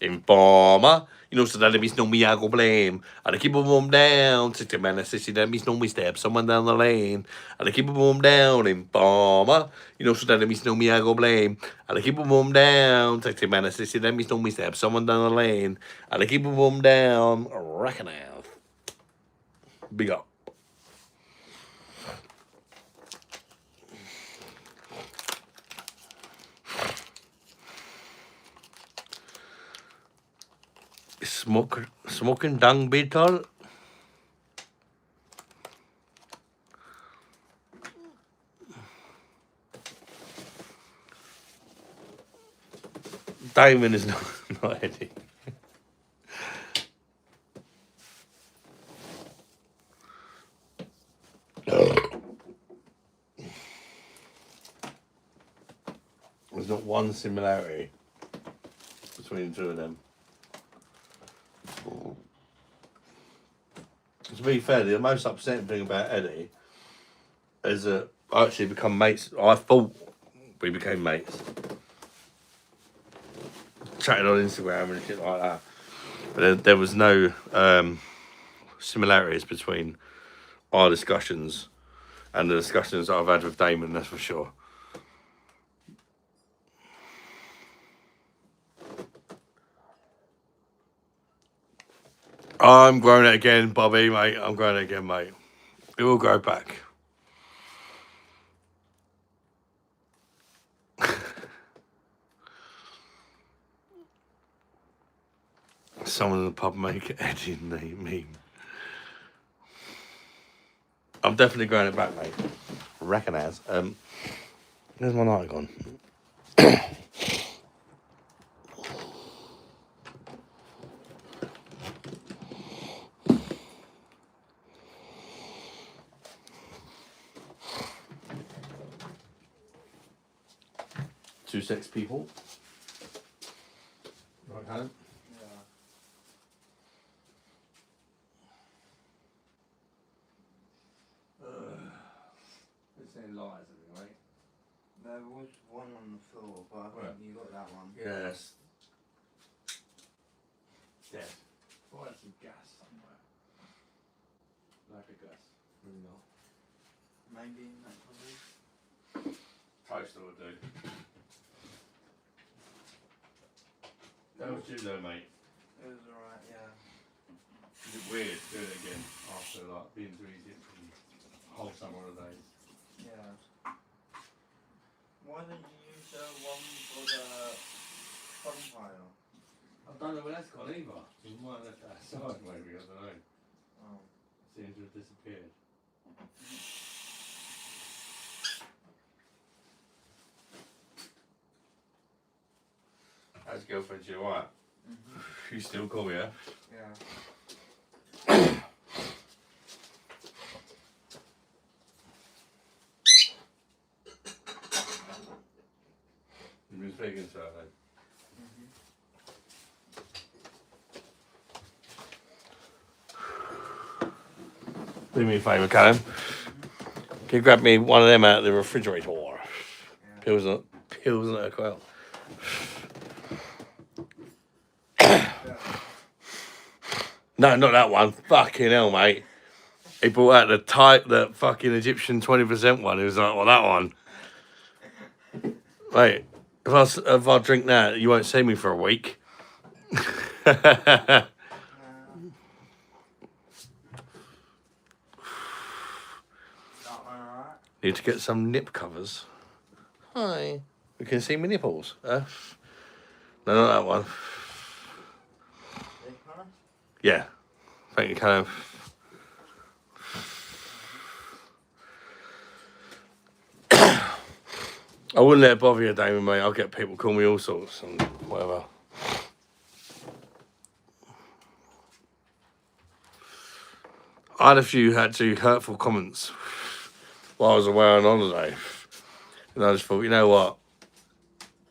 Informer. You know, so that means no me, I go blame. And I keep a boom down. 60 man, 60, that means no me step someone down the lane. And I keep a boom down. Informer. You know, so that means no me, I go blame. And I keep a boom down. 60 man, 60, that means no me step someone down the lane. And I keep a boom down. Recognize. Big up. Smoking dung beetle. Diamond is not Eddie. There's not one similarity between the two of them. To be fair, the most upsetting thing about Eddie is that I actually become mates. I thought we became mates. Chatting on Instagram and shit like that. But there was no similarities between our discussions and the discussions that I've had with Damon, that's for sure. I'm growing it again, Bobby, mate. I'm growing it again, mate. It will grow back. Someone in the pub make Eddie meme. I'm definitely growing it back, mate. Recognise. Where's my night gone? Two sex people. Right hand. Yeah. It's saying lies, right? There was one on the floor, but I think you got that one. Yes. Dead. Oh, that's some gas somewhere. Like a gas. Maybe not. Maybe in that cupboard. Toaster will do. That was you though, mate. It was alright, yeah. Is it weird doing it again after like being too easy from whole summer holidays? Yeah. Why don't you use the one for the fun pile? I don't know where that's gone either. We might have left that aside maybe, I don't know. Oh. Seems to have disappeared. How's your girlfriend? She alright? Mm-hmm. You still call me, yeah? Yeah. You've been speaking to her then? Do me a favour, Callum. Can you grab me one of them out of the refrigerator? Yeah. Pills and a quail. No, not that one. Fucking hell, mate. He brought out the fucking Egyptian 20% one. He was like, well, that one. Mate, if I drink that, you won't see me for a week. Need to get some nip covers. Hi. You can see my nipples. No, not that one. Yeah. Thank you, Callum. I wouldn't let it bother you, Damon, mate. I'll get people call me all sorts and whatever. I had a few actually hurtful comments while I was away on holiday. And I just thought, you know what?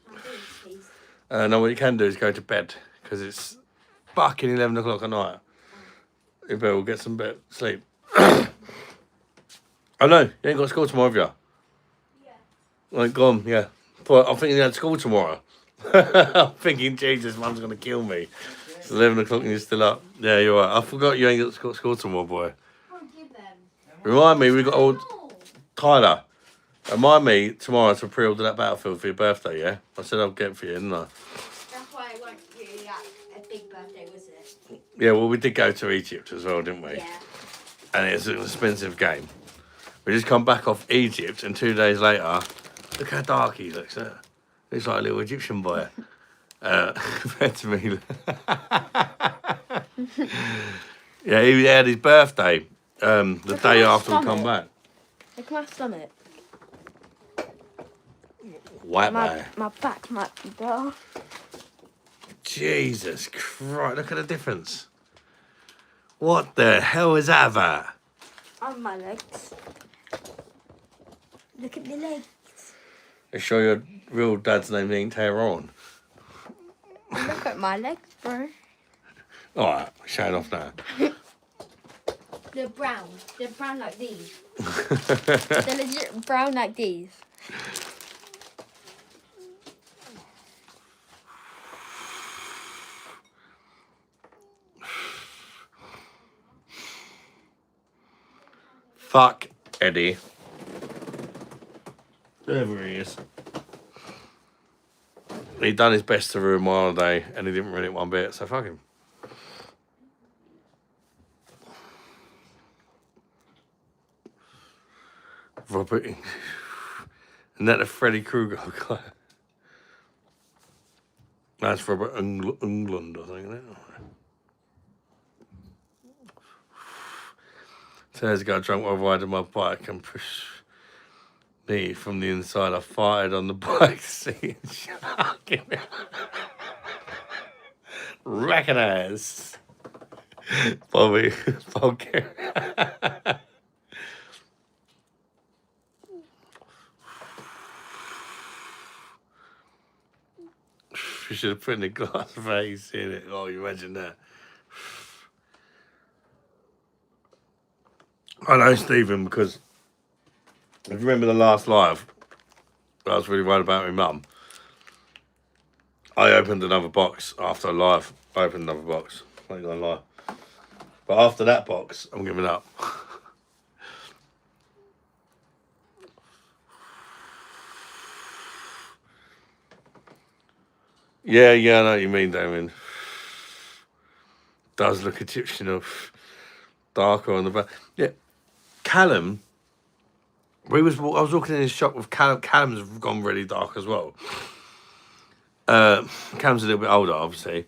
Can't do this, please. No, what you can do is go to bed because it's fucking 11 o'clock at night. You better get some bed sleep. I know, you ain't got school tomorrow, have you? Yeah. Like, gone, yeah. But I'm thinking you had school tomorrow. I'm thinking, Jesus, mum's going to kill me. It's 11 o'clock and you're still up. Yeah, you're right. I forgot you ain't got school tomorrow, boy. I'll give them. Remind me, we got old No. Tyler. Remind me tomorrow to pre-order that Battlefield for your birthday, yeah? I said I'll get it for you, didn't I? That's why it wasn't really like a big birthday, was it? Yeah, well, we did go to Egypt as well, didn't we? Yeah. And it's an expensive game. We just come back off Egypt, and 2 days later, look how dark he looks. Looks like a little Egyptian boy. Compared to me. Yeah, he had his birthday the Look day at my after we come stomach. back. Look at my stomach. White boy. My back might be better. Jesus Christ, look at the difference. What the hell is that about? On my legs. Look at my legs. You sure your real dad's name ain't Tehran? Look at my legs, bro. Alright, showing off now. They're brown. They're brown like these. They're legit brown like these. Fuck Eddie. Whoever he is. He done his best to ruin my holiday and he didn't ruin it one bit, so fuck him. Robert. And that a Freddy Krueger guy. That's Robert England, I think, isn't it? Says got drunk while riding my bike and pushed me from the inside. I fired on the bike seat and shocked him. Recognize. Bobby. Bulgarian. You should have put in a glass vase in it. Oh, you imagine that. I know, Stephen, because if you remember the last live, I was really worried about my mum. I opened another box after a live. I opened another box. I ain't gonna lie. But after that box, I'm giving up. Yeah, I know what you mean, Damien. Does look Egyptian of darker on the back. Yeah, Callum. I was walking in his shop with Callum. Callum's gone really dark as well. Callum's a little bit older, obviously.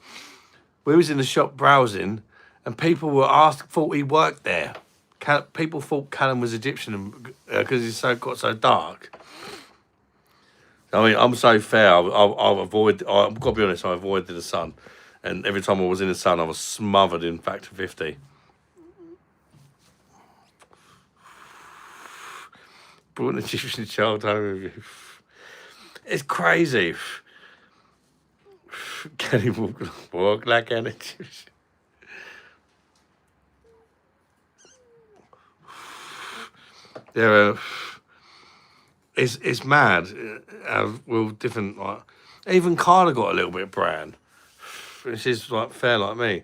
We was in the shop browsing, and people were thought he worked there. People thought Callum was Egyptian because he's got so dark. I mean, I'm so fair. I've got to be honest. I avoided the sun, and every time I was in the sun, I was smothered in factor 50. Brought an Egyptian child home with you. It's crazy. Can he walk like an Egyptian? Yeah, it's mad. We're different. Like, even Carla got a little bit brown. She's like fair like me.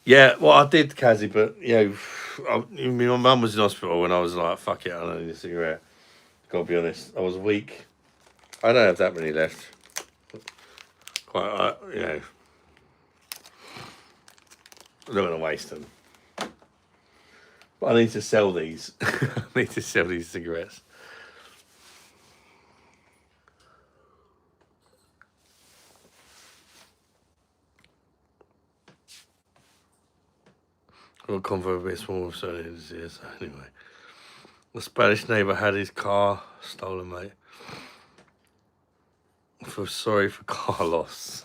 Yeah, well, I did, Kazzy, but my mum was in hospital when I was like, fuck it, I don't need a cigarette. Gotta be honest, I was weak. I don't have that many left. Quite, I'm not gonna waste them. But I need to sell these. I need to sell these cigarettes. Got convo a bit small, so it is, yes. Anyway, the Spanish neighbour had his car stolen, mate. I feel sorry for Carlos.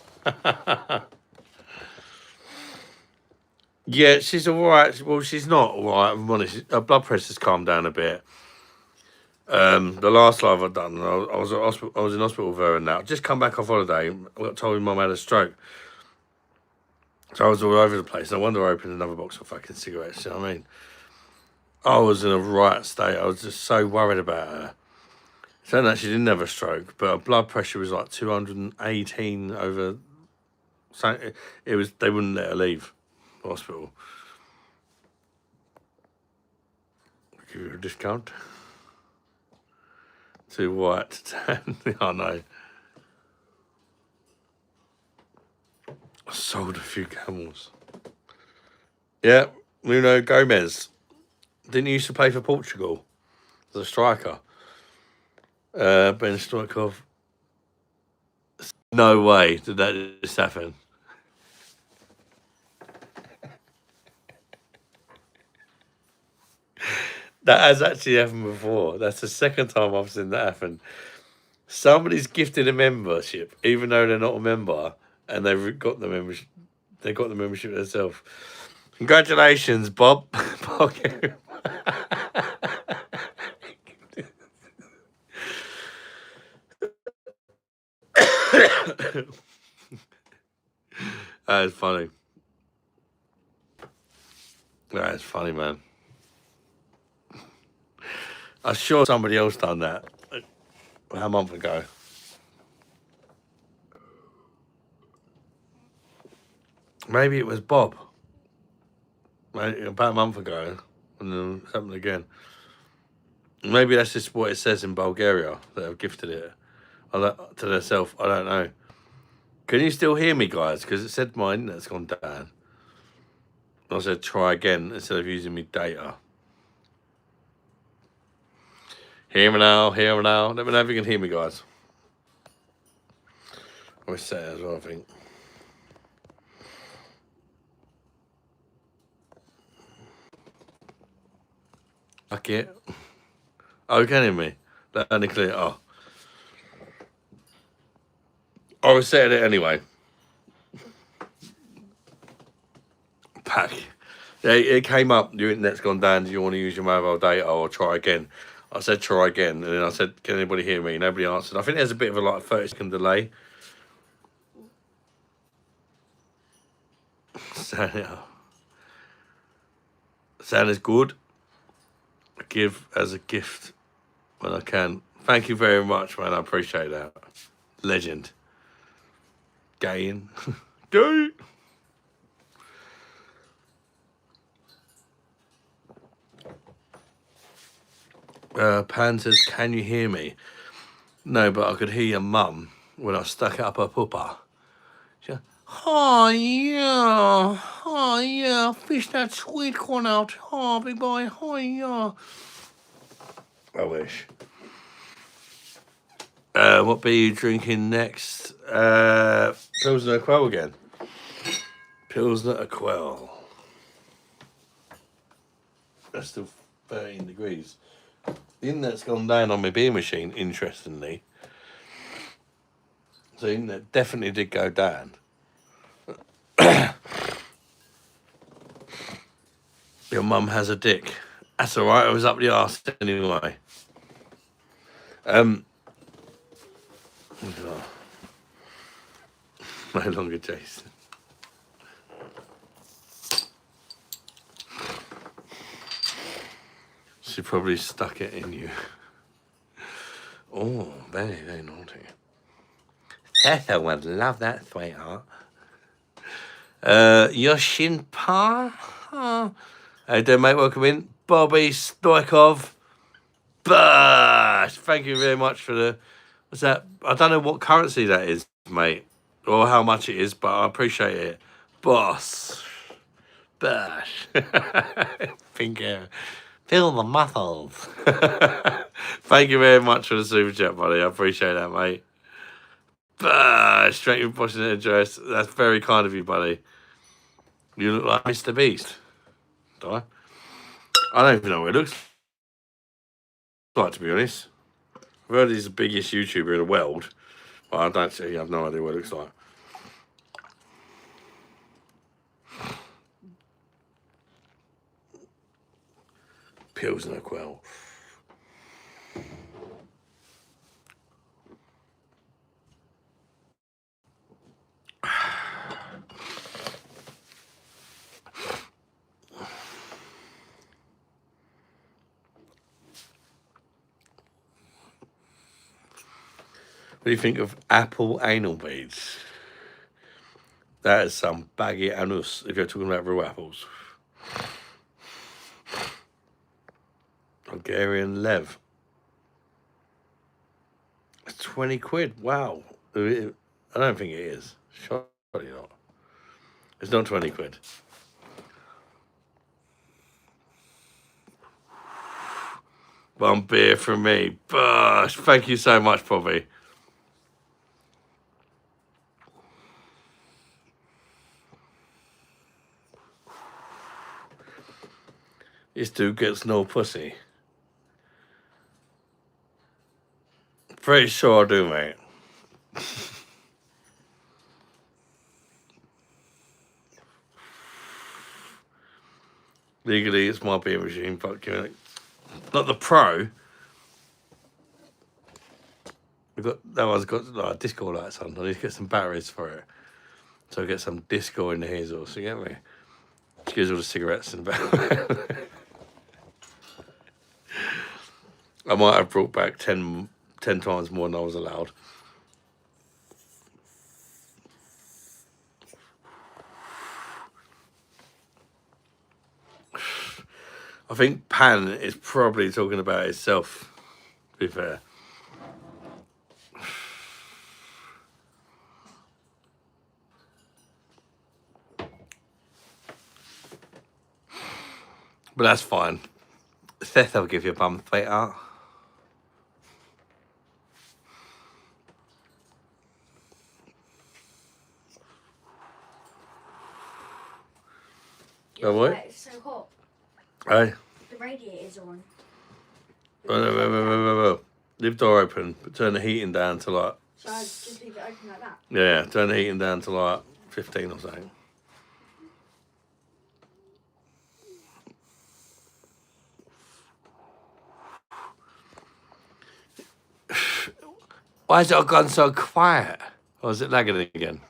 Yeah, she's all right. Well, she's not all right. I'm honest. Her blood pressure's calmed down a bit. The last live I'd done, I was at hospital. I was in hospital with her and that. I'd just come back off holiday. I got told my mum had a stroke, so I was all over the place. No wonder I opened another box of fucking cigarettes. You know what I mean? I was in a right state. I was just so worried about her. Turned out she didn't have a stroke, but her blood pressure was like 218 over. So it was. They wouldn't let her leave the hospital. Give you a discount. Too white to tan. I know. I sold a few camels. Yeah, Nuno Gomez. Didn't he used to play for Portugal as a striker? Ben Stoikov. No way did that just happen. That has actually happened before. That's the second time I've seen that happen. Somebody's gifted a membership, even though they're not a member, and they've got the membership. They got the membership themselves. Congratulations, Bob. That is funny. That is funny, man. I'm sure somebody else done that a month ago. Maybe it was Bob. Maybe about a month ago, and then it happened again. Maybe that's just what it says in Bulgaria that have gifted it to themselves. I don't know. Can you still hear me, guys? Because it said my internet's gone down. I said try again instead of using me data. Hear me now, hear me now. Let me know if you can hear me, guys. I set it as well, I think. Fuck it. Oh, you can hear me? That only clear. Oh. I was setting it anyway. Pack. Yeah, it came up. Your internet's gone down. Do you want to use your mobile data or try again? I said try again, and then I said, "Can anybody hear me?" Nobody answered. I think there's a bit of a 30-second delay. Sound is good. I give as a gift when I can. Thank you very much, man. I appreciate that. Legend. Gain. Gay. Pan says, "Can you hear me?" No, but I could hear your mum when I stuck it up her pooper. She said, "Oh yeah, oh yeah, fish that sweet corn out. Oh, big boy, oh yeah." I wish. What be you drinking next? Pilsner Quell again. Pilsner Quell. That's still 13 degrees. The internet's gone down on my beer machine, interestingly. So the internet definitely did go down. Your mum has a dick. That's alright, I was up the arse anyway. No longer Jason. She probably stuck it in you. Oh, very, very naughty. Tessa would love that, sweetheart. Yoshin Pa. How you doing, mate? Welcome in. Bobby Stoikov. Bash! Thank you very much for the... What's that? I don't know what currency that is, mate. Or how much it is, but I appreciate it. Boss. Bash. Finger. Feel the muscles. Thank you very much for the super chat, buddy. I appreciate that, mate. Straight from Washington address. That's very kind of you, buddy. You look like Mr. Beast. Do I? I don't even know what it looks like, to be honest. I've heard he's the biggest YouTuber in the world, but I don't see. I have no idea what it looks like. Pilsner Quell. What do you think of apple anal beads? That is some baggy anus if you're talking about real apples. Bulgarian Lev. It's 20 quid. Wow. I don't think it is. Surely not. It's not 20 quid. One beer from me. Gosh, thank you so much, Bobby. This dude gets no pussy. Pretty sure I do, mate. Legally, it's my beer machine. Fuck you. Not the Pro. That one's got like disco lights on. I need to get some batteries for it. So I get some disco in the hazel. So you get me? Excuse all the cigarettes in the back. I might have brought back 10 times more than I was allowed. I think Pan is probably talking about himself, to be fair. But that's fine. Seth will give you a bum fight out. You know what? why it's so hot? Hey? The radiator's on. Whoa. Leave the door open, but turn the heating down to like... So I just leave it open like that? Yeah, turn the heating down to like 15 or something. Why has it all gone so quiet? Or is it lagging again?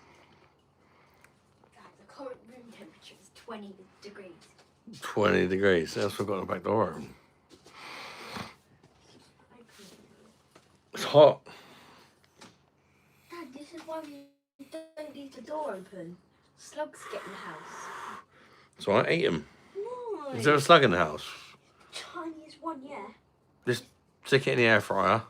The current room temperature is 20 degrees. 20 degrees. That's what I've got the back door open. It's hot. Dad, this is why you don't leave the door open. Slugs get in the house. So I eat them. No. Is there a slug in the house? Tiniest one, yeah. Just stick it in the air fryer.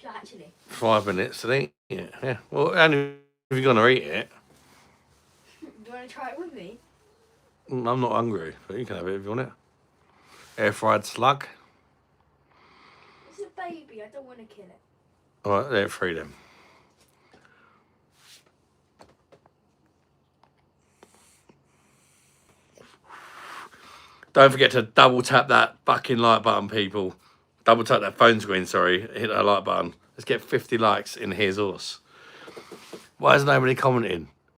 Yeah, actually. 5 minutes and eat it. Yeah. Well, only if you're going to eat it. Do you want to try it with me? I'm not hungry, but you can have it if you want it. Air fried slug. It's a baby. I don't want to kill it. All right, they're free then. Don't forget to double tap that fucking like button, people. Double tap that phone screen, sorry. Hit that like button. Let's get 50 likes in Here's Us. Why is nobody commenting?